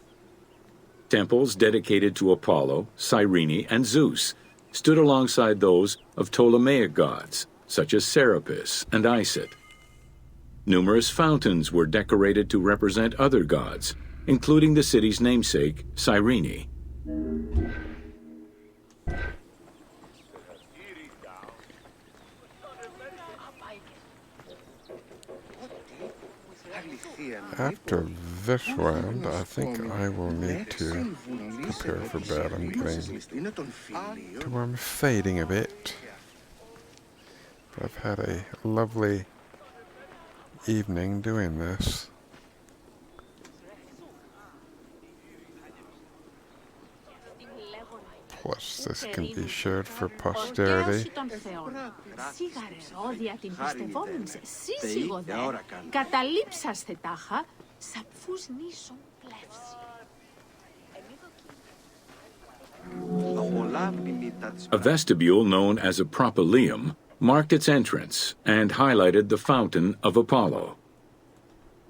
Temples dedicated to Apollo, Cyrene, and Zeus stood alongside those of Ptolemaic gods, such as Serapis and Isis. Numerous fountains were decorated to represent other gods, including the city's namesake, Cyrene. After this round, I think I will need to prepare for bed. I'm getting to where I'm fading a bit. But I've had a lovely evening doing this. Plus, this can be shared for posterity. A vestibule known as a propylaeum marked its entrance and highlighted the fountain of Apollo.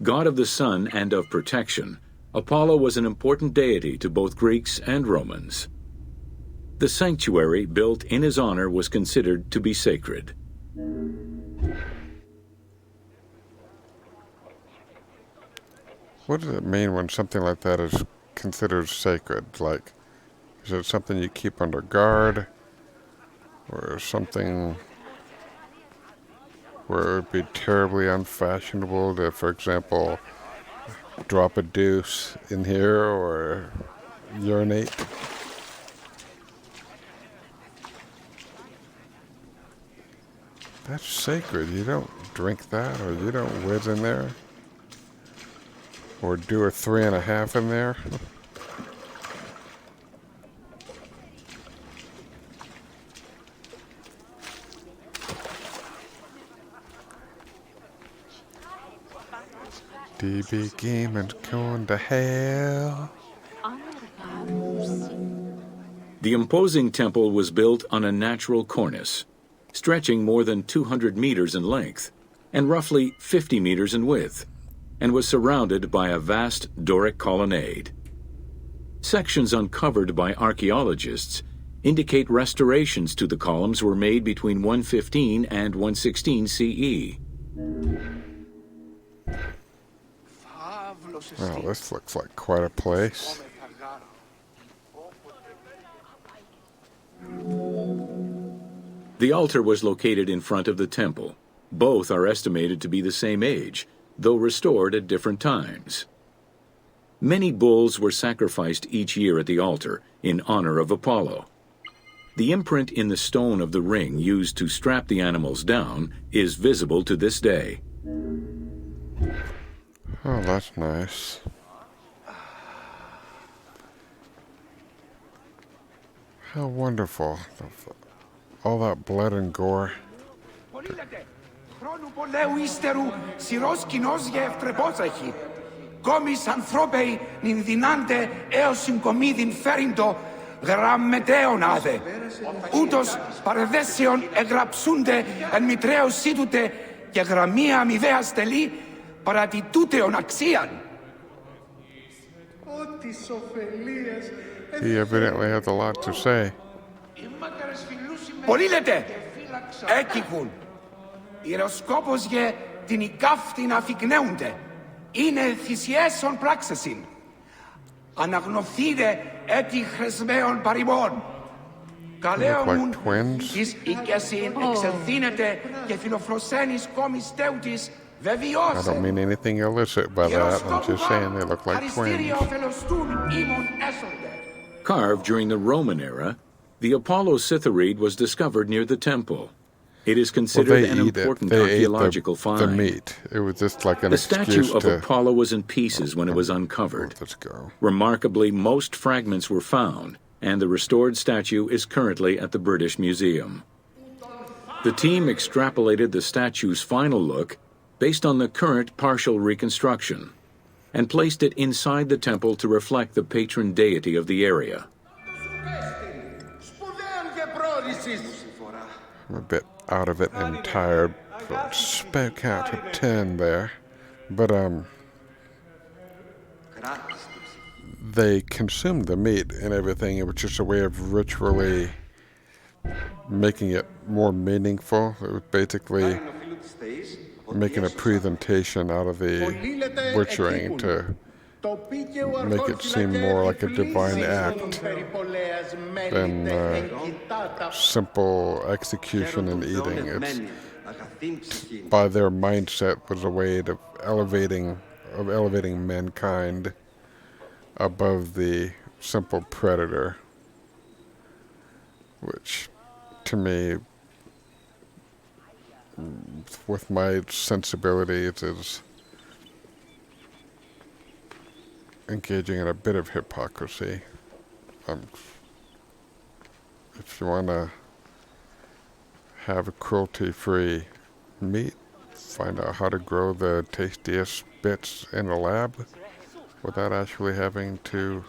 God of the sun and of protection, Apollo was an important deity to both Greeks and Romans. The sanctuary built in his honor was considered to be sacred. What does it mean when something like that is considered sacred? Like, is it something you keep under guard? Or something where it would be terribly unfashionable to, for example, drop a deuce in here or urinate? That's sacred. You don't drink that, or you don't whiz in there, or do a 3.5 in there. DB Gamon's going to hell. The imposing temple was built on a natural cornice, stretching more than 200 meters in length and roughly 50 meters in width, and was surrounded by a vast Doric colonnade. Sections uncovered by archaeologists indicate restorations to the columns were made between 115 and 116 CE. Wow, this looks like quite a place. The altar was located in front of the temple. Both are estimated to be the same age, though restored at different times. Many bulls were sacrificed each year at the altar in honor of Apollo. The imprint in the stone of the ring used to strap the animals down is visible to this day. Oh, that's nice. How wonderful. All that blood and gore. Χρόνου πολέμου ύστερου σειρός κοινός γευτρεπότσαχη. Κόμις ανθρώποι νυν δυνάντε έως συγκομίδιν φέρυντο γραμμετέων άδε. Ούτως παρεδέσεων εγραψούνται εν μητρέως σύτουτε και γραμμία αμοιβαίας τελεί παρά τη τούτεων αξίαν. He evidently has a lot to say. Πολλοί λέτε, έκηκουν. Ιεροσκόπος γε την οικάφτην αφικνέονται. Είναι θυσιέσον πράξεσιν. Αναγνωθείτε έτη χρεσμαίων παρημών. Καλέομουν εις οικεσιν εξελθύνεται και φιλοφροσένης κόμις τέουτης I don't mean anything illicit by that. I'm just saying they look like twins. Carved during the Roman era, the Apollo Cytharide was discovered near the temple. It is considered an important archaeological find. The meat. It was just like an The statue of Apollo was in pieces when it was uncovered. Let's go. Remarkably, most fragments were found, and the restored statue is currently at the British Museum. The team extrapolated the statue's final look based on the current partial reconstruction, and placed it inside the temple to reflect the patron deity of the area. I'm a bit out of it and tired, but spoke out to 10 there. But, they consumed the meat and everything. It was just a way of ritually making it more meaningful. It was basically making a presentation out of the butchering to make it seem more like a divine act than simple execution and eating. It's, by their mindset, was a way of elevating mankind above the simple predator, which to me, with my sensibilities, is engaging in a bit of hypocrisy. If you want to have a cruelty-free meat, find out how to grow the tastiest bits in a lab without actually having to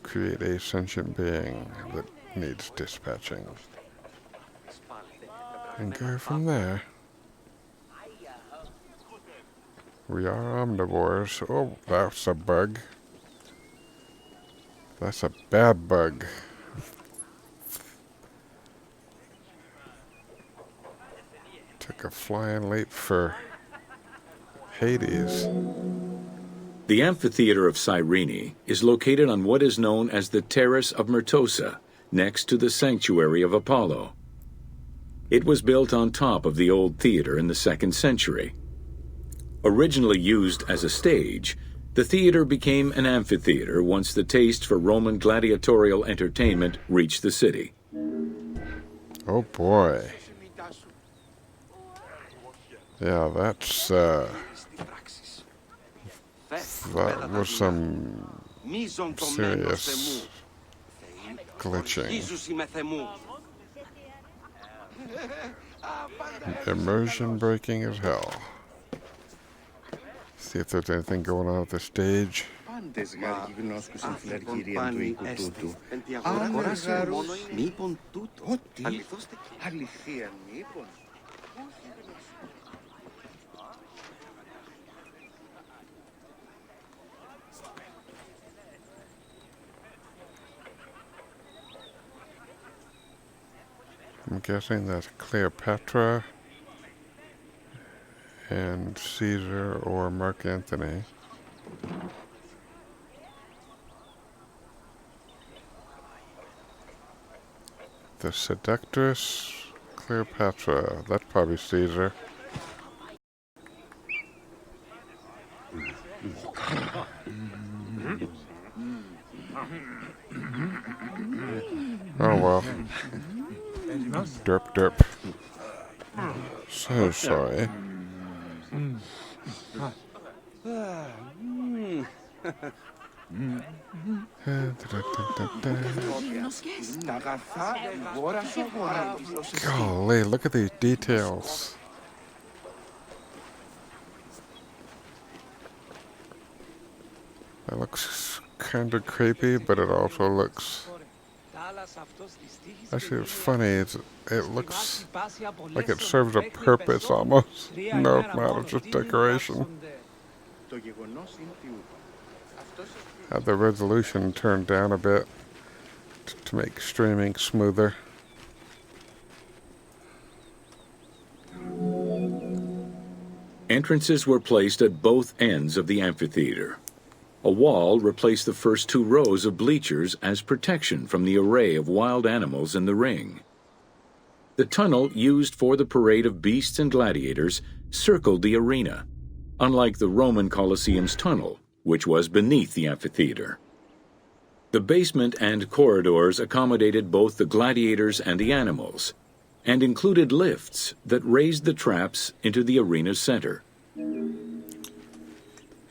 create a sentient being that needs dispatching. And go from there. We are omnivores. Oh, that's a bug. That's a bad bug. like a flying leap for Hades. The amphitheater of Cyrene is located on what is known as the Terrace of Myrtosa, next to the sanctuary of Apollo. It was built on top of the old theater in the 2nd century. Originally used as a stage, the theater became an amphitheater once the taste for Roman gladiatorial entertainment reached the city. Oh boy. Yeah, that was some serious glitching. Immersion breaking as hell. See if there's anything going on at the stage. I'm guessing that's Cleopatra and Caesar or Mark Antony. The seductress Cleopatra, that's probably Caesar. Oh well. Derp derp. So sorry. Golly, look at these details. That looks kind of creepy, but it also looks... Actually, it's funny. It looks like it serves a purpose almost. No, not just decoration. Had the resolution turned down a bit to make streaming smoother. Entrances were placed at both ends of the amphitheater. A wall replaced the first 2 rows of bleachers as protection from the array of wild animals in the ring. The tunnel used for the parade of beasts and gladiators circled the arena, unlike the Roman Colosseum's tunnel, which was beneath the amphitheater. The basement and corridors accommodated both the gladiators and the animals, and included lifts that raised the traps into the arena's center.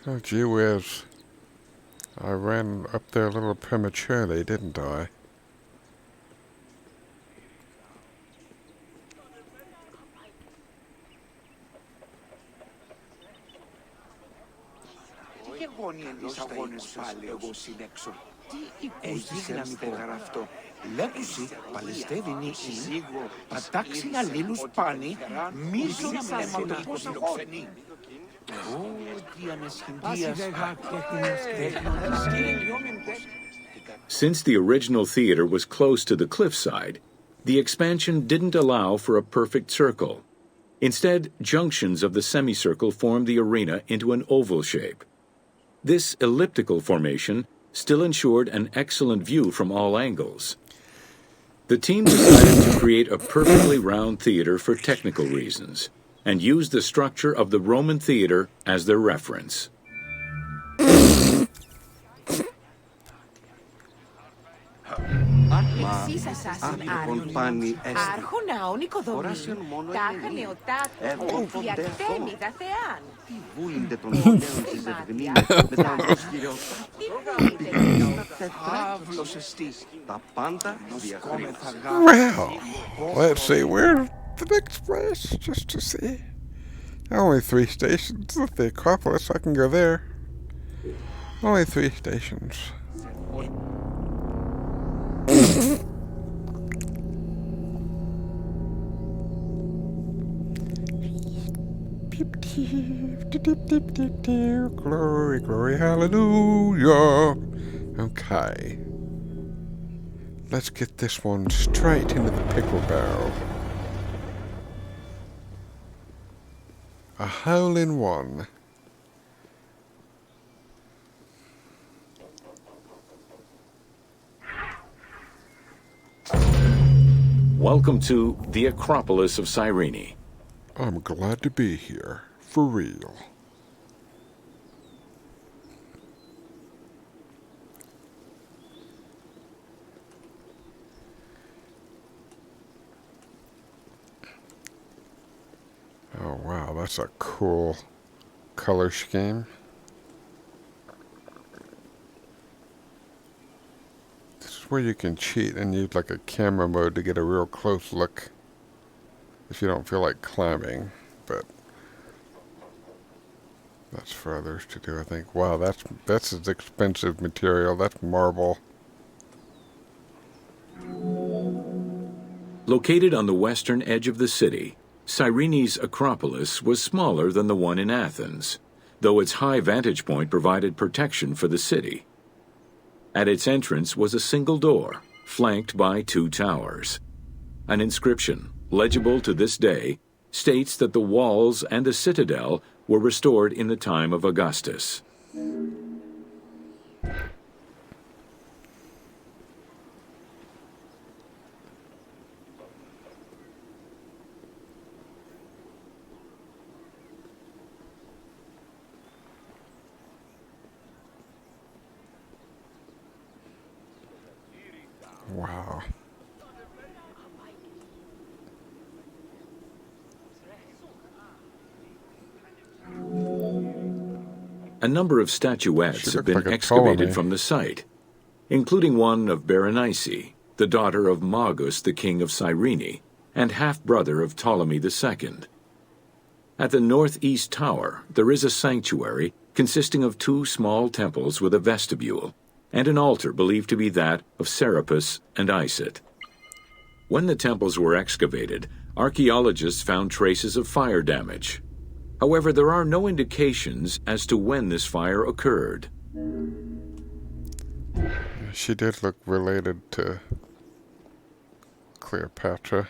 Oh, gee whiz. I ran up there a little prematurely, didn't I? Λέξουσι, παλαιστεύει νύχη, πατάξει αλλήλους πάνη, μίσο να μαθηματικός αγώνη. Since the original theater was close to the cliffside, the expansion didn't allow for a perfect circle. Instead, junctions of the semicircle formed the arena into an oval shape. This elliptical formation still ensured an excellent view from all angles. The team decided to create a perfectly round theater for technical reasons, and used the structure of the Roman theater as their reference. Άρχοναον οικοδομήν, τάχα νεοτάτου, διακτέμιδα θεάν. Τι βούλυνται των πολέων της Ευγνής μετά ως κυριότητα. Τα πάντα διαχρήματα. Well, let's see, where's the next place? Just to see. Only 3 stations at the Acropolis, I can go there. Only 3 stations. Glory, glory, hallelujah. Okay. Let's get this one straight into the pickle barrel. A hole-in-one. Welcome to the Acropolis of Cyrene. I'm glad to be here. For real. Oh wow, that's a cool color scheme. This is where you can cheat and use like a camera mode to get a real close look if you don't feel like climbing, but that's for others to do, I think. Wow, that's an expensive material. That's marble. Located on the western edge of the city, Cyrene's Acropolis was smaller than the one in Athens, though its high vantage point provided protection for the city. At its entrance was a single door, flanked by 2 towers. An inscription, legible to this day, states that the walls and the citadel were restored in the time of Augustus. Wow. A number of statuettes She have looked been like a excavated Ptolemy. from the site, including one of Berenice, the daughter of Magus, the king of Cyrene, and half-brother of Ptolemy II. At the northeast tower, there is a sanctuary consisting of 2 small temples with a vestibule, and an altar believed to be that of Serapis and Isis. When the temples were excavated, archaeologists found traces of fire damage. However, there are no indications as to when this fire occurred. She did look related to Cleopatra.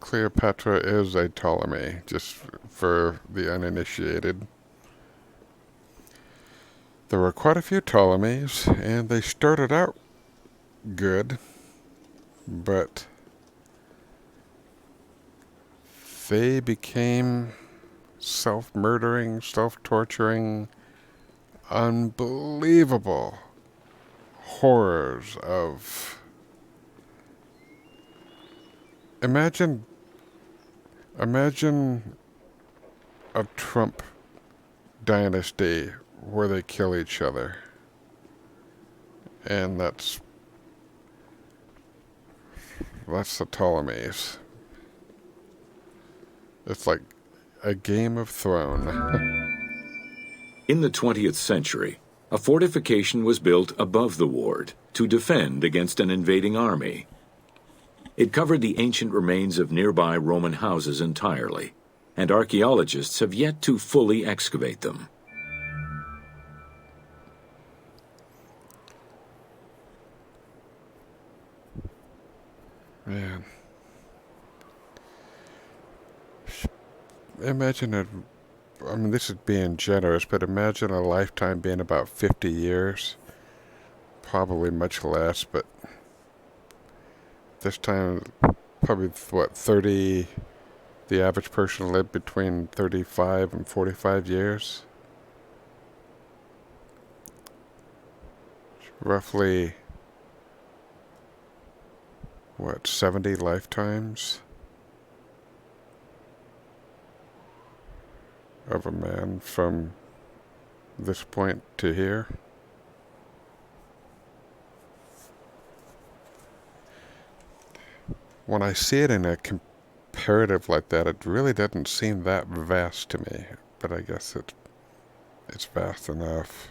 Cleopatra is a Ptolemy, just for the uninitiated. There were quite a few Ptolemies, and they started out good, but they became self-murdering, self-torturing, unbelievable horrors of... Imagine a Trump dynasty where they kill each other. And that's the Ptolemies. It's like a Game of Thrones. In the 20th century, a fortification was built above the ward to defend against an invading army. It covered the ancient remains of nearby Roman houses entirely, and archaeologists have yet to fully excavate them. Man. Imagine I mean, this is being generous, but imagine a lifetime being about 50 years. Probably much less, but this time, probably, 30, the average person lived between 35 and 45 years. Roughly, 70 lifetimes of a man from this point to here. When I see it in a comparative like that, it really doesn't seem that vast to me, but I guess it's vast enough.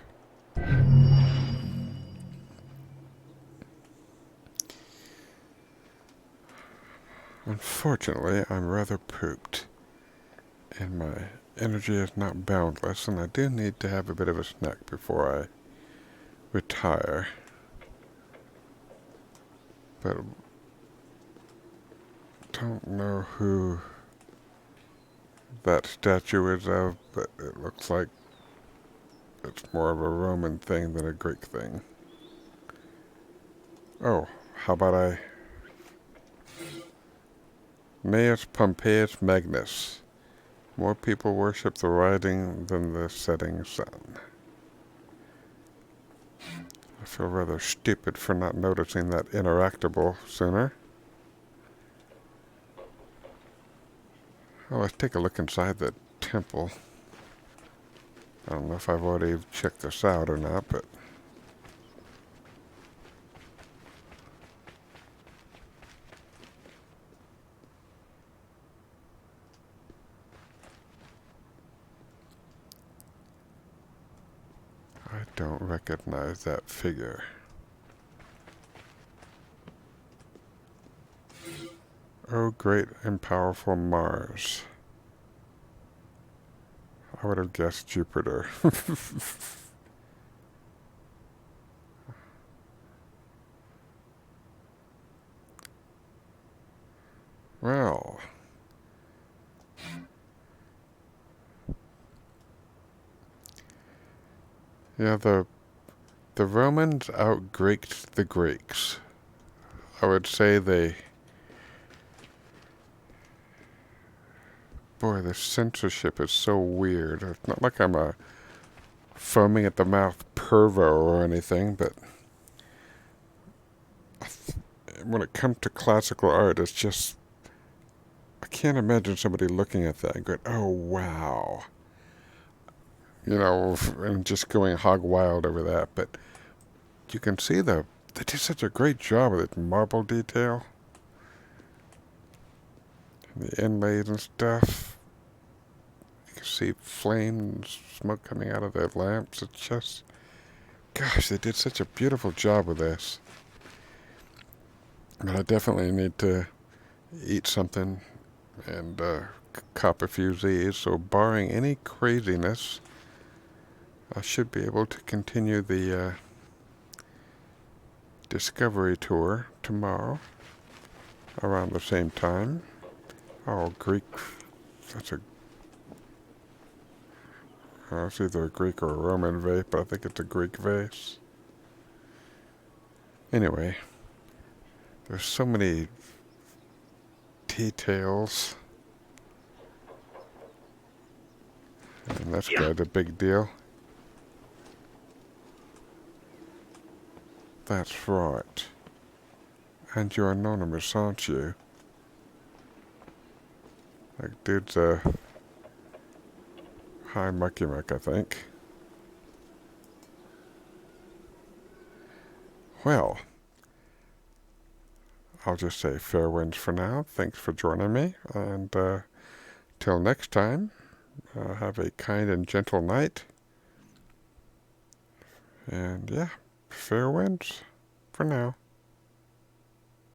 Unfortunately, I'm rather pooped, and my energy is not boundless, and I do need to have a bit of a snack before I retire. But don't know who that statue is of, but it looks like it's more of a Roman thing than a Greek thing. Oh, how about Gnaeus Pompeius Magnus. More people worship the rising than the setting sun. I feel rather stupid for not noticing that interactable sooner. Oh, let's take a look inside the temple. I don't know if I've already checked this out or not, but I don't recognize that figure. Oh, great and powerful Mars. I would have guessed Jupiter. Well, yeah, the Romans out-Greeked the Greeks. I would say boy, the censorship is so weird. It's not like I'm a foaming at the mouth pervo or anything, but when it comes to classical art, it's just, I can't imagine somebody looking at that and going, oh, wow. You know, and just going hog wild over that. But you can see they did such a great job with its marble detail. And the inlays and stuff. You can see flame and smoke coming out of their lamps. It's just, gosh, they did such a beautiful job with this. But I definitely need to eat something and cop a few Z's. So barring any craziness, I should be able to continue the Discovery Tour tomorrow around the same time. Oh, Greek. That's it's either a Greek or a Roman vase, but I think it's a Greek vase. Anyway, there's so many details. And that's quite a big deal. That's right. And you're anonymous, aren't you? That dude's a Hi Mucky Muck, I think. Well, I'll just say fair winds for now. Thanks for joining me. And till next time, have a kind and gentle night. And yeah, fair winds for now.